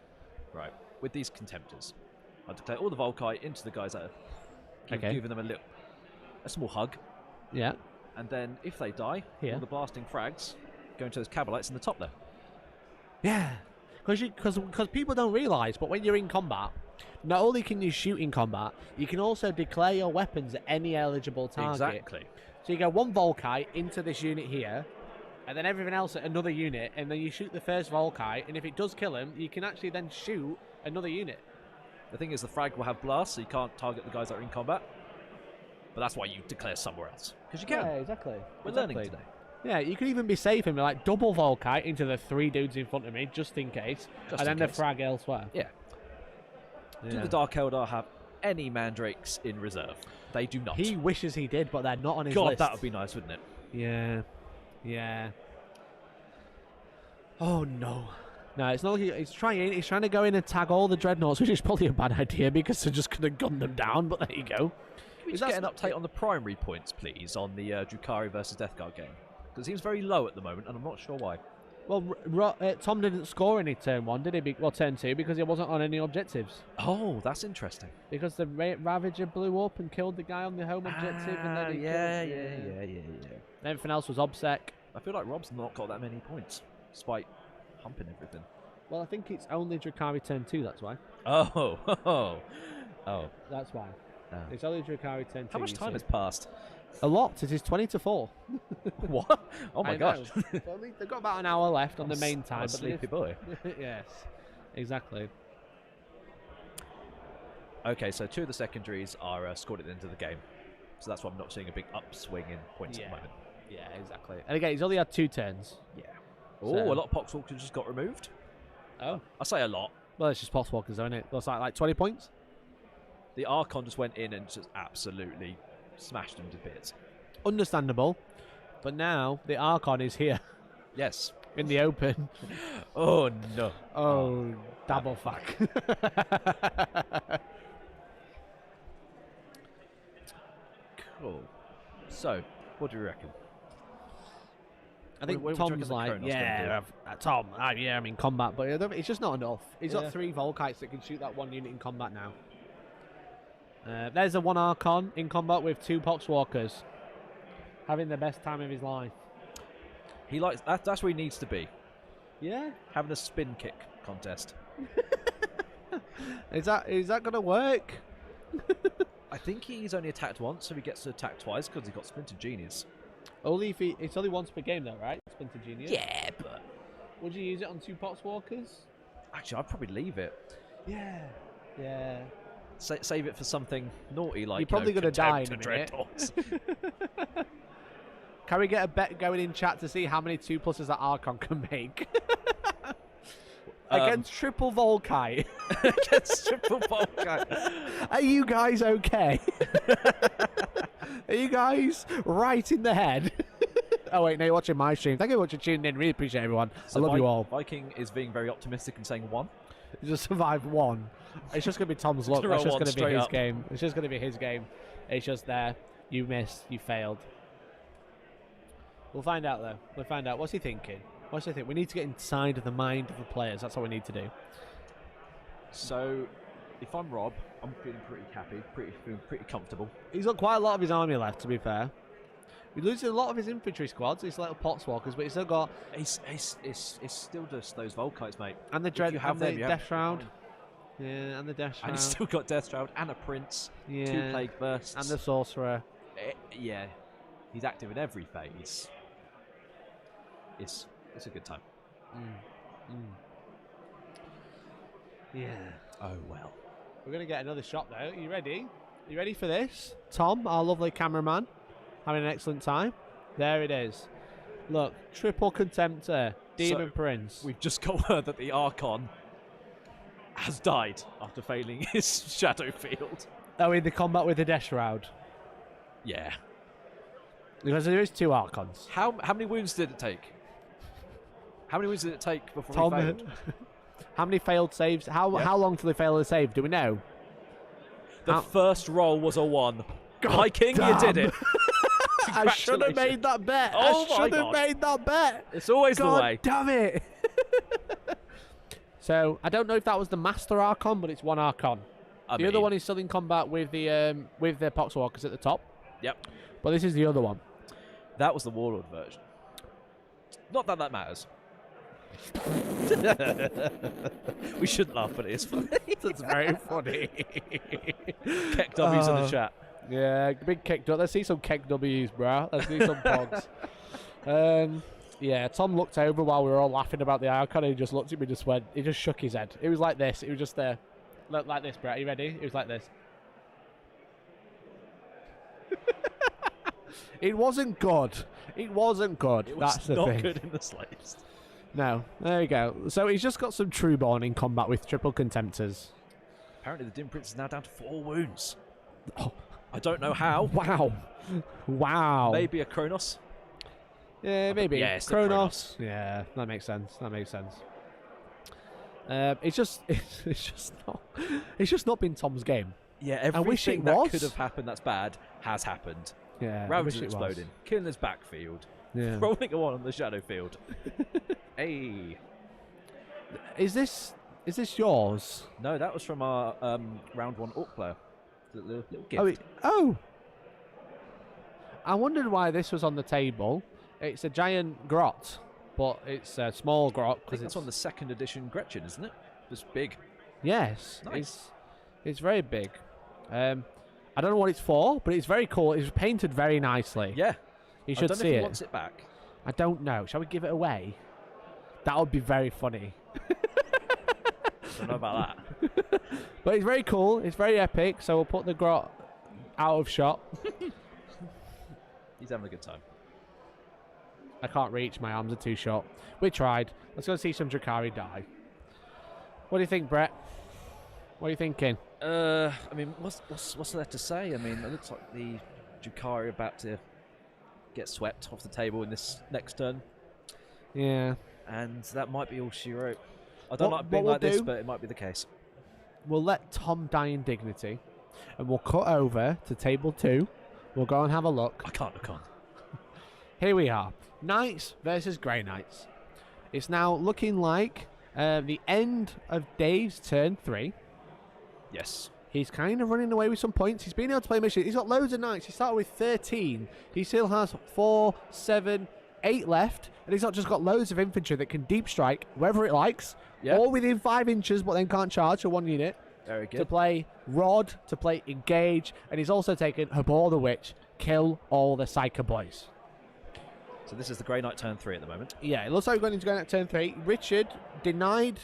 Right. With these Contemptors, I'd declare all the Volkite into the guys that are giving them a small hug. Yeah. And then if they die, Here. all the blasting frags go into those Cabalites in the top there. Yeah. Because people don't realise, but when you're in combat, not only can you shoot in combat, you can also declare your weapons at any eligible target. Exactly. So you go 1 Volkite into this unit here, and then everything else at another unit, and then you shoot the first Volkite, and if it does kill him, you can actually then shoot another unit. The thing is, the frag will have blast, so you can't target the guys that are in combat. But that's why you declare somewhere else. Because you can. Yeah, exactly. We're learning today. Yeah, you could even be safe and be like double Volkite into the 3 dudes in front of me, just in case, Just and in then case. the frag elsewhere. Yeah. Do Yeah. the Dark Eldar have any Mandrakes in reserve? They do not. He wishes he did, but they're not on his God, list. that would be nice, wouldn't it? Yeah. Yeah. Oh, no. No, it's not like he's trying. He's trying to go in and tag all the Dreadnoughts, which is probably a bad idea because they're just going to gun them down, but there you go. Can we just get an update on the primary points, please, on the Drukhari versus Death Guard game? Because it seems very low at the moment, and I'm not sure why. Well, Tom didn't score any turn 1, did he? Well, turn 2, because he wasn't on any objectives. Oh, that's interesting. Because the Ravager blew up and killed the guy on the home objective, and then he killed, Everything else was OBSEC. I feel like Rob's not got that many points, despite humping everything. Well, I think it's only Drukhari turn 2, that's why. Oh. That's why. Oh. It's only Drukhari turn 2. How much you time see. has passed? A lot. It is 20 to 4. What? Oh my I gosh. know. They've got about an hour left on the main time. I'm a but sleepy boy. Yes, exactly. Okay, so 2 of the secondaries are scored at the end of the game. So that's why I'm not seeing a big upswing in points at the moment. Yeah, exactly. And again, he's only had 2 turns. Yeah. Oh, So- a lot of Poxwalkers just got removed. Oh. I say a lot. Well, it's just Poxwalkers, isn't it? That's like 20 points? The Archon just went in and just absolutely smashed them to bits. Understandable. But now the Archon is here Yes. in the open. Oh, no. Oh, double fuck. Cool. So, what do you reckon? I think What do you reckon Tom's the like, Kronos gonna yeah, Tom, yeah, I'm in combat, but it's just not enough. He's Yeah. got 3 Volkites that can shoot that 1 unit in combat now. There's a 1 Archon in combat with 2 Poxwalkers, having the best time of his life. He likes that's where he needs to be. Yeah, Having a spin kick contest. is that gonna work? I think he's only attacked once, so he gets to attack twice because he got Splinter Genies. Only if it's only once per game though, right? Splinter Genius. Yeah, but Would you use it on 2 Poxwalkers? actually, I'd probably leave it. Yeah. Yeah. Save it for something naughty like. You're probably gonna die in a minute. Dreadnoughts. Can we get a bet going in chat to see how many 2+s that Archon can make? Against triple Volkite. Against triple Volkite. Are you guys okay? Are you guys right in the head? Oh wait, no, you're watching my stream. Thank you for tuning in. Really appreciate everyone. So I love you all. Viking is being very optimistic and saying 1. You just survived 1. It's just going to be Tom's luck. That's just going to be his game. It's just going to be his game. It's just there. You missed. You failed. We'll find out, though. We'll find out. What's he thinking? What's he think? We need to get inside of the mind of the players. That's what we need to do. So, if I'm Rob, I'm feeling pretty happy, feeling pretty comfortable. He's got quite a lot of his army left, to be fair. He loses a lot of his infantry squads, his little Poxwalkers, but he's still got... It's still just those Volkites, mate. And the Dread, you have and them, the you Death have Shroud. Yeah, and the Death Shroud. And he's still got Death Shroud and a Prince, yeah. 2 Plague Bursts. And the Sorcerer. Yeah, he's active in every phase. It's a good time. Yeah. Oh, well. We're going to get another shot, though. Are you ready? Are you ready for this? Tom, our lovely cameraman, having an excellent time. There it is. Look, triple Contemptor, Demon Prince. We've just got word that the Archon has died after failing his Shadow Field. Oh, in the combat with the Death Shroud. Yeah. Because there is 2 Archons. How many wounds did it take? How many wounds did it take before Tom, he failed? how many failed saves? How long till they fail a save? Do we know? The first roll was a 1. God Viking, damn. you did it. I should have made that bet. Oh I should have made that bet. It's always God the way. Damn it. So I don't know if that was the Master Archon, but it's 1 Archon. The other one is still in combat with the Poxwalkers at the top. Yep. But this is the other one. That was the Warlord version. Not that that matters. We shouldn't laugh, but it is funny. That's very funny. Keck W's in the chat. Yeah, big kick. Let's see some kick W's, bro. Let's see some pogs. Yeah, Tom looked over while we were all laughing about the Archon, and he just looked at me, just went, he just shook his head. It was like this. It was just there. Look like this, bro. Are you ready? It was like this. It wasn't good. It wasn't good. It That's was the not thing. good in the slightest. No, there you go. So he's just got some Trueborn in combat with triple Contemptors. Apparently the Dim Prince is now down to 4 wounds. Oh. I don't know how. Wow. Wow. Maybe a Kronos. Yeah, maybe. Yeah, it's the Kronos. Yeah, that makes sense. That makes sense. It's just not been Tom's game. Yeah, everything wish it that was. could have happened that's bad has happened. Yeah, Ravagers exploding, killing his backfield, Yeah. rolling a 1 on the shadow field. Hey. Is this yours? No, that was from our round 1 Orc player. The little gift. Oh. I wondered why this was on the table. It's a giant grot, but it's a small grot I think it's on the 2nd edition Gretchen, isn't it? It's big. Yes, Nice. it's very big. I don't know what it's for, but it's very cool. It's painted very nicely. Yeah. You should I don't know see if he it. wants it back. I don't know. Shall we give it away? That would be very funny. Don't know about that. But it's very cool. It's very epic. So we'll put the grot out of shot. He's having a good time. I can't reach. My arms are too short. We tried. Let's go see some Drukhari die. What do you think, Brett? What are you thinking? I mean, what's there to say? I mean, it looks like the Drukhari are about to get swept off the table in this next turn. Yeah. And that might be all she wrote. I don't What- like being what like we'll this, do- but it might be the case. We'll let Tom die in dignity. And we'll cut over to table 2. We'll go and have a look. I can't. Here we are. Knights versus Grey Knights. It's now looking like the end of Dave's turn 3. Yes. He's kind of running away with some points. He's been able to play missions. He's got loads of knights. He started with 13. He still has 4, 7, 8 left. And he's not just got loads of infantry that can deep strike wherever it likes. Yeah. All within 5 inches, but then can't charge for 1 unit. Very To good. play Rod, to play Engage. And he's also taken Habor the Witch, kill all the Psycho Boys. So this is the Grey Knight turn 3 at the moment. Yeah, it looks like we're going into going at turn 3. Richard denied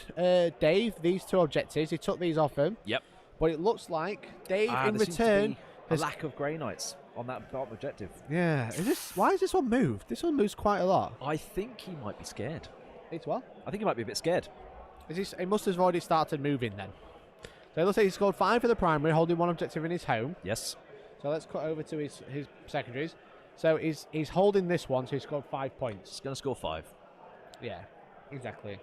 Dave these 2 objectives. He took these off him. Yep. But it looks like Dave in there return seems to be a lack of Grey Knights on that bottom objective. Yeah. Why is this one moved? This one moves quite a lot. I think he might be scared. It's what? I think he might be a bit scared. He must have already started moving then. So it looks like he scored 5 for the primary, holding 1 objective in his home. Yes. So let's cut over to his secondaries. So he's holding this one, so he scored 5 points. He's going to score 5. Yeah, exactly.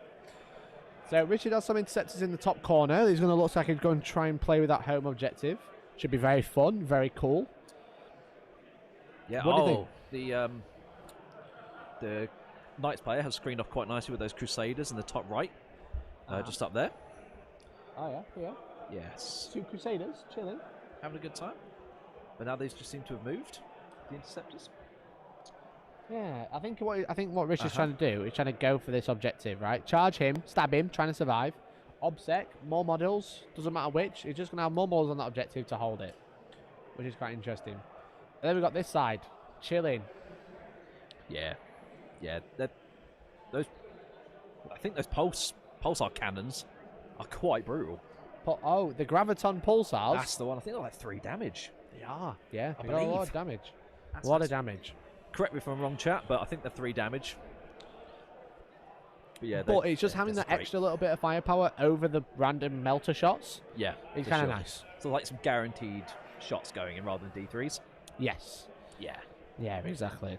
So Richard has some interceptors in the top corner. He's going to look like he's going to try and play with that home objective. Should be very fun, very cool. Yeah. What do you think? The Knights player has screened off quite nicely with those Crusaders in the top right, just up there. Oh yeah. Yes. 2 Crusaders chilling, Having a good time. But now they just seem to have moved. The interceptors. Yeah, I think what Richard's trying to do is trying to go for this objective, right? Charge him, stab him, trying to survive. Obsec, more models, doesn't matter which. He's just going to have more models on that objective to hold it, which is quite interesting. And then we've got this side, chilling. Yeah. I think those pulsar cannons are quite brutal. Oh, the Graviton Pulsars. That's the one. I think they're like 3 damage. They are, yeah. I They got a lot believe. of damage. That's A lot of damage. Correct me if I'm wrong, chat, but I think they're 3 damage. But yeah, But it's just having that extra little bit of firepower over the random melter shots. Yeah, It's for kind of sure. nice. So like some guaranteed shots going in rather than D3s. Yes. Yeah. Yeah, exactly.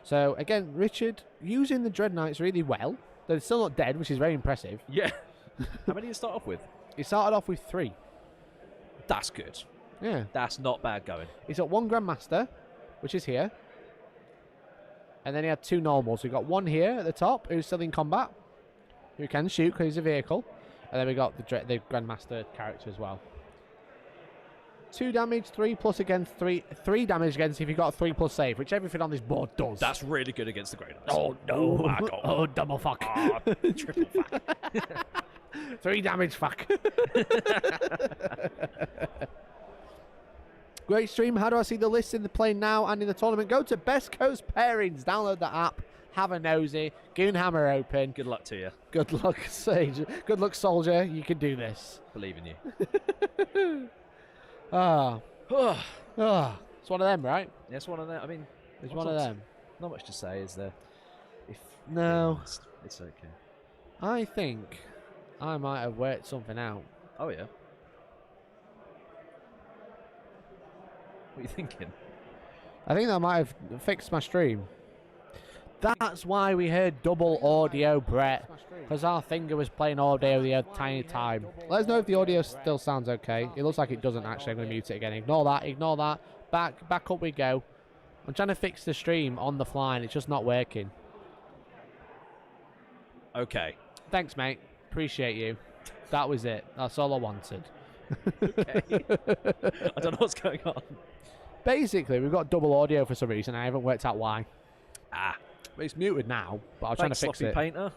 So again, Richard using the Dread Knights really well. They're still not dead, which is very impressive. Yeah. How many did you start off with? He started off with 3. That's good. Yeah. That's not bad going. He's got 1 Grandmaster, which is here. And then he had 2 normals. We've got 1 here at the top who's still in combat, who can shoot because he's a vehicle. And then we got the Grandmaster character as well. 2 damage, 3 plus against 3 damage against if you've got a 3 plus save, which everything on this board does. That's really good against the Grey Knights. Oh no! my God. Oh, double fuck! Triple fuck. 3 damage, fuck. Great stream. How do I see the list in the play now and in the tournament? Go to Best Coast Pairings. Download the app. Have a nosy. Goonhammer open. Good luck to you. Good luck, Sage. Good luck, soldier. You can do this. Believe in you. It's one of them, right? Yeah, it's one of them. I mean, It's one of them. Not much to say, is there? No. It's okay. I think I might have worked something out. Oh, yeah. What are you thinking? I think that might have fixed my stream. That's why we heard double audio, Brett. Because our finger was playing audio the entire time. Let us know if the audio still sounds okay. It looks like it doesn't actually. I'm going to mute it again. Ignore that. Back up we go. I'm trying to fix the stream on the fly and it's just not working. Okay. Thanks, mate. Appreciate you. That was it. That's all I wanted. Okay. I don't know what's going on. Basically, we've got double audio for some reason. I haven't worked out why. But it's muted now, but I'm trying to fix Sloppy it. Painter.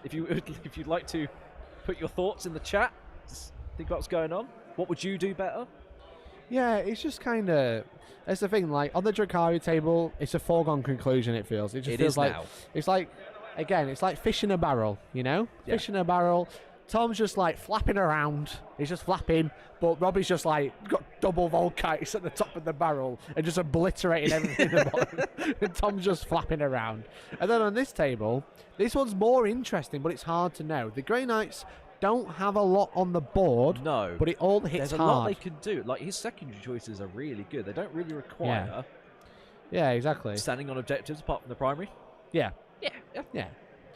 if you'd like to put your thoughts in the chat, think about what's going on. What would you do better? Yeah, it's just kind of... That's the thing, like, on the Drukhari table, it's a foregone conclusion, it feels. It just feels like... now. It's like, again, it's like fish in a barrel, you know? Yeah. Fish in a barrel. Tom's just, like, flapping around. He's just flapping, but Robbie's just, like, got double volkites at the top of the barrel and just obliterating everything at the bottom. And Tom's just flapping around. And then on this table, this one's more interesting, but it's hard to know. The Grey Knights don't have a lot on the board, No. but it all hits There's a hard. lot they can do. Like, his secondary choices are really good. They don't really require Yeah, exactly. standing on objectives apart from the primary. Yeah, Yeah.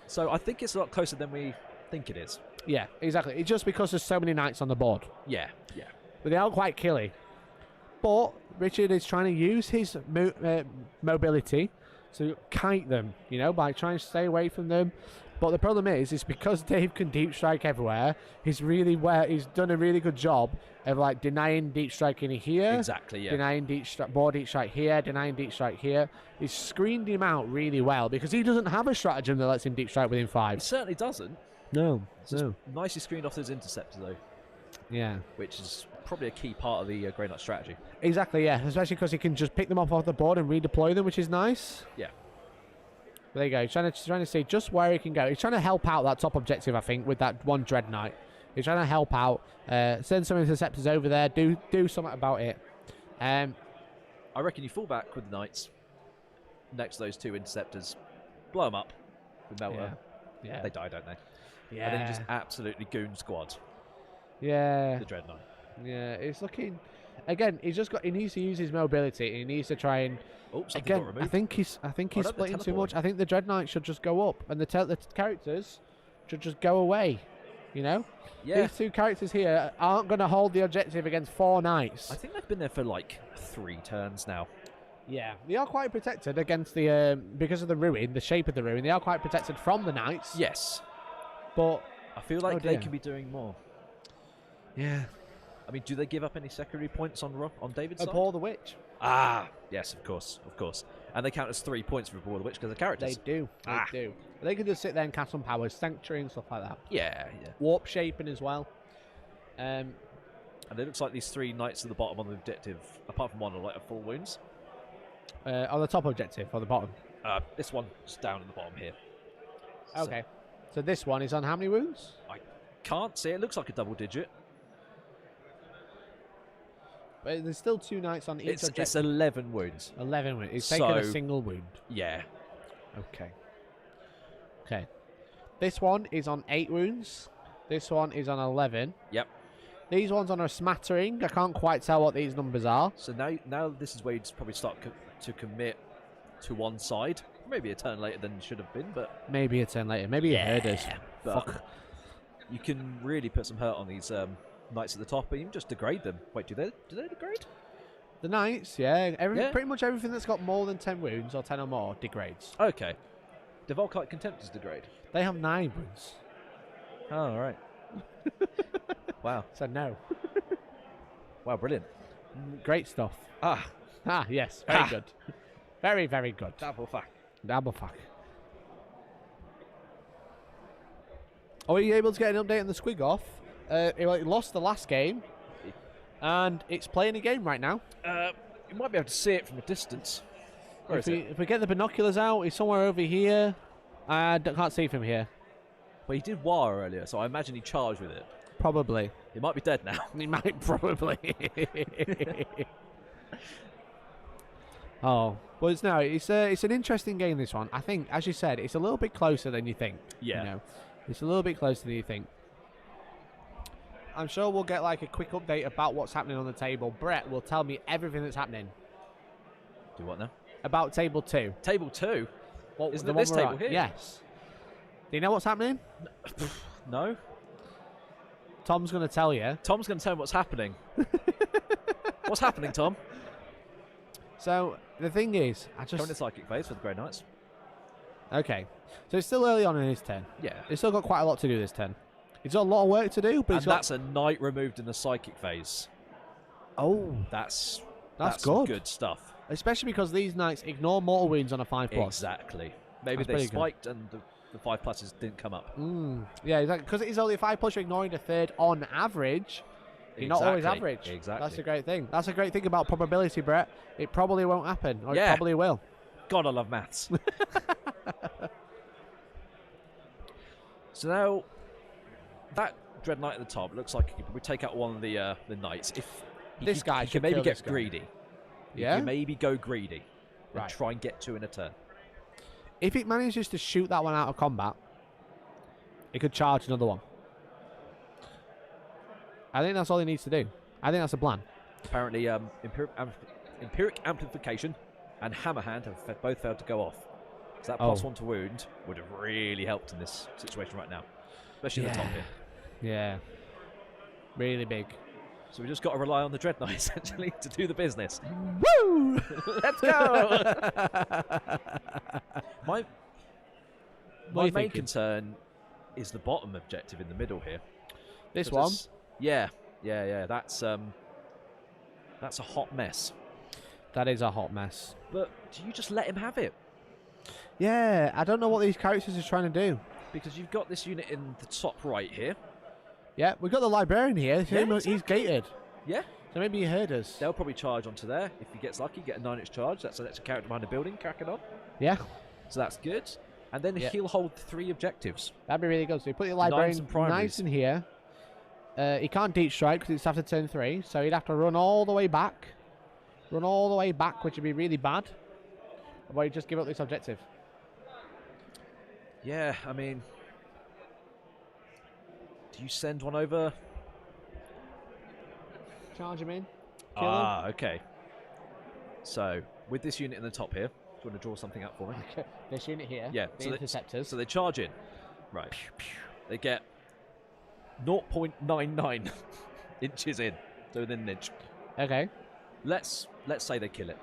So I think it's a lot closer than we think it is. yeah, exactly. It's just because there's so many knights on the board. Yeah. But they are quite killy. But Richard is trying to use his mobility to kite them, you know, by trying to stay away from them. But the problem is because Dave can deep strike everywhere, he's done a really good job of like denying deep striking here. Exactly, yeah. Denying more deep strike here, denying deep strike here. He's screened him out really well because he doesn't have a stratagem that lets him deep strike within He 5. certainly doesn't. No, It's just nicely screened off those interceptors, though, Yeah. which is probably a key part of the Grey Knight strategy. Exactly, yeah. Especially because he can just pick them off the board and redeploy them, which is nice. Yeah. But there you go. He's trying to see just where he can go. He's trying to help out that top objective, I think, with that one Dread Knight. He's trying to help out. Send some interceptors over there. Do something about it. I reckon you fall back with the Knights next to those 2 interceptors. Blow them up with Melter. Yeah. They die, don't they? Yeah. And then you just absolutely goon squad Yeah. the Dread Knight. Yeah. It's looking... Again, he needs to use his mobility. He needs to try and... Oh, something again, got removed. I think he's splitting too much. I think the Dread Knight should just go up, and the characters should just go away. You know? Yeah. These 2 characters here aren't going to hold the objective against 4 Knights. I think they've been there for like 3 turns now. Yeah, they are quite protected against the because of the ruin, the shape of the ruin. They are quite protected from the Knights. Yes. But I feel like they can be doing more. Yeah. I mean, do they give up any secondary points on David's side? Abhor the Witch. Ah, yes, of course. And they count as 3 points for Abhor the Witch because of characters. They do. They do. They can just sit there and cast some powers, Sanctuary and stuff like that. Yeah. Warp shaping as well. And it looks like these 3 Knights at the bottom on the objective, apart from one, are like full wounds. On the top objective, or the bottom? This one's down at the bottom here. Okay. So this one is on how many wounds? I can't see. It looks like a double digit. But there's still 2 Knights on each objective. It's 11 wounds. 11 wounds. He's taken a single wound. Yeah. Okay. This one is on 8 wounds. This one is on 11. Yep. These ones on a smattering. I can't quite tell what these numbers are. So now this is where you'd probably start to commit to one side. Maybe a turn later than it should have been, but... Maybe a turn later. Maybe a herders. Fuck. You can really put some hurt on these Knights at the top, and even just degrade them. Wait, do they degrade? The Knights, yeah. Pretty much everything that's got more than 10 wounds or 10 or more degrades. Okay. Do Volkite Contemptors degrade? They have 9 wounds. Oh, all right. Wow. So no. Wow, brilliant. Great stuff. Yes. Very good. Very, very good. Double fuck. Double fuck. Are you able to get an update on the Squig off? It lost the last game, and it's playing a game right now. You might be able to see it from a distance. If we get the binoculars out, he's somewhere over here. I can't see from here. Well, he did wire earlier, so I imagine he charged with it. Probably. He might be dead now. He might probably. Oh, well, it's an interesting game, this one. I think, as you said, it's a little bit closer than you think. Yeah. You know? It's a little bit closer than you think. I'm sure we'll get like a quick update about what's happening on the table. Brett will tell me everything that's happening. Do what now? About table 2. Table 2? Well, isn't it this table here? Yes. Do you know what's happening? No. Tom's going to tell you. Tom's going to tell me what's happening. What's happening, Tom? So, the thing is, Coming to psychic phase for the Grey Knights. Okay. So it's still early on in his turn. Yeah. He's still got quite a lot to do this turn. He's got a lot of work to do, but that's a knight removed in the psychic phase. Oh. That's good. Some good stuff. Especially because these knights ignore mortal wounds on a 5+. Exactly. Maybe they spiked and the 5+s didn't come up. Yeah, exactly. Because it is only a 5+, you're ignoring a third on average. You're not always average. Exactly. That's a great thing. That's a great thing about probability, Brett. It probably won't happen, or it probably will. God, I love maths. So now, that Dread Knight at the top looks like he could probably take out one of the knights. If he can maybe get greedy. Yeah? He can maybe go greedy and Right. try and get 2 in a turn. If it manages to shoot that one out of combat, it could charge another one. I think that's all he needs to do. I think that's a plan. Apparently, Empiric Amplification and Hammerhand have both failed to go off. So that +1 to wound would have really helped in this situation right now. Especially in the top here. Yeah. Really big. So we just got to rely on the Dread Knight, essentially, to do the business. Woo! Let's go! My main concern is the bottom objective in the middle here. This one? Yeah. That's a hot mess. That is a hot mess. But do you just let him have it? Yeah, I don't know what these characters are trying to do. Because you've got this unit in the top right here. Yeah, we've got the librarian here. Yeah, He's gated. Yeah. So maybe he heard us. They'll probably charge onto there. If he gets lucky, get a 9-inch charge. That's an extra character behind the building, cracking on. Yeah. So that's good. And then he'll hold 3 objectives. That'd be really good. So you put your librarian nice in here. He can't deep strike because it's after turn 3. So he'd have to run all the way back. Run all the way back, which would be really bad. Or he'd just give up this objective. Yeah, I mean... Do you send one over? Charge him in. Kill him. Okay. So, with this unit in the top here, do you want to draw something up for me? This unit here. Yeah. The interceptors. So they charge in. Right. They get 0.99 inches in. So within an inch. Okay. Let's say they kill it.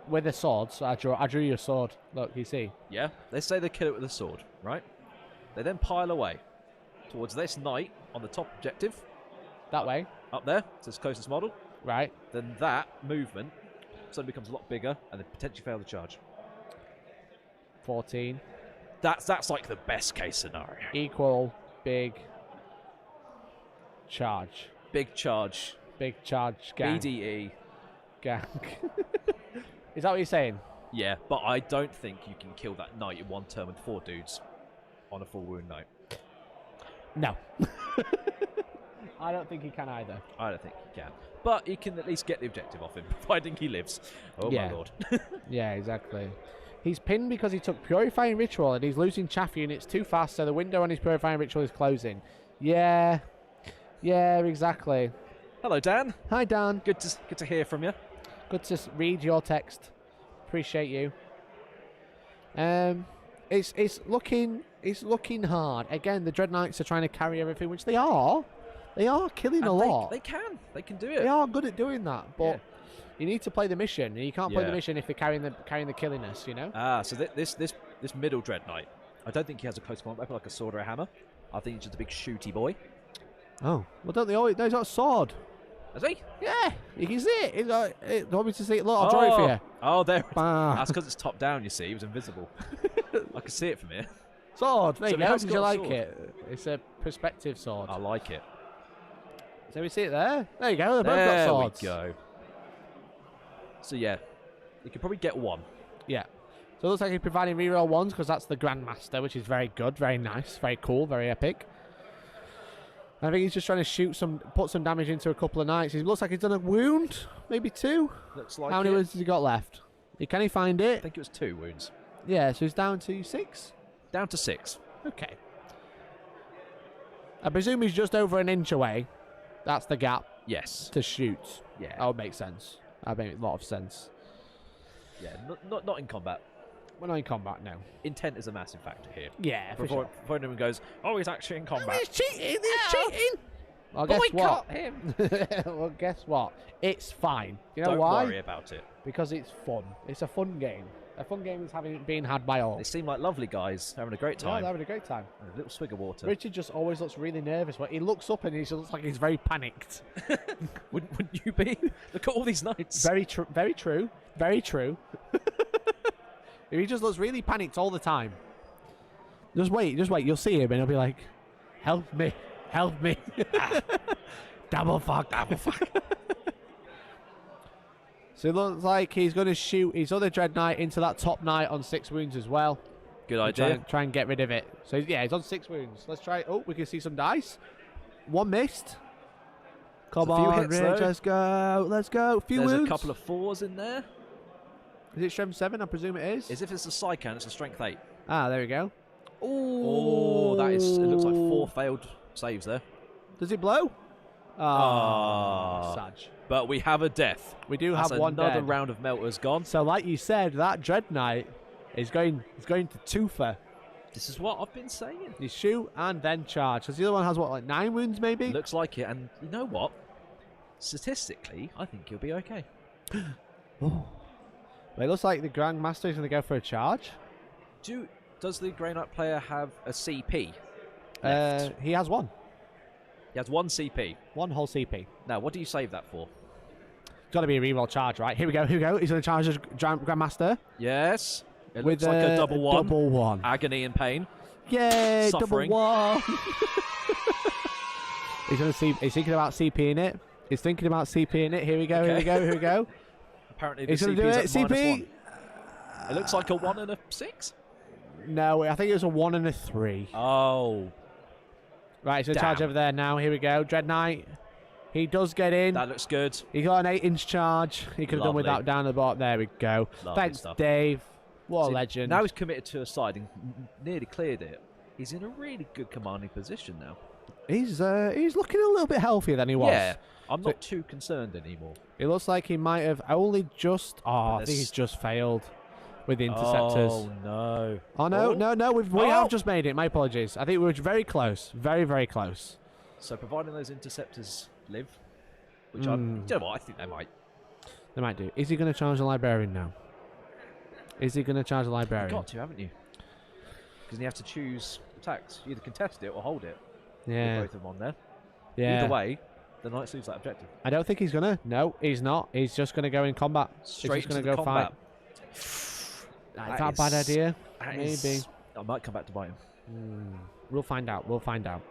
With a sword. So I drew you a sword. Look, you see. Yeah. Let's say they kill it with a sword, right? They then pile away towards this knight on the top objective. That way. Up there. It's its closest model. Right. Then that movement suddenly becomes a lot bigger and they potentially fail the charge. 14. That's like the best case scenario. Equal big charge. Big charge. Big charge gang. BDE. Gang. Is that what you're saying? Yeah, but I don't think you can kill that knight in one turn with 4 dudes on a full wound knight. No. I don't think he can either. I don't think he can. But he can at least get the objective off him, providing he lives. Oh my lord. Yeah, exactly. He's pinned because he took Purifying Ritual and he's losing chaff units too fast, so the window on his Purifying Ritual is closing. Yeah. Yeah, exactly. Hello, Dan. Hi, Dan. Good to hear from you. Good to read your text. Appreciate you. It's looking hard. Again, the Dread Knights are trying to carry everything, which they are. They are killing a lot. They can do it. They are good at doing that, but you need to play the mission. And you can't play the mission if they're carrying the killiness, you know. So this middle Dread Knight, I don't think he has a close combat weapon like a sword or a hammer. I think he's just a big shooty boy. Oh, well, don't they always? No, he's got a sword. Has he? Yeah, you can see it. He's got, do you want me to see it? Look, I'll draw it for you. Oh, there. Bah. That's because it's top down, you see. He was invisible. I can see it from here. Sword. There you go. Did you like it? It's a perspective sword. I like it. So we see it there. There you go. They've both got swords. There we go. So yeah, you could probably get one. Yeah. So it looks like he's providing reroll ones because that's the Grandmaster, which is very good, very nice, very cool, very epic. I think he's just trying to put some damage into a couple of knights. It looks like he's done a wound, maybe 2. Looks like How many wounds has he got left? Can he find it? I think it was 2 wounds. Yeah, so he's down to 6? Down to 6. Okay. I presume he's just over an inch away. That's the gap. Yes. To shoot. Yeah. That would make sense. That would make a lot of sense. Yeah, not in combat. We're not in combat now. Intent is a massive factor here. Yeah, before anyone goes, oh, he's actually in combat. He's cheating! He's cheating! Well, guess what? Him. Well, guess what? It's fine. You know why? Don't worry about it. Because it's fun. It's a fun game. A fun game is being had by all. They seem like lovely guys, having a great time. Yeah, they're having a great time. And a little swig of water. Richard just always looks really nervous. But he looks up and he looks like he's very panicked. Wouldn't you be? Look at all these knights. Very true. Very true. Very true. He just looks really panicked all the time. Just wait. You'll see him and he'll be like, help me. Help me. Double fuck. Double fuck. So it looks like he's going to shoot his other Dread Knight into that top knight on 6 wounds as well. Good idea. Try and get rid of it. So yeah, he's on 6 wounds. Let's try. Oh, we can see some dice. 1 missed. Come on, Rich. Let's go. Let's go. Few There's wounds. A couple of 4s in there. Is it strength 7? I presume it is. As if it's a Psycan, it's a strength 8. Ah, there we go. Oh, that is. It looks like 4 failed saves there. Does it blow? Ah, Saj. But we have a death. We do have one Another dead. round of melters gone. So, like you said, that Dread Knight is going to twofer. This is what I've been saying. You shoot and then charge. Because the other one has what, like 9 wounds maybe? Looks like it. And you know what? Statistically, I think he'll be okay. Oh. Well, it looks like the Grandmaster is going to go for a charge. Does the Grey Knight player have a CP left? He has 1. He has 1 CP. 1 whole CP. Now, what do you save that for? It's got to be a reroll charge, right? Here we go. He's going to charge his Grandmaster. Yes. It with looks like a double 1. Double 1. Agony and pain. Yay! Suffering. Double 1. He's thinking about CPing it. He's thinking about CP in it. Here we go. Here we go. Here we go. Apparently, he's going to do it. CP. It looks like a 1 and a 6. No, I think it was a 1 and a 3. Oh. Right, so charge over there now. Here we go. Dread Knight. He does get in. That looks good. He got an 8-inch charge. He could have done without down the bottom. There we go. Lovely Thanks, stuff. Dave. What a legend. Now he's committed to a side and nearly cleared it. He's in a really good commanding position now. He's looking a little bit healthier than he was. Yeah, I'm not too concerned anymore. It looks like he might have only just... Oh, I think he's just failed with the interceptors. Oh, no. Oh, no. We have just made it. My apologies. I think we were very close. Very, very close. So providing those interceptors live, which you know what, I think they might. They might do. Is he going to charge the librarian now? Is he going to charge the librarian? You've got to, haven't you? Because you have to choose attacks. You either contest it or hold it. Yeah. With both of them on there. Yeah. Either way, the Knights lose that objective. I don't think he's going to. No, he's not. He's just going to go in combat. Straight going to to go fight. Is Is that a bad idea? Maybe. I might come back to bite him. We'll find out. We'll find out.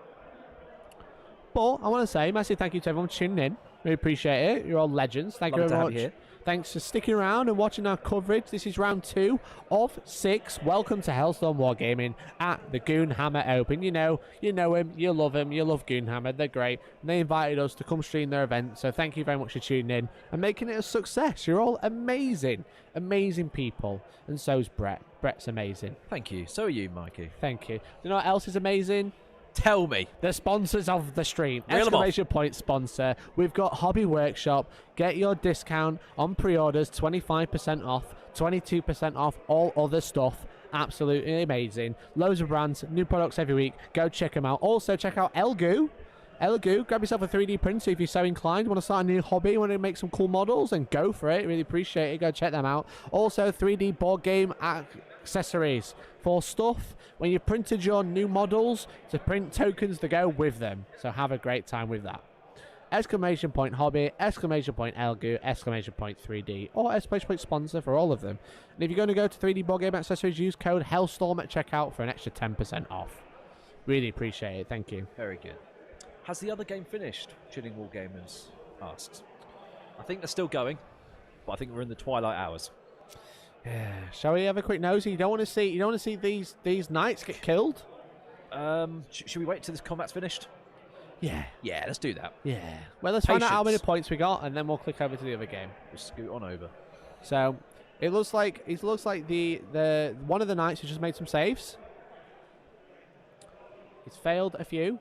But I want to say massive thank you to everyone tuning in. We appreciate it. You're all legends. Thank you very much. Thanks for sticking around and watching our coverage. This is round 2 of 6. Welcome to Hellstormwargaming at the GOONHAMMER Open. You know him, you love him, you love GOONHAMMER. They're great. And they invited us to come stream their event. So thank you very much for tuning in and making it a success. You're all amazing, amazing people. And so's Brett. Brett's amazing. Thank you. So are you, Mikey. Thank you. Do you know what else is amazing? Tell me. The sponsors of the stream. Reel Exclamation point sponsor. We've got Hobby Workshop. Get your discount on pre-orders. 25% off. 22% off all other stuff. Absolutely amazing. Loads of brands. New products every week. Go check them out. Also check out Elgoo. Elgoo, grab yourself a 3D printer if you're so inclined. Want to start a new hobby, want to make some cool models, and go for it. Really appreciate it. Go check them out. Also 3D board game accessories for stuff when you printed your new models to print tokens to go with them. So have a great time with that. Exclamation point hobby, exclamation point Elgoo, exclamation point 3D, or exclamation point sponsor for all of them. And if you're going to go to 3D board game accessories, use code Hellstorm at checkout for an extra 10% off. Really appreciate it. Thank you. Very good. Has the other game finished? Chilling Wargamers asks. I think they're still going, but I think we're in the twilight hours. Yeah. Shall we have a quick nosy? You don't want to see these knights get killed? Should we wait till this combat's finished? Yeah. Yeah, let's do that. Yeah. Well, let's find out how many points we got, and then we'll click over to the other game. We'll scoot on over. So it looks like the one of the knights has just made some saves. He's failed a few.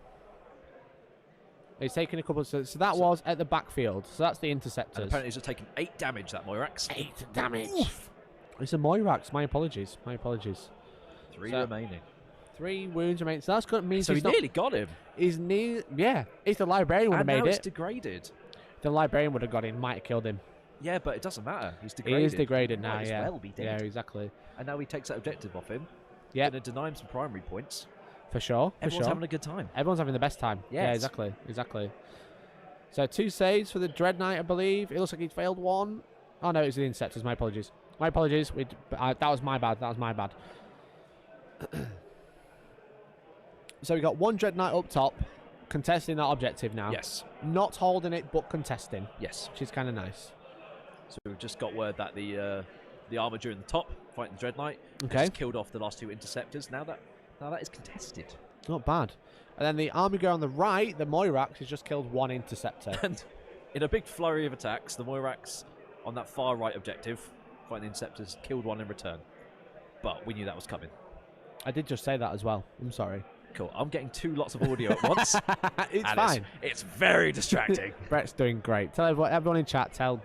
He's taken a couple. So that was at the backfield. So that's the interceptors. And apparently he's just taken 8 damage, that Moirax. 8 damage. Oof. It's a Moirax. My apologies. 3 remaining. 3 wounds remain. So that's good. Means so he nearly got him. He's near. Yeah. If the librarian would have made it. And now it's it. degraded. The librarian would have got him. Might have killed him. Yeah, but it doesn't matter. He's degraded. He is degraded now. Might Yeah. As well be dead. Yeah. Exactly. And now he takes that objective off him. Yeah. Going to deny him some primary points. For sure. Everyone's having a good time. Everyone's having the best time. Yes. Yeah. Exactly. So 2 saves for the Dread Knight, I believe. It looks like he failed 1. Oh no, it was the interceptors. My apologies. That was my bad. So we got 1 Dread Knight up top, contesting that objective now. Yes. Not holding it, but contesting. Yes. Which is kind of nice. So we've just got word that the Armiger in the top, fighting the Dread Knight, has killed off the last 2 interceptors. Now that is contested. Not bad. And then the Armiger on the right, the Moirax, has just killed 1 interceptor. And in a big flurry of attacks, the Moirax on that far right objective, fighting the interceptors, killed 1 in return. But we knew that was coming. I did just say that as well. I'm sorry. Cool. I'm getting 2 lots of audio at once. It's fine. It's very distracting. Brett's doing great. Tell everyone in chat. Tell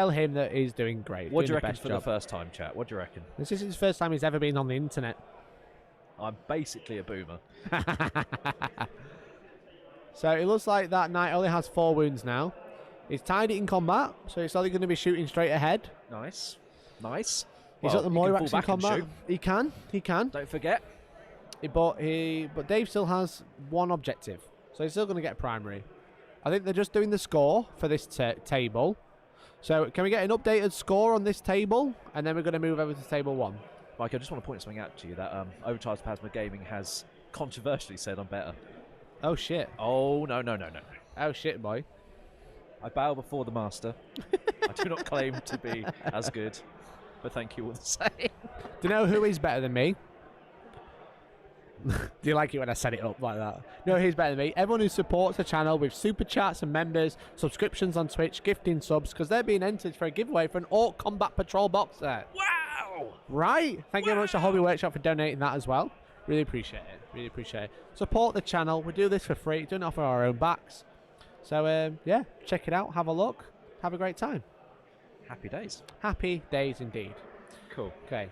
him that he's doing great. What do you reckon for the first time, chat? What do you reckon? This is his first time he's ever been on the internet. I'm basically a boomer. So it looks like that knight only has 4 wounds now. He's tied it in combat, so he's only going to be shooting straight ahead. Nice. He's got the Moirax in combat. He can. Don't forget. But Dave still has 1 objective, so he's still going to get primary. I think they're just doing the score for this table. So can we get an updated score on this table, and then we're going to move over to table 1. Mike, I just want to point something out to you that Overcharged Plasma Gaming has controversially said I'm better. Oh shit. Oh no. Oh shit, boy. I bow before the master. I do not claim to be as good, but thank you all the same. Do you know who is better than me? Do you like it when I set it up like that? No, who's better than me? Everyone who supports the channel with super chats and members, subscriptions on Twitch, gifting subs, because they're being entered for a giveaway for an Orc Combat Patrol box set. Wow! Right? Thank you very much to Hobby Workshop for donating that as well. Really appreciate it. Really appreciate it. Support the channel. We do this for free. Doing it off our own backs. So, yeah, check it out. Have a look. Have a great time. Happy days. Happy days indeed. Cool. Okay.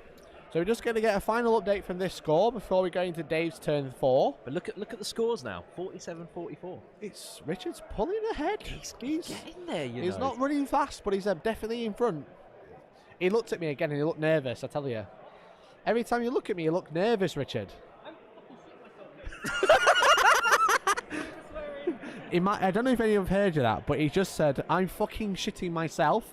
So we're just going to get a final update from this score before we go into Dave's turn 4. But look at the scores now. 47-44. It's Richard's pulling ahead. He's getting there, He's not running fast, but he's definitely in front. He looked at me again and he looked nervous, I tell you. Every time you look at me, you look nervous, Richard. I'm fucking shitting myself. I don't know if any of you have heard of that, but he just said, I'm fucking shitting myself.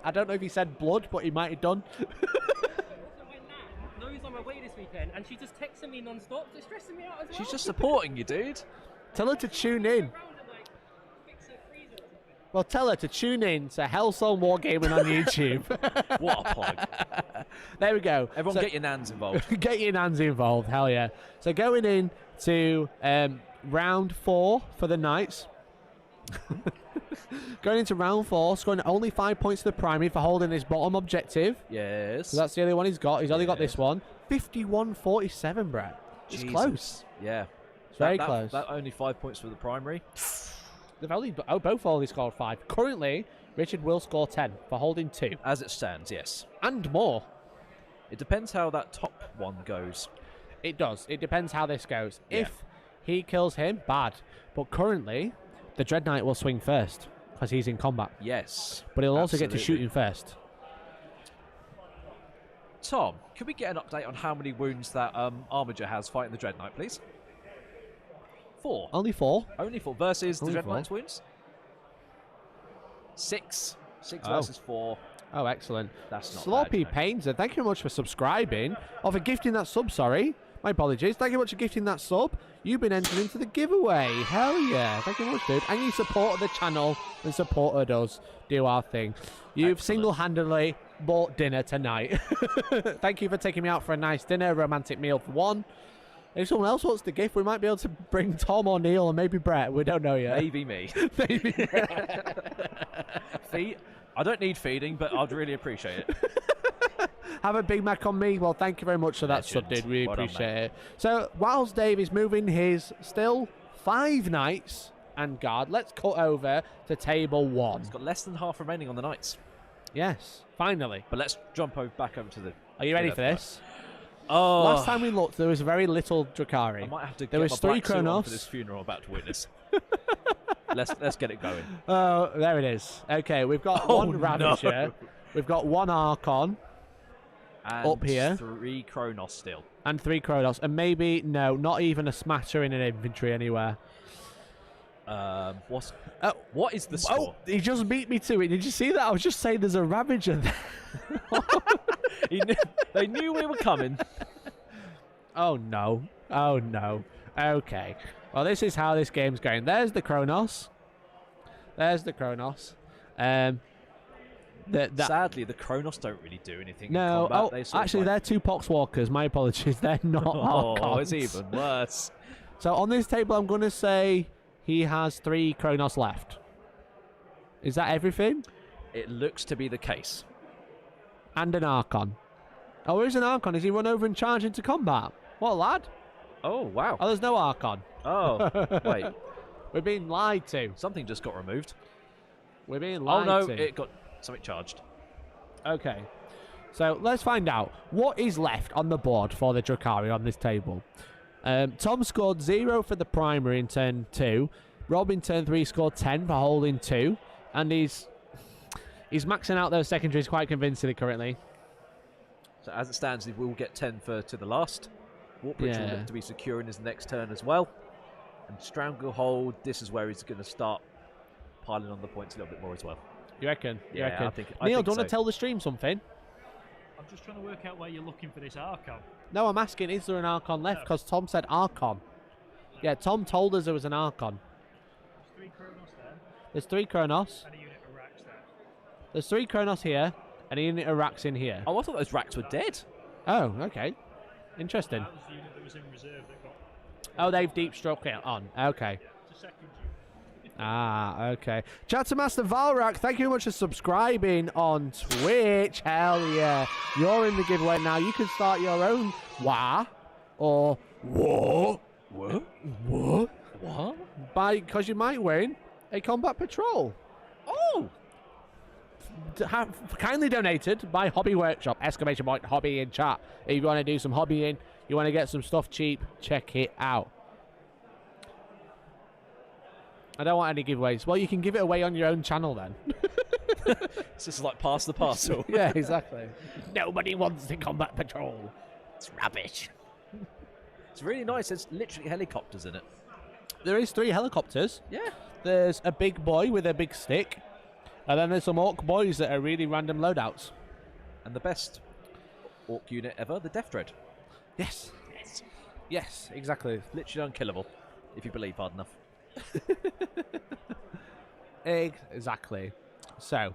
I don't know if he said blood, but he might have done. My nan knows I'm away this weekend, and she just texting me non-stop. It's stressing me out as well. She's just supporting you, dude. Tell her to tune in. Well, tell her to tune in to Hellstormwargaming on YouTube. What a plug. There we go. Everyone get your nans involved. Get your nans involved, hell yeah. So going in to round 4 for the Knights. Going into round 4, scoring only 5 points to the primary for holding his bottom objective. Yes. So that's the only one he's got. He's only got this one. 51-47, Brett. It's Jesus. close. Yeah. It's very close. That only 5 points for the primary. They've only both only scored 5. Currently, Richard will score 10 for holding 2. As it stands, yes. And more. It depends how that top one goes. It does. It depends how this goes. Yeah. If he kills him, bad. But currently, the Dread Knight will swing first because he's in combat. Yes. But he'll also get to absolutely. shoot him first. Tom, could we get an update on how many wounds that Armiger has fighting the Dread Knight, please? 4. Only 4. Only 4 versus Only the Dread 4. Knight's wounds? 6. 6 Oh. versus 4. Oh, excellent. That's not Sloppy bad, you know. Painter, thank you very much for subscribing. Or for gifting that sub, sorry. My apologies. Thank you very much for gifting that sub. You've been entered into the giveaway. Hell yeah. Thank you very much, dude. And you supported the channel and supported us do our thing. You've Excellent. single-handedly bought dinner tonight. Thank you for taking me out for a nice dinner, a romantic meal for one. If someone else wants the gift, we might be able to bring Tom or Neil or maybe Brett. We don't know yet. Maybe me. Maybe Feed. I don't need feeding, but I'd really appreciate it. Have a Big Mac on me. Well, thank you very much for that sub, Legend. dude. Really Well done, appreciate mate. it. So, whilst Dave is moving his still 5 Knights and guard, let's cut over to table 1. It's got less than half remaining on the Knights. Yes, finally. But let's jump back over to the... Are you ready for this? Oh, Last time we looked, there was very little Drukhari. I might have to There get was my 3 black suit on Kronos. for this funeral I'm about to witness. let's get it going. Oh, there it is. Okay, we've got Oh, 1 Ravager. no. We've got 1 Archon And Up here. 3 Kronos still. and 3 Kronos. And maybe, no, not even a smatter in an inventory anywhere. What is the score? Oh, he just beat me to it. Did you see that? I was just saying there's a Ravager there. They knew we were coming. Oh, no. Oh, no. Okay. Well, this is how this game's going. There's the Kronos. There's the Kronos. Sadly, the Kronos don't really do anything No. in combat. Oh, They sort of actually, like- they're 2 Poxwalkers. My apologies. They're not Oh, Archons. it's even worse. So on this table, I'm going to say he has 3 Kronos left. Is that everything? It looks to be the case. And an Archon. Oh, where's an Archon? Is he run over and charge into combat? What a lad. Oh, wow. Oh, there's no Archon. Oh, wait. We're being lied to. Something just got removed. We're being Oh, lied no, to. it got something charged. Okay. So let's find out what is left on the board for the Drukhari on this table. Tom scored 0 for the primary in turn 2. Rob in turn 3 scored 10 for holding 2. And he's maxing out those secondaries quite convincingly currently. So as it stands, he will get 10 to the last. Warpbridge will Yeah. look to be secure in his next turn as well. And Stranglehold, this is where he's going to start piling on the points a little bit more as well. You reckon? You Yeah, reckon? I think Neil, do you so. want to tell the stream something? I'm just trying to work out where you're looking for this Archon. No, I'm asking, is there an Archon left? No. Because Tom said Archon. Yeah, Tom told us there was an Archon. There's 3 Kronos there. There's 3 Kronos. And a unit of racks there. There's 3 Kronos here, and a unit of racks in here. Oh, I thought those racks were dead. Oh, okay. Interesting. That was the unit that was in reserve that got. Oh, they've deep stroke it on. Okay. It's a second unit. Ah, okay. Chattermaster Valrak, thank you very much for subscribing on Twitch. Hell yeah. You're in the giveaway now. You can start your own WA or what? Because you might win a combat patrol. Oh! Kindly donated by Hobby Workshop. Exclamation point hobby in chat. If you want to do some hobbying, you want to get some stuff cheap, check it out. I don't want any giveaways. Well, you can give it away on your own channel then. It's just like pass the parcel. Yeah, exactly. Nobody wants the combat patrol. It's rubbish. It's really nice. There's literally helicopters in it. There is 3 helicopters. Yeah. There's a big boy with a big stick. And then there's some orc boys that are really random loadouts. And the best orc unit ever, the Death Dread. Yes. Yes, exactly. Literally unkillable, if you believe hard enough. Exactly. So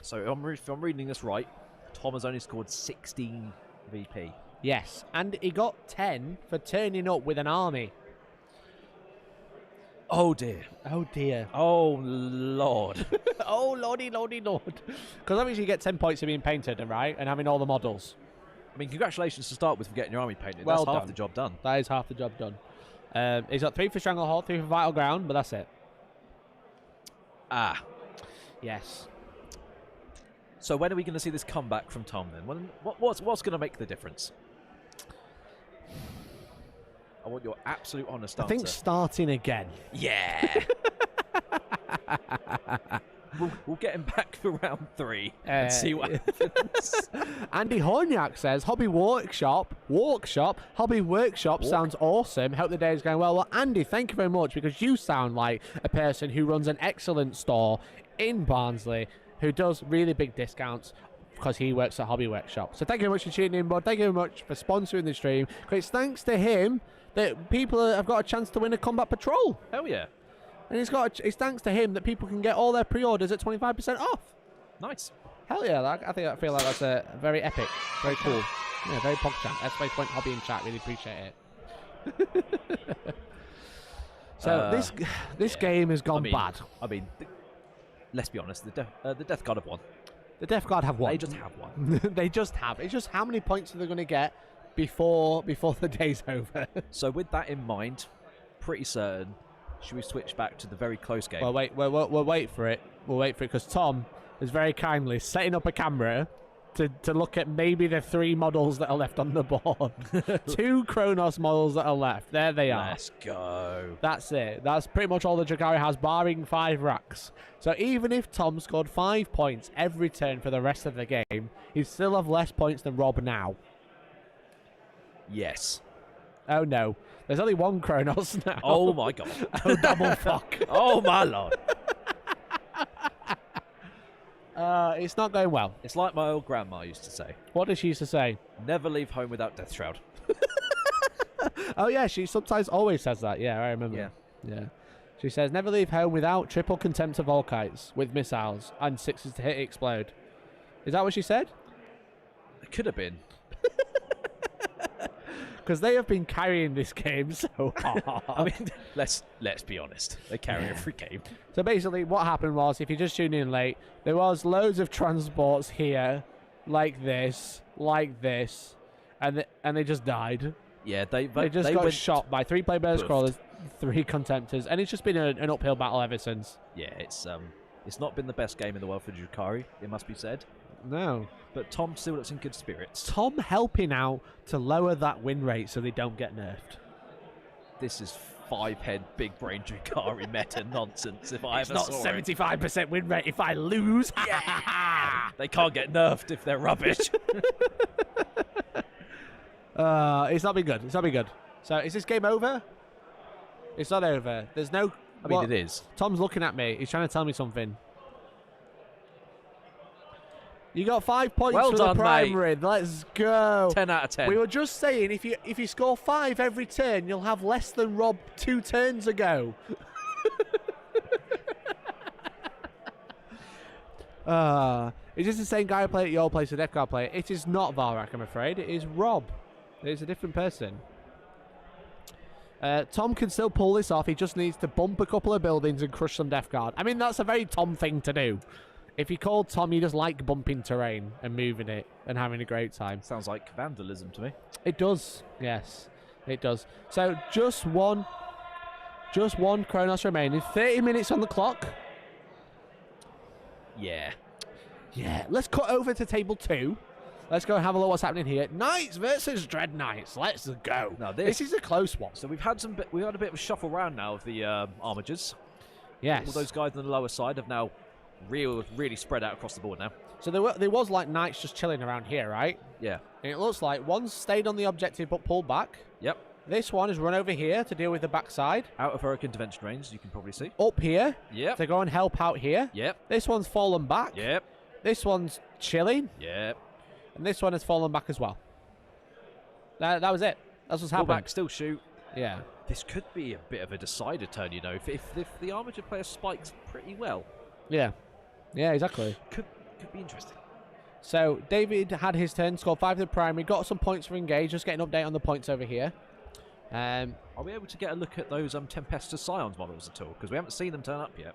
if I'm reading this right, Tom has only scored 16 VP. yes, and he got 10 for turning up with an army. Oh dear. Oh dear. Oh lord. Oh lordy, lordy, lord. Because obviously you get 10 points for being painted, right, and having all the models. I mean, congratulations to start with for getting your army painted. Well That's half done. the job done. That is half the job done. He's got 3 for Stranglehold, 3 for Vital Ground, but that's it. Ah. Yes. So when are we going to see this comeback from Tom then? What's going to make the difference? I want your absolute honest answer. I think starting again. Yeah. we'll get him back for round 3 and see what happens. Andy Horniak says, Hobby Workshop, Hobby Workshop sounds awesome. Hope the day is going well. Well, Andy, thank you very much, because you sound like a person who runs an excellent store in Barnsley who does really big discounts because he works at Hobby Workshop. So thank you very much for tuning in, bud. Thank you very much for sponsoring the stream. It's thanks to him that people have got a chance to win a combat patrol. Hell yeah. And it's thanks to him that people can get all their pre-orders at 25% off. Nice. Hell yeah, I feel like that's a very epic, very cool. Yeah, very PogChamp. Exclamation point hobby in chat, really appreciate it. So this game has gone bad. I mean, let's be honest, the Death Guard have won. The Death Guard have won. They just have won. They just have. It's just how many points are they going to get before the day's over? So with that in mind, pretty certain, should we switch back to the very close game? Well, we'll wait for it. We'll wait for it because Tom is very kindly setting up a camera to look at maybe the 3 models that are left on the board. 2 Kronos models that are left. There they are. Let's go. That's it. That's pretty much all the Drukhari has, barring 5 racks. So even if Tom scored 5 points every turn for the rest of the game, he'd still have less points than Rob now. Yes. Oh no. There's only 1 Kronos now. Oh my god. Oh, double fuck. Oh my lord. It's not going well. It's like my old grandma used to say. What does she used to say? Never leave home without Death Shroud. Oh yeah, she sometimes always says that. Yeah, I remember. Yeah. She says, never leave home without triple contempt of Volkites with missiles and 6s to hit explode. Is that what she said? It could have been. Because they have been carrying this game so hard. I mean, let's be honest. They carry every game. So basically what happened was, if you just tuned in late, there was loads of transports here, like this, and they just died. Yeah, they just got went shot by 3 Playbear Scrollers, 3 Contemptors, and it's just been an uphill battle ever since. Yeah, it's not been the best game in the world for Drukhari, it must be said. No. But Tom still looks in good spirits. Tom helping out to lower that win rate so they don't get nerfed. This is 5-head big brain Drukhari meta nonsense if I ever saw saw it. It's not 75% win rate if I lose. Yeah. They can't get nerfed if they're rubbish. It's not been good. It's not been good. So is this game over? It's not over. There's no... I mean, it is. Tom's looking at me. He's trying to tell me something. You got 5 points well for done, the primary. mate. Let's go. 10 out of 10. We were just saying, if you score 5 every turn, you'll have less than Rob 2 turns ago. Is this the same guy who played at your place, a Death Guard player? It is not Varrak, I'm afraid. It is Rob. It is a different person. Tom can still pull this off. He just needs to bump a couple of buildings and crush some Death Guard. I mean, that's a very Tom thing to do. If you called Tom, you just like bumping terrain and moving it and having a great time. Sounds like vandalism to me. It does. Yes, it does. So just one Kronos remaining. 30 minutes on the clock. Yeah. Yeah. Let's cut over to table 2. Let's go and have a look what's happening here. Knights versus Dread Knights. Let's go. Now this is a close one. So we've had a bit of a shuffle round now of the armigers. Yes. All those guys on the lower side have now really spread out across the board now. So there was like knights just chilling around here, right? Yeah. And it looks like one's stayed on the objective but pulled back. Yep. This one has run over here to deal with the backside. Out of Hurricane intervention range, you can probably see. Up here. Yep. To go and help out here. Yep. This one's fallen back. Yep. This one's chilling. Yep. And this one has fallen back as well. That was it. That's what's happened. Pull back, still shoot. Yeah. This could be a bit of a decider turn, you know, if the armature player spikes pretty well. Yeah. Yeah, exactly. Could be interesting. So David had his turn, scored 5 to the primary, got some points for engage. Just getting an update on the points over here. Are we able to get a look at those Tempestus Scions models at all? Because we haven't seen them turn up yet.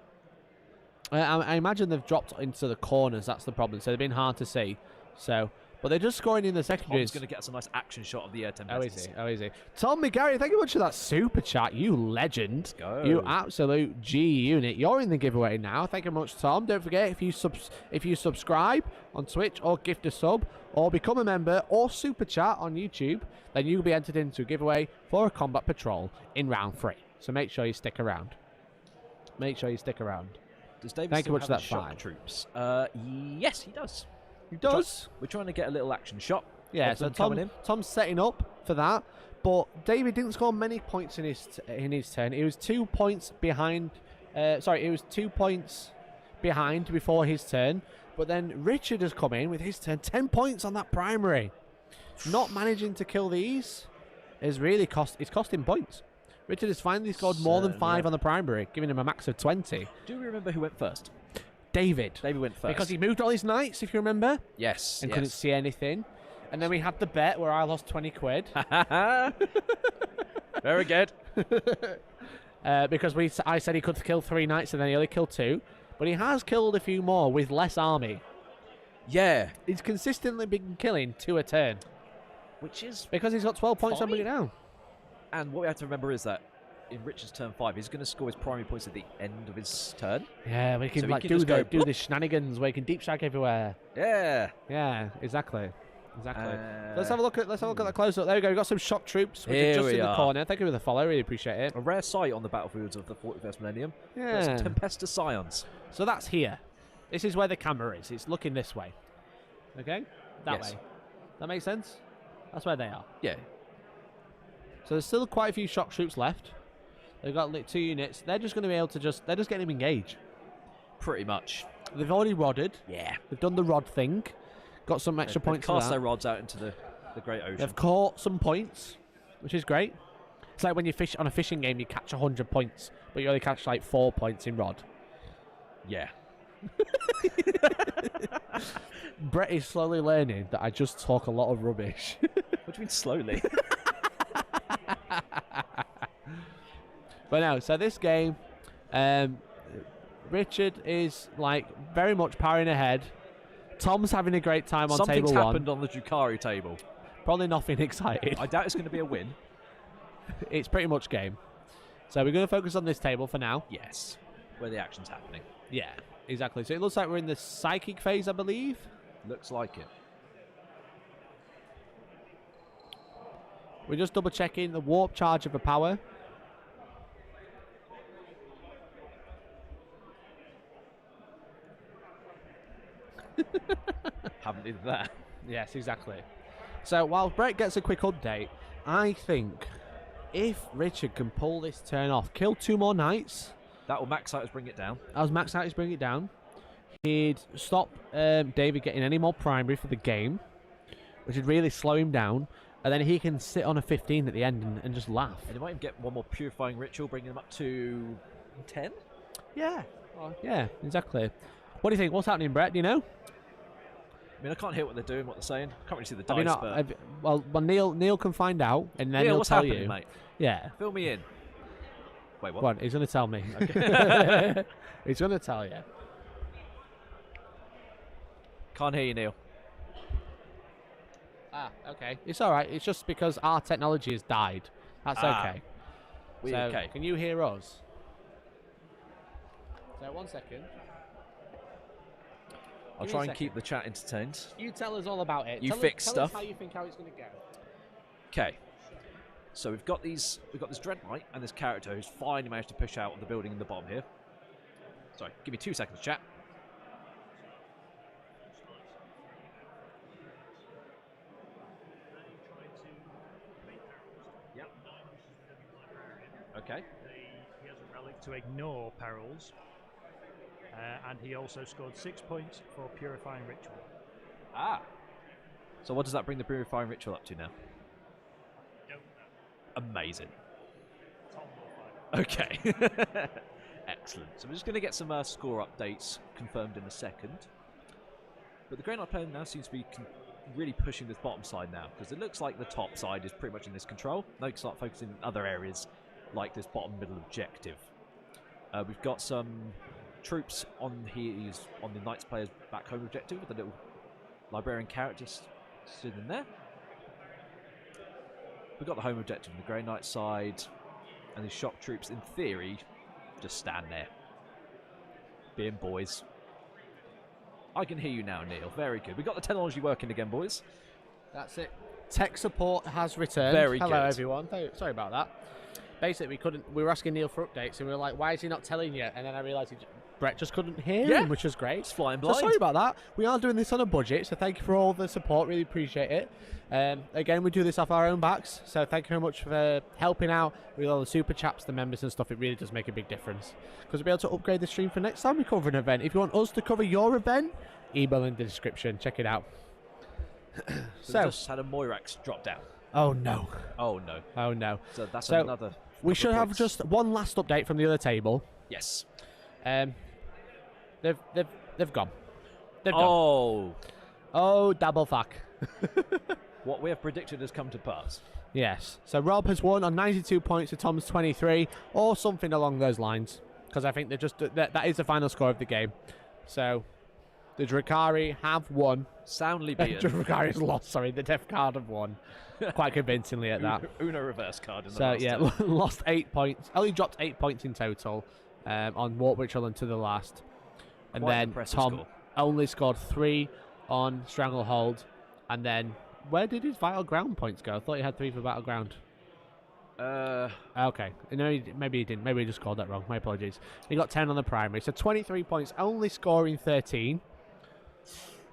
I imagine they've dropped into the corners. That's the problem. So they've been hard to see. So, but they're just scoring in the secondaries. Tom's going to get us a nice action shot of the Tempestus. Oh, is he? Oh, is he? Tom McGarry, thank you much for that super chat. You legend. Go. You absolute G unit. You're in the giveaway now. Thank you much, Tom. Don't forget, if you subscribe on Twitch or gift a sub or become a member or super chat on YouTube, then you'll be entered into a giveaway for a combat patrol in round 3. So make sure you stick around. Make sure you stick around. Does David thank you still much have for that his shock 5 troops? Yes, he does. He does. We're trying to get a little action shot. Yeah, so Tom's setting up for that. But David didn't score many points in his turn. He was 2 points behind. He was 2 points behind before his turn. But then Richard has come in with his turn. 10 points on that primary. Not managing to kill these is really it's costing points. Richard has finally scored more than 5 on the primary, giving him a max of 20. Do we remember who went first? David. David went first. Because he moved all his knights, if you remember. Yes. And couldn't see anything. And then we had the bet where I lost 20 quid. Very good. Because I said he could kill 3 knights and then he only killed 2. But he has killed a few more with less army. Yeah. He's consistently been killing 2 a turn. Which is... Because he's got 12 points on bringing it down. And what we have to remember is that in Richard's turn 5, he's going to score his primary points at the end of his turn. Yeah, we can do the shenanigans where he can deep strike everywhere. Yeah. Yeah, exactly. Let's have a look at that close up. There we go. We've got some shock troops, which are just in the corner. Thank you for the follow. Really appreciate it. A rare sight on the battlefields of the 41st millennium. Yeah. Some Tempestus Scions. So that's here. This is where the camera is. It's looking this way. Okay? That way. That makes sense? That's where they are. Yeah. So there's still quite a few shock troops left. They've got 2 units. They're just going to be able to they're just getting them engaged. Pretty much. They've already rodded. Yeah. They've done the rod thing. Got some extra points for that. Cast their rods out into the great ocean. They've caught some points, which is great. It's like when you fish on a fishing game, you catch 100 points, but you only catch like 4 points in rod. Yeah. Brett is slowly learning that I just talk a lot of rubbish. What do you mean slowly? But no, so this game, Richard is like very much powering ahead. Tom's having a great time on table 1. Something's happened on the Drukhari table. Probably nothing exciting. I doubt it's going to be a win. It's pretty much game. So we're going to focus on this table for now. Yes, where the action's happening. Yeah, exactly. So it looks like we're in the psychic phase, I believe. Looks like it. We're just double checking the warp charge of the power. Haven't needed that. Yes, exactly. So while Brett gets a quick update, I think if Richard can pull this turn off, kill 2 more knights. That will max out us bring it down. As max out is bring it down, he'd stop David getting any more primary for the game, which would really slow him down. And then he can sit on a 15 at the end and just laugh. And he might even get one more purifying ritual, bringing him up to 10. Yeah. Yeah, exactly. What do you think? What's happening, Brett? Do you know? I mean, I can't hear what they're doing, what they're saying. I can't really see the Have you dice, not? but... Well, Neil can find out, and then Neil, he'll what's tell happening, you. mate? Yeah. Fill me in. Wait, what? Go on, he's going to tell me. Okay. He's going to tell you. Can't hear you, Neil. Ah, okay. It's all right. It's just because our technology has died. That's okay. We So, okay. can you hear us? So, 1 second. I'll Give me try a and second. keep the chat entertained. You tell us all about it. You tell fix us, stuff. Tell us how you think how it's going to go. Okay. So we've got this Dread Knight and this character who's finally managed to push out of the building in the bottom here. Sorry, give me 2 seconds, chat. Yep. Okay. He has a relic to ignore perils. And he also scored 6 points for Purifying Ritual. Ah. So what does that bring the Purifying Ritual up to now? Amazing. Okay. Excellent. So we're just going to get some score updates confirmed in a second. But the Grey Knight player now seems to be really pushing this bottom side now, because it looks like the top side is pretty much in this control. Now we can start focusing in other areas like this bottom middle objective. We've got some troops on the Knights player's back home objective with a little librarian character sitting in there. We've got the home objective on the Grey Knight side, and the shock troops, in theory, just stand there. Being boys. I can hear you now, Neil. Very good. We got the technology working again, boys. That's it. Tech support has returned. Very Hello, good. everyone. Sorry about that. Basically, we were asking Neil for updates, and we were like, why is he not telling you? And then I realised Brett just couldn't hear him, which was great. It's flying So blind. sorry about that. We are doing this on a budget, so thank you for all the support. Really appreciate it. Again, we do this off our own backs, so thank you very much for helping out with all the super chats, the members and stuff. It really does make a big difference, because we'll be able to upgrade the stream for next time we cover an event. If you want us to cover your event, email in the description. Check it out. So we just had a Moirax drop down. Oh no. Oh no. Oh no. So that's So, another. We should have points. just one last update from the other table. Yes. They've gone. They've gone. Oh. Oh, double fuck. What we have predicted has come to pass. Yes. So Rob has won on 92 points to Tom's 23, or something along those lines, because I think that is the final score of the game. So the Drukhari have won. Soundly beaten. Drukhari has lost. Sorry, the Death Card have won. Quite convincingly at that. Uno reverse card in the So last yeah, turn. lost 8 points. Only dropped 8 points in total on Warp Ritual and to the last. And Quite an then impressive Tom score. only scored 3 on Stranglehold. And then where did his Vital Ground points go? I thought he had 3 for Battleground. Okay. No, maybe he didn't. Maybe he just called that wrong. My apologies. He got 10 on the primary. So 23 points, only scoring 13.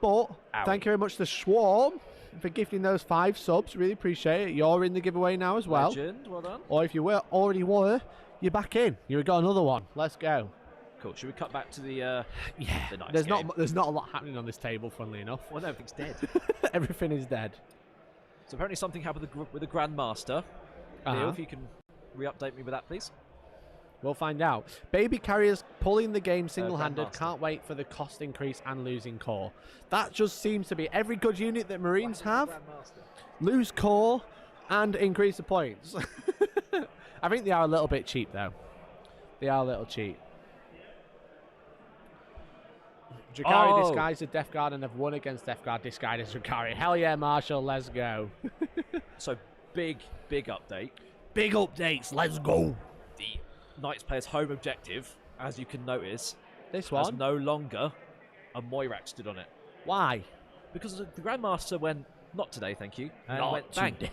But thank you very much to Swarm for gifting those 5 subs. Really appreciate it. You're in the giveaway now as well. Legend, well done. Or if you already were, you're back in. You've got another one. Let's go. Cool. Should we cut back to the the nice There's game? not a lot happening on this table, funnily enough. Well, no, everything's dead. Everything is dead. So apparently something happened with the Grandmaster. Neil, if you can re-update me with that, please. We'll find out. Baby Carrier's pulling the game single-handed. Grandmaster. Can't wait for the cost increase and losing core. That just seems to be every good unit that Marines have. Lose core and increase the points. I think they are a little bit cheap, though. They are a little cheap. Drukhari disguised as Death Guard and have won against Death Guard disguised as Drukhari. Hell yeah, Marshall, let's go. So big update. Big updates, let's go. The Knights player's home objective, as you can notice, This has one? no longer a Moirax stood on it. Why? Because the Grandmaster went, not today, thank you, and Not went bang. today.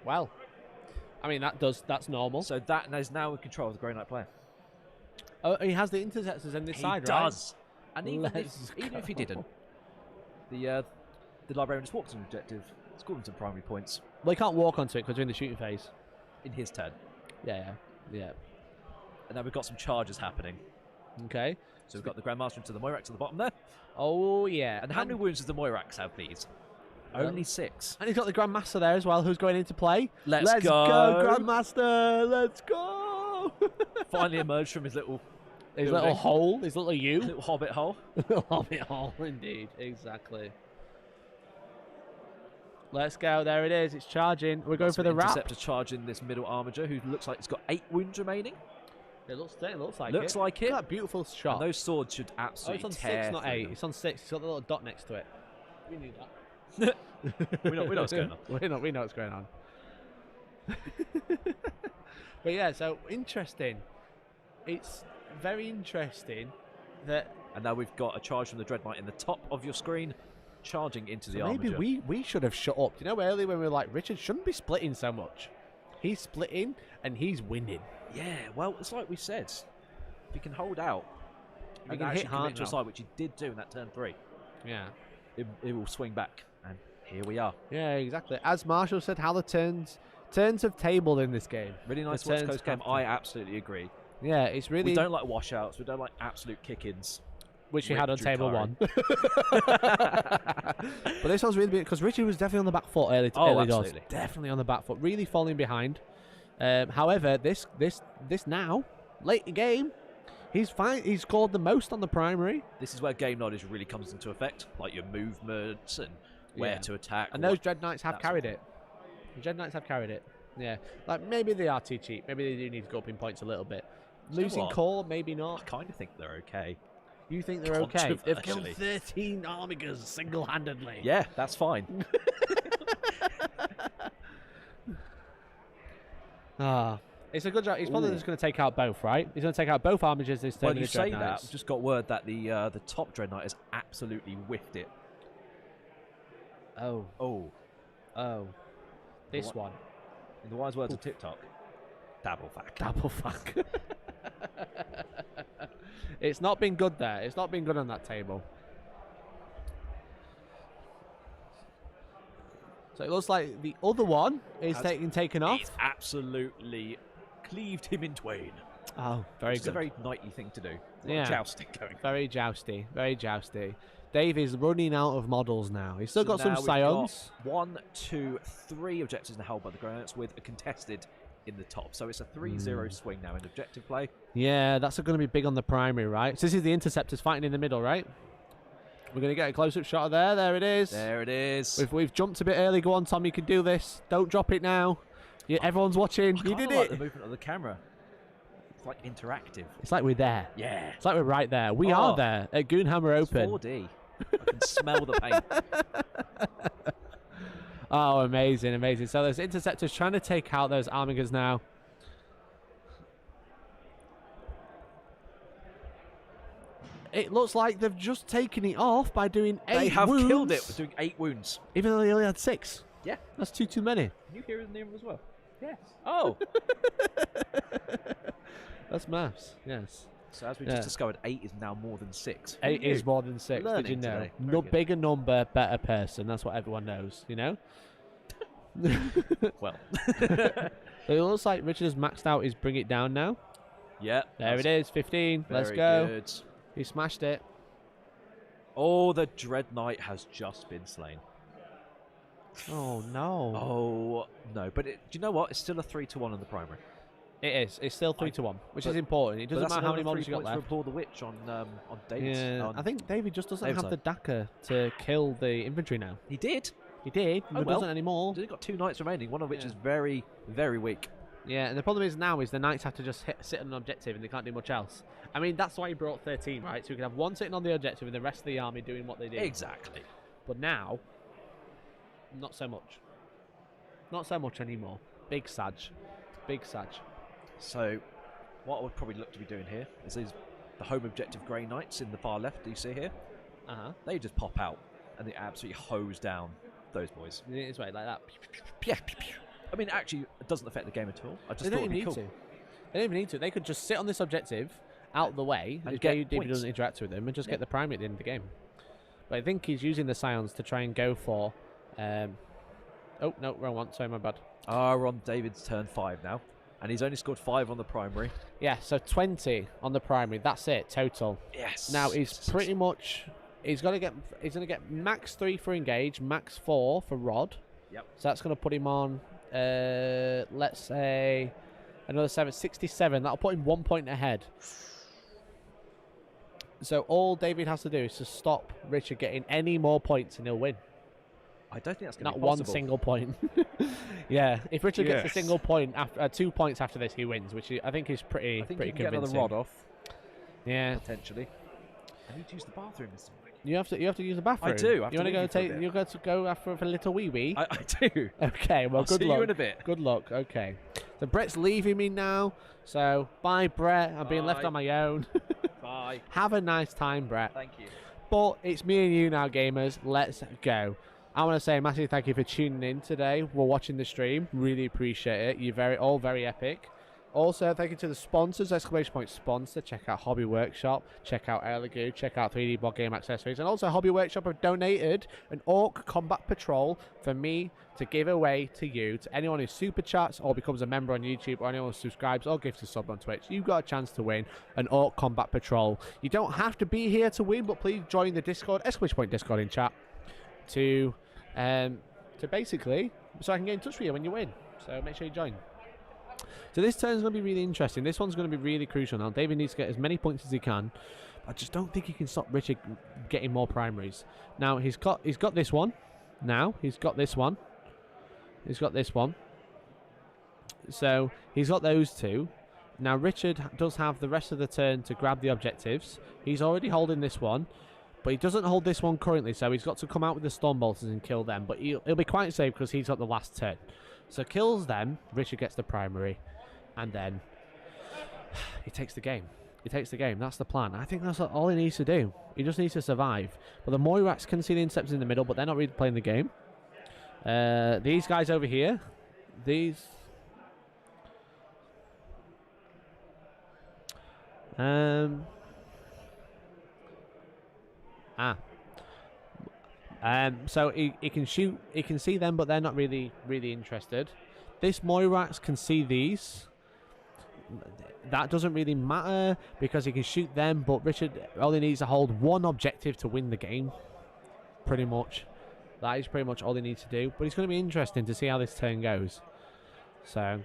Well, I mean, that's normal. So that is now in control of the Grey Knight player. Oh, he has the interceptors on this He side, does. And even Let's if he go. didn't, the librarian just walked on the objective, scored him some primary points Well, he can't walk onto it because we're in the shooting phase. in his turn. Yeah. And now we've got some charges happening. Okay. So we've got the Grandmaster into the Moirax at the bottom there. Oh, yeah. And how many wounds does the Moirax have, please? Only 6. And he's got the Grandmaster there as well, who's going into play. Let's go, go. Grandmaster. Let's go. Finally emerged from his little His little hole, his little U. Little hobbit hole. Little hobbit hole, indeed. Exactly. Let's go. There it is. It's charging. We're going for the wrap. Interceptor charging this middle armiger, who looks like it's got 8 wounds remaining. It looks like it. Looks like Look it. at that beautiful shot. And those swords should absolutely it's on tear 6, not 8. them. It's on 6. It's got the little dot next to it. We knew that. we know what's going on. we know what's going on. But yeah, so interesting. It's very interesting that. And now we've got a charge from the Dread Knight in the top of your screen, charging into the maybe armiger. we should have shut up. You know, earlier when we were like, Richard shouldn't be splitting so much. He's splitting and he's winning. Yeah, well, it's like we said. If you can hold out, If and you can actually hit hard commit to a now. side, which he did do in that turn 3, Yeah. it will swing back. And here we are. Yeah, exactly. As Marshall said, how the turns have tabled in this game. Really nice The West turns Coast game. have I absolutely agree. Yeah, it's really. We don't like washouts. We don't like absolute kick-ins. Which we with had on table Drukhari. 1. But this one's really big because Richie was definitely on the back foot early doors. Absolutely. Definitely on the back foot, really falling behind. However, this now late in game, he's fine. He's scored the most on the primary, This is where game knowledge really comes into effect, like your movements and where Yeah. to attack. and those Dread Knights have that carried sort it. The Dread Knights have carried it. Yeah, like maybe they are too cheap. Maybe they do need to go up in points a little bit. You know Losing what? core, maybe I not. kind of think they're okay. You think they're okay? They've killed Controversially. 13 Armigers single-handedly. Yeah, that's fine. It's a good job. He's probably just going to take out both, right? He's going to take out both Armigers this turn. Well, in you the Dread say that. Knights. We've just got word that the top Dread Knight has absolutely whiffed it. Oh, Oh, this What? one. in the wise words of TikTok, double fact. Double fuck. It's not been good there. It's not been good on that table. So it looks like the other one is taken off. It's absolutely cleaved him in twain. Oh, very It's good. a very knightly thing to do. A lot Yeah. of jousting going. Very jousty. Very jousty. Dave is running out of models now. He's still So got some now we've Scions. got 1, 2, 3 objectives now held by the Granites with a contested in the top. So it's a 3-0 swing now in objective play. Yeah, that's going to be big on the primary, right? So this is the Interceptors fighting in the middle, right? We're going to get a close-up shot of there. There it is. There it is. We've jumped a bit early. Go on, Tom. You can do this. Don't drop it now. Everyone's watching. I You kinda did like it. the movement of the camera. It's like interactive. It's like we're there. Yeah. It's like we're right there. We Oh. are there at Goonhammer It's Open. 4D. I can smell the paint. Oh, amazing, amazing. So there's Interceptors trying to take out those Armigers now. It looks like they've just taken it off by doing 8 They have wounds, killed it with doing 8 wounds. even though they only had 6. Yeah. That's too many. Can you hear his name as well? Yes. Oh. That's maths. Yes. So as we Yeah. just discovered, 8 is now more than 6. 8 is more than 6. Did you Learning know? today. Very No good. bigger number, better person. That's what everyone knows. You know. Well. It looks like Richard has maxed out his bring it down now. Yeah. There it is. 15. Let's Very go. good. He smashed it. Oh, the Dread Knight has just been slain. Oh no. Oh, no. But do you know what? It's still a 3-1 on the primary. It is. It's still 3-1, which is but- important. It But doesn't that's matter how many another models 3 you got points left. for Paul the Witch on David's. Yeah, on I think David just doesn't David's have the Daka to kill the infantry now. He did. He did, Oh, but well. doesn't anymore. He's only got 2 knights remaining, one of which Yeah. is very, very weak. Yeah, and the problem is now is the knights have to just sit on an objective and they can't do much else. I mean, that's why he brought 13, right? So we could have one sitting on the objective and the rest of the army doing what they do. Exactly. But now, not so much. Not so much anymore. Big Sag. Big Sag. So, what I would probably look to be doing here is the home objective Grey Knights in the far left. Do you see here? Uh-huh. They just pop out and they absolutely hose down those boys. It's right, like that. I mean, actually, it doesn't affect the game at all. I just They thought don't it'd even be need cool. to. They don't even need to. They could just sit on this objective out the way And if get David points. doesn't interact with them and just Yeah. get the primary at the end of the game. But I think he's using the Scions to try and go for... oh, no, wrong one. Sorry, my bad. We're on David's turn 5 now. And he's only scored 5 on the primary. Yeah, so 20 on the primary. That's it, total. Yes. Now, he's pretty much... He's going to get max 3 for engage, max 4 for rod. Yep. So that's going to put him on, let's say, another 67. That'll put him 1 point ahead. So all David has to do is to stop Richard getting any more points and he'll win. I don't think that's going to Not be possible. one single point. Yeah, if Richard gets a Yes. single point, after 2 points after this, he wins, which I think is pretty I think pretty you can convincing. get another rod off, Yeah, potentially. I need to use the bathroom, Mr. Mike. you have to use the bathroom. I do, I have You to want to leave go you for a take? bit. You got to go after for a little wee wee. I do. Okay, well, I'll good see luck. you in a bit. Good luck. Okay, so Brett's leaving me now. So bye, Brett. I'm being left Bye. on my own. Bye. Have a nice time, Brett. Thank you. But it's me and you now, gamers. Let's go. I want to say a massive thank you for tuning in today. We're watching the stream. Really appreciate it. You're all very epic. Also, thank you to the sponsors, exclamation point sponsor. Check out Hobby Workshop. Check out Erlagu. Check out 3D Board Game Accessories. And also, Hobby Workshop have donated an Orc Combat Patrol for me to give away to you, to anyone who super chats or becomes a member on YouTube, or anyone who subscribes or gives a sub on Twitch. You've got a chance to win an Orc Combat Patrol. You don't have to be here to win, but please join the Discord, exclamation point Discord in chat, to basically, so I can get in touch with you when you win. So make sure you join. So this turn's going to be really interesting. This one's going to be really crucial now. David needs to get as many points as he can. I just don't think he can stop Richard getting more primaries. Now he's got this one. Now he's got this one. He's got this one. So he's got those two. Now Richard does have the rest of the turn to grab the objectives. He's already holding this one, but he doesn't hold this one currently. So he's got to come out with the storm bolters and kill them. But he'll be quite safe because he's got the last turn. So kills them. Richard gets the primary. And then he takes the game. He takes the game. That's the plan. I think that's all he needs to do. He just needs to survive. But the Moirax can see the interceptors in the middle, but they're not really playing the game. These guys over here. These. So he can shoot. He can see them, but they're not really interested. This Moirax can see these. That doesn't really matter because he can shoot them, but Richard only needs to hold one objective to win the game. Pretty much. That is pretty much all he needs to do. But it's going to be interesting to see how this turn goes. So.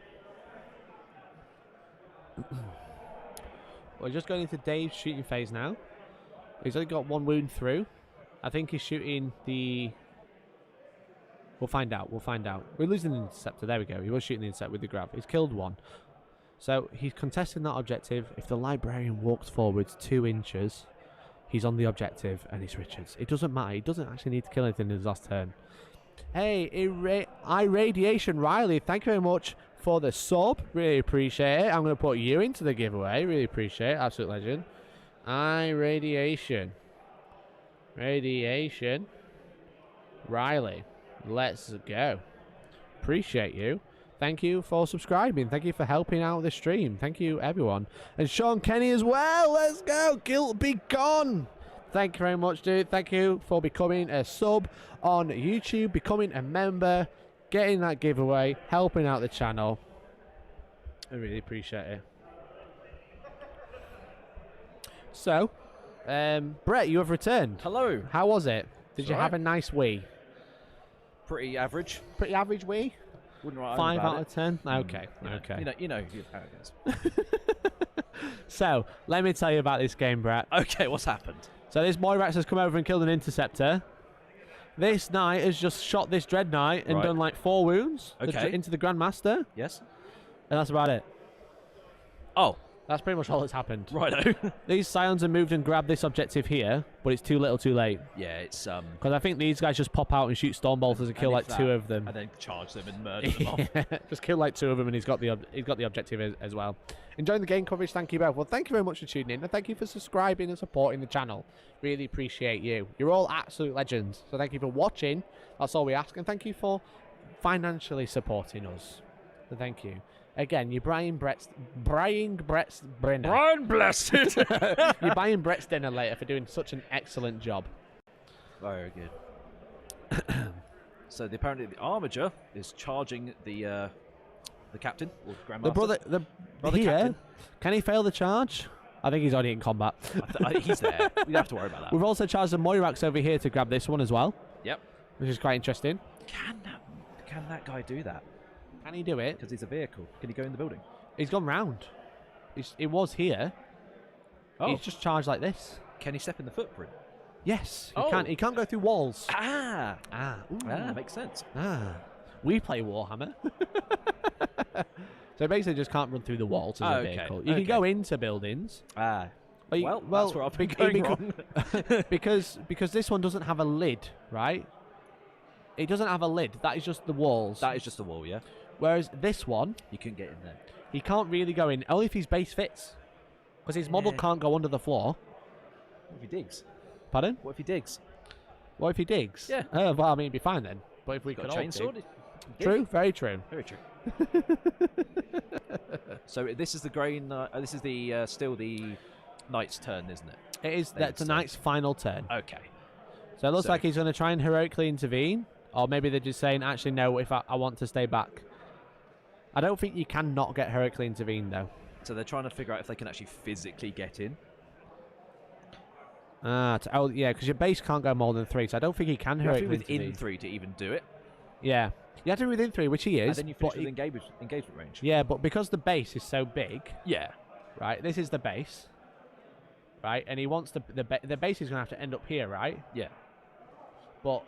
We're just going into Dave's shooting phase now. He's only got one wound through. I think he's shooting the... We'll find out. We'll find out. We're losing the interceptor. There we go. He was shooting the intercept with the grab. He's killed one. So he's contesting that objective. If the librarian walks forwards 2 inches, he's on the objective and it's Richards. It doesn't matter. He doesn't actually need to kill anything in his last turn. Hey, Irradiation Riley, thank you very much for the sub. Really appreciate it. I'm going to put you into the giveaway. Really appreciate it. Absolute legend. Radiation Riley. Let's go. Appreciate you. Thank you for subscribing. Thank you for helping out the stream. Thank you, everyone. And Sean Kenny as well. Let's go. Guilt be gone. Thank you very much, dude. Thank you for becoming a sub on YouTube, becoming a member, getting that giveaway, helping out the channel. I really appreciate it. So, Brett, you have returned. Hello. How was it? Did you Alright. have a nice wee? Pretty average. Pretty average wee? Wouldn't write 5 about out of 10? Okay, okay. You know how it goes. So, let me tell you about this game, Brett. Okay, what's happened? So this Moirax has come over and killed an interceptor. This knight has just shot this Dread Knight and Right. done like 4 wounds Okay. into the Grandmaster. Yes. And that's about it. Oh, That's pretty much all that's happened. righto. These Scions have moved and grabbed this objective here, but it's too little too late. Yeah, it's Because I think these guys just pop out and shoot storm bolters and kill like 2 of them. and then charge them and murder them off. Just kill like 2 of them and he's got the objective as well. Enjoying the game coverage, thank you both. Well, thank you very much for tuning in and thank you for subscribing and supporting the channel. Really appreciate you. You're all absolute legends. So thank you for watching. That's all we ask. And thank you for financially supporting us. So thank you. Again, you're buying Brett's dinner. Brian blessed. You're buying Brett's dinner later for doing such an excellent job. Very good. So apparently the Armiger is charging the captain or Grandmaster. The brother here, captain. can he fail the charge? I think he's already in combat. He's there. We don't have to worry about that. We've also charged the Moirax over here to grab this one as well. Yep. Which is quite interesting. Can that guy do that? Can he do it? Because he's a vehicle. Can he go in the building? He's gone round. It was here. Oh. He's just charged like this. Can he step in the footprint? Yes, Oh. he can't go through walls. Makes sense. We play Warhammer. So basically just can't run through the walls as a vehicle. You can go into buildings. Well, that's where I've been going going wrong. because this one doesn't have a lid, right? It doesn't have a lid. That is just the walls. That is just the wall, yeah? Whereas this one, You couldn't get in there. he can't really go in, only if his base fits. Because his model can't go under the floor. What if he digs? Pardon? What if he digs? What if he digs? Yeah. Well, I mean, it'd be fine then. But if we Got could a all chainsaw? dig- True, very true. Very true. So this is the grey. This is the still the knight's turn, isn't it? It is. They That's would tonight's final turn. Okay. So it looks So- like he's going to try and heroically intervene. Or maybe they're just saying, actually, no, if I want to stay back. I don't think you can not get heroically intervened, though. So they're trying to figure out if they can actually physically get in. Yeah, because your base can't go more than 3, so I don't think he can You have to heroically be within intervene. 3 to even do it. Yeah. You have to be within 3, which he is. And then you finish but with engagement range. yeah, but because the base is so big, Yeah. right, this is the base, right, and he wants the base is going to have to end up here, right? Yeah. But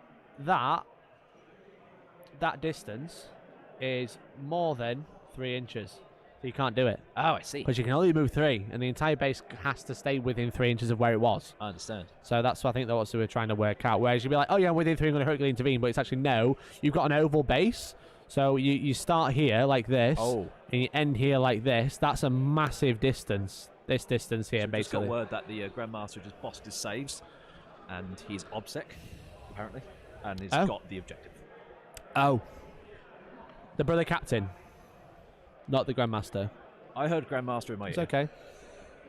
that distance is more than 3 inches. So you can't do it. Oh, I see. Because you can only move 3, and the entire base has to stay within 3 inches of where it was. I understand. So that's what I think that's what we're trying to work out. Whereas you'd be like, oh yeah, I'm within 3, I'm going to heroically intervene. But it's actually, no, you've got an oval base. So you start here like this, and you end here like this. That's a massive distance. This distance here, So we've just basically. got word that the Grandmaster just bossed his saves, and he's OBSEC, apparently, and he's got the objective. Oh. The brother captain. Not the Grandmaster. I heard Grandmaster in my It's ear. okay.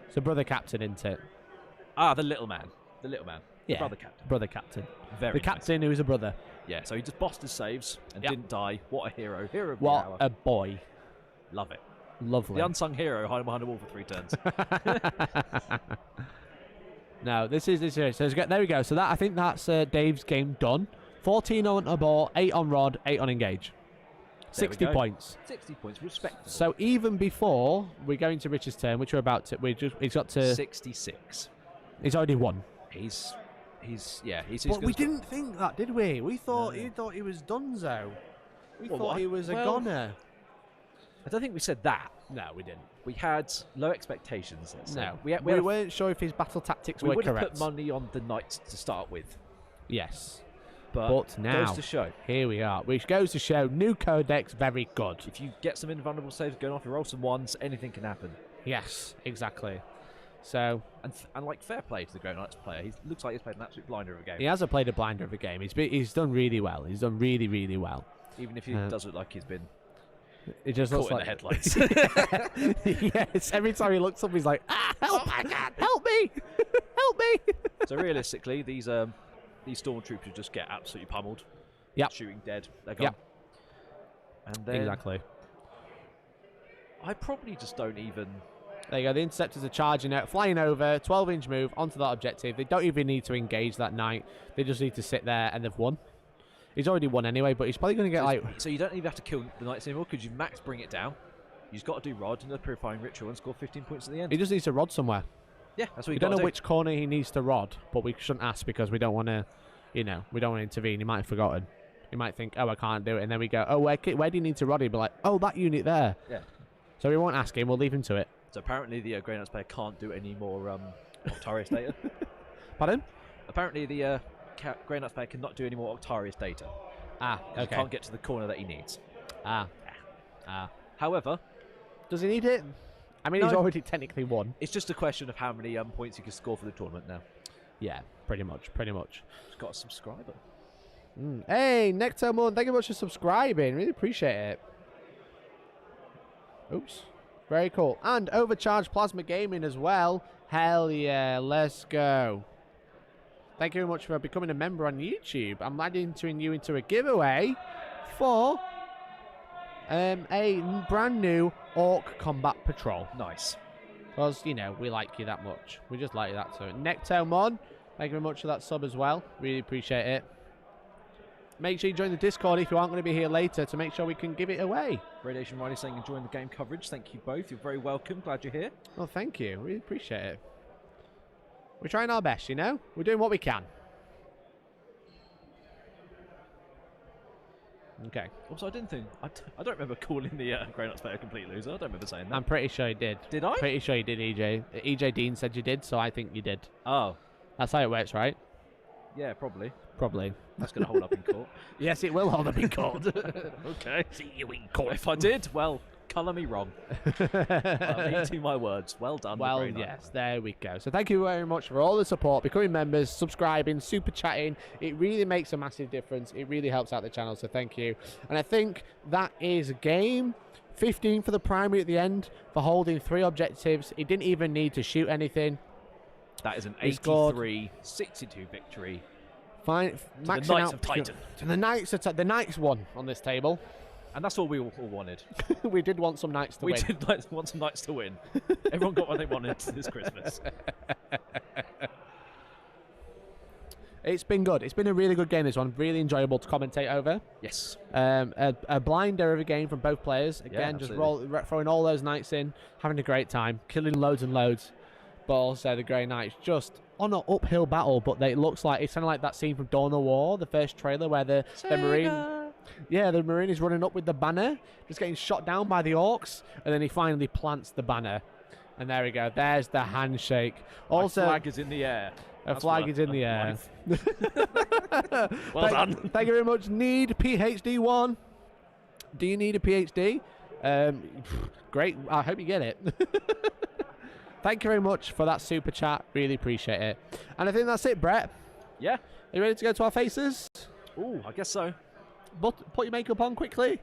It's a brother captain, isn't it? Ah, the little man. The little man. Yeah. Brother captain. Brother captain. Very The nice. captain who is a brother. Yeah, so he just bossed his saves and Yep. didn't die. What a hero. Hero of the What hour. a boy. Love it. Lovely. The unsung hero hiding behind a wall for 3 turns. No, this is. So there we go. So I think that's Dave's game done. 14 on a ball, 8 on rod, 8 on engage. There we 60 go. points. 60 points. Respectable. So even before we go into Richard's turn, which we're about to, he's got to. 66. He's already won. He's But we didn't think that, did we? We thought he was donezo. We Well, thought what? he was a Well- goner. I don't think we said that. No, we didn't. We had low expectations. Let's say. No, we weren't sure if his battle tactics we were would have correct. put money on the knights to start with, Yes, but but now goes to show here we are, which goes to show new codex very good. if you get some invulnerable saves going off, you roll some 1s, anything can happen. Yes, exactly. So And like fair play to the Grey Knights player, he looks like he's played an absolute blinder of a game. he hasn't played a blinder of a game. He's done really well. He's done really, really well. Even if he does look like he's been It just caught looks in like the headlights. yes. Every time he looks up, he's like, help! Help me! Help me! So realistically, these stormtroopers just get absolutely pummeled. Yep. Shooting dead. They're gone. Yep. And then Exactly. I probably just don't even. There you go. The interceptors are charging out, flying over, 12-inch move onto that objective. They don't even need to engage that knight. They just need to sit there, and they've won. He's already won anyway, but he's probably going to get like. So you don't even have to kill the knights anymore because you max bring it down. You just got to do rod and the purifying ritual and score 15 points at the end. He just needs to rod somewhere. Yeah, that's what We you don't got know to do. which corner he needs to rod, but we shouldn't ask because we don't want to, we don't want to intervene. He might have forgotten. He might think, oh, I can't do it, and then we go, oh, where do you need to rod? He'd be like, oh, that unit there. Yeah. So we won't ask him. We'll leave him to it. So apparently the Grey Knights player can't do any more Octarius data. Pardon? Apparently the Grey Knights player cannot do any more Octarius data. Ah, He okay. can't get to the corner that he needs. Ah. However, Does he need it? I mean, he's No. already technically won. it's just a question of how many points he can score for the tournament now. Yeah, pretty much. He's got a subscriber. Hey, Nectar Moon, thank you much for subscribing. Really appreciate it. Oops. Very cool. And Overcharged Plasma Gaming as well. Hell yeah, let's go. Thank you very much for becoming a member on YouTube. I'm adding you into a giveaway for a brand new Orc Combat Patrol. Nice. Because, we like you that much. We just like you that. So, Nectomon, thank you very much for that sub as well. Really appreciate it. Make sure you join the Discord if you aren't going to be here later to make sure we can give it away. Radiation Riley saying enjoying the game coverage. Thank you both. You're very welcome. Glad you're here. Oh, thank you. Really appreciate it. We're trying our best, you know? We're doing what we can. Okay. Also, I don't remember calling the Grey Nuts player a complete loser. I don't remember saying that. I'm pretty sure you did. Did I? Pretty sure you did, EJ. EJ Dean said you did, so I think you did. Oh. That's how it works, right? Yeah, probably. Probably. That's going to hold up in court. Yes, it will hold up in court. Okay. See you in court. If I did, well, colour me wrong. I'm eating my words. Well done. Well, yes, there we go. So thank you very much for all the support, becoming members, subscribing, super chatting. It really makes a massive difference. It really helps out the channel, so thank you. And I think that is game 15 for the primary at the end for holding 3 objectives. He didn't even need to shoot anything. That is an 83-62 victory. Fine. To the Knights of Titan. To the Knights. The Knights won on this table. And that's all we all wanted. We did want some Knights to win. We did want some Knights to win. Everyone got what they wanted this Christmas. It's been good. It's been a really good game, this one. Really enjoyable to commentate over. Yes. A blinder of a game from both players. Again, yeah, just throwing all those Knights in, having a great time, killing loads and loads. But also the Grey Knights just on an uphill battle, but it looks like it's kind of like that scene from Dawn of War, the first trailer where the Marine... Yeah, the Marine is running up with the banner, just getting shot down by the Orcs, and then he finally plants the banner. And there we go. There's the handshake. Also, my flag is in the air. A flag is in the air. Well done. Thank you very much. Need PhD1. Do you need a PhD? Great. I hope you get it. Thank you very much for that super chat. Really appreciate it. And I think that's it, Brett. Yeah. Are you ready to go to our faces? Ooh, I guess so. But put your makeup on quickly.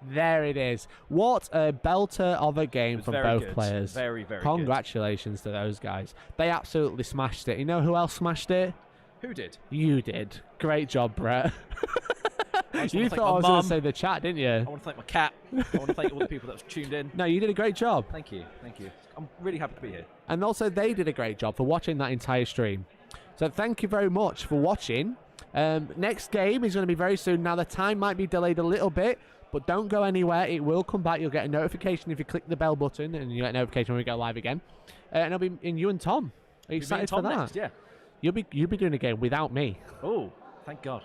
There it is. What a belter of a game from both players. Very, very Congratulations to those guys. They absolutely smashed it. You know who else smashed it? Who did? You did. Great job, Brett. You thought I was going to say the chat, didn't you? I want to thank my cat. I want to thank all the people that have tuned in. No, you did a great job. Thank you. Thank you. I'm really happy to be here. And also, they did a great job for watching that entire stream. So thank you very much for watching. Next game is going to be very soon. Now, the time might be delayed a little bit, but don't go anywhere. It will come back. You'll get a notification if you click the bell button, and you get a notification when we go live again. And it'll be in you and Tom. Are you excited for that? Next, yeah. You'll be doing a game without me. Oh, thank God.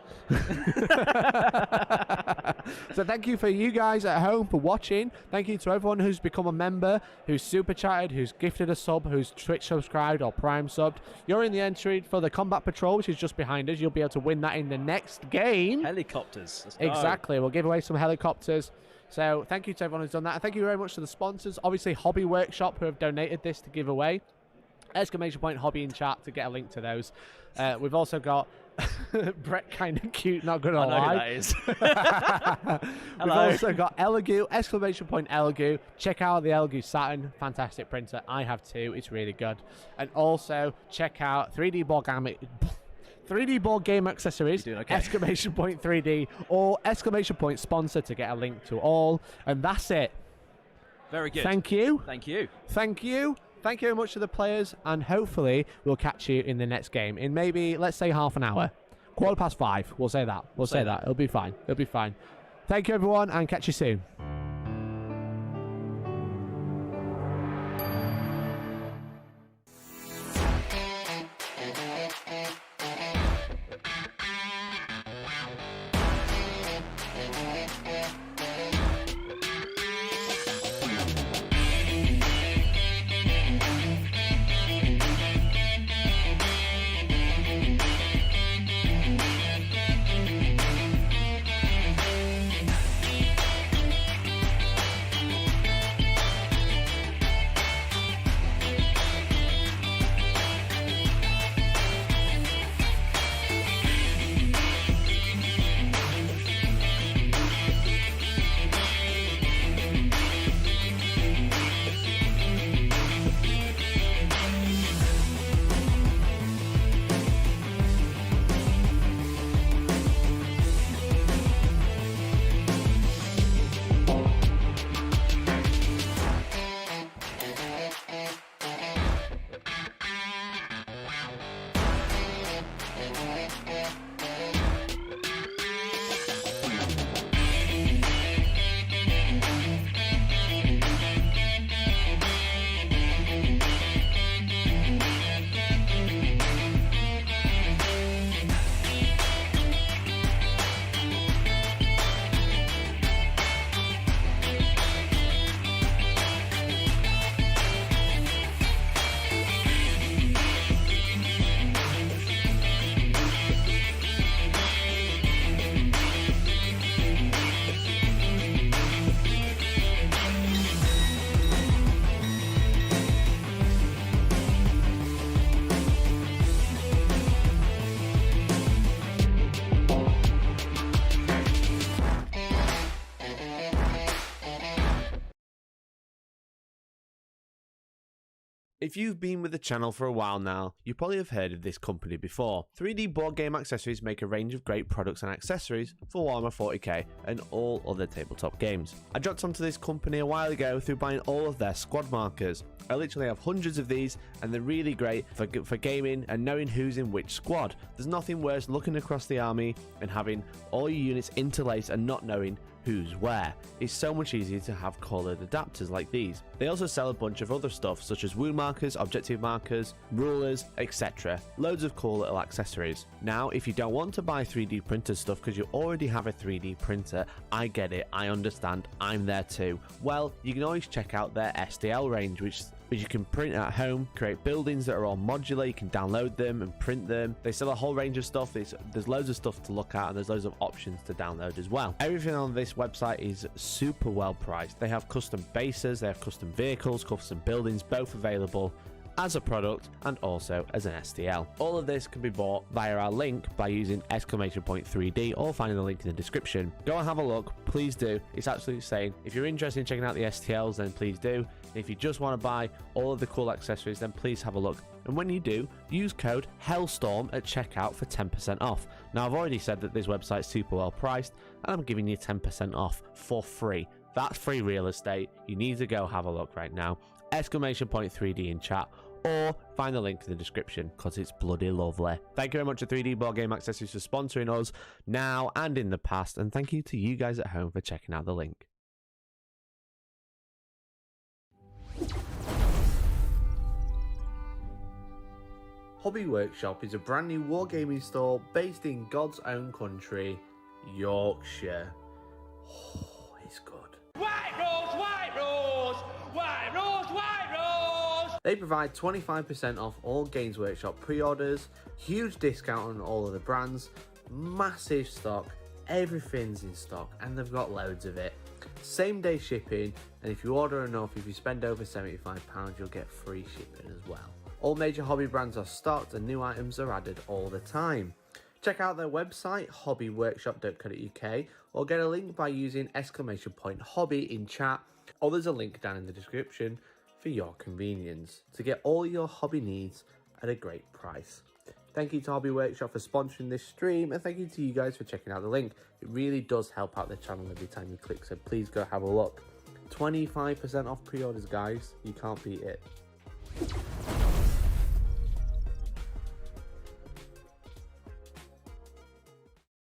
So thank you for you guys at home for watching. Thank you to everyone who's become a member, who's super chatted, who's gifted a sub, who's Twitch subscribed or Prime subbed. You're in the entry for the Combat Patrol, which is just behind us. You'll be able to win that in the next game. Helicopters. Let's go. Exactly. We'll give away some helicopters. So thank you to everyone who's done that. And thank you very much to the sponsors. Obviously, Hobby Workshop, who have donated this to give away. Exclamation point hobby in chat to get a link to those. We've also got Brett, kind of cute, not gonna lie. I know who that is. We've also got Elegoo, exclamation point Elegoo. Check out the Elegoo Saturn, fantastic printer. I have 2, it's really good. And also check out 3D board game accessories, okay? Exclamation point 3D or exclamation point sponsor to get a link to all. And that's it. Very good. Thank you. Thank you. Thank you. Thank you very much to the players, and hopefully we'll catch you in the next game in maybe, let's say, half an hour. 5:15. We'll say that. We'll say that. It'll be fine. It'll be fine. Thank you, everyone, and catch you soon. If you've been with the channel for a while now, you probably have heard of this company before. 3D board game accessories make a range of great products and accessories for Warhammer 40k and all other tabletop games. I dropped onto this company a while ago through buying all of their squad markers. I literally have hundreds of these and they're really great for gaming and knowing who's in which squad. There's nothing worse looking across the army and having all your units interlaced and not knowing who's where. It's so much easier to have coloured adapters like these. They also sell a bunch of other stuff such as wound markers, objective markers, rulers, etc. Loads of cool little accessories. Now, if you don't want to buy 3D printed stuff because you already have a 3D printer, I get it, I understand, I'm there too. Well, you can always check out their STL range, which you can print at home, create buildings that are all modular, you can download them and print them. They sell a whole range of stuff. There's loads of stuff to look at and there's loads of options to download as well. Everything on this website is super well priced. They have custom bases, they have custom vehicles, custom buildings, both available as a product and also as an STL. All of this can be bought via our link by using !3D or finding the link in the description. Go and have a look, please do. It's absolutely insane. If you're interested in checking out the STLs, then please do. If you just want to buy all of the cool accessories, then please have a look. And when you do, use code Hellstorm at checkout for 10% off. Now, I've already said that this website's super well priced, and I'm giving you 10% off for free. That's free real estate. You need to go have a look right now. !3D in chat, or find the link in the description because it's bloody lovely. Thank you very much to 3D Board Game Accessories for sponsoring us now and in the past, and thank you to you guys at home for checking out the link. Hobby Workshop is a brand new wargaming store based in God's own country, Yorkshire. Oh, it's good. White rose, white rose, white rose, white rose. They provide 25% off all Games Workshop pre-orders, huge discount on all of the brands, massive stock, everything's in stock, and they've got loads of it. Same day shipping, and if you order enough, if you spend over £75, you'll get free shipping as well. All major hobby brands are stocked and new items are added all the time. Check out their website, hobbyworkshop.co.uk, or get a link by using !hobby in chat, or there's a link down in the description for your convenience to get all your hobby needs at a great price. Thank you to Hobby Workshop for sponsoring this stream, and thank you to you guys for checking out the link. It really does help out the channel every time you click, so please go have a look. 25% off pre-orders, guys. You can't beat it.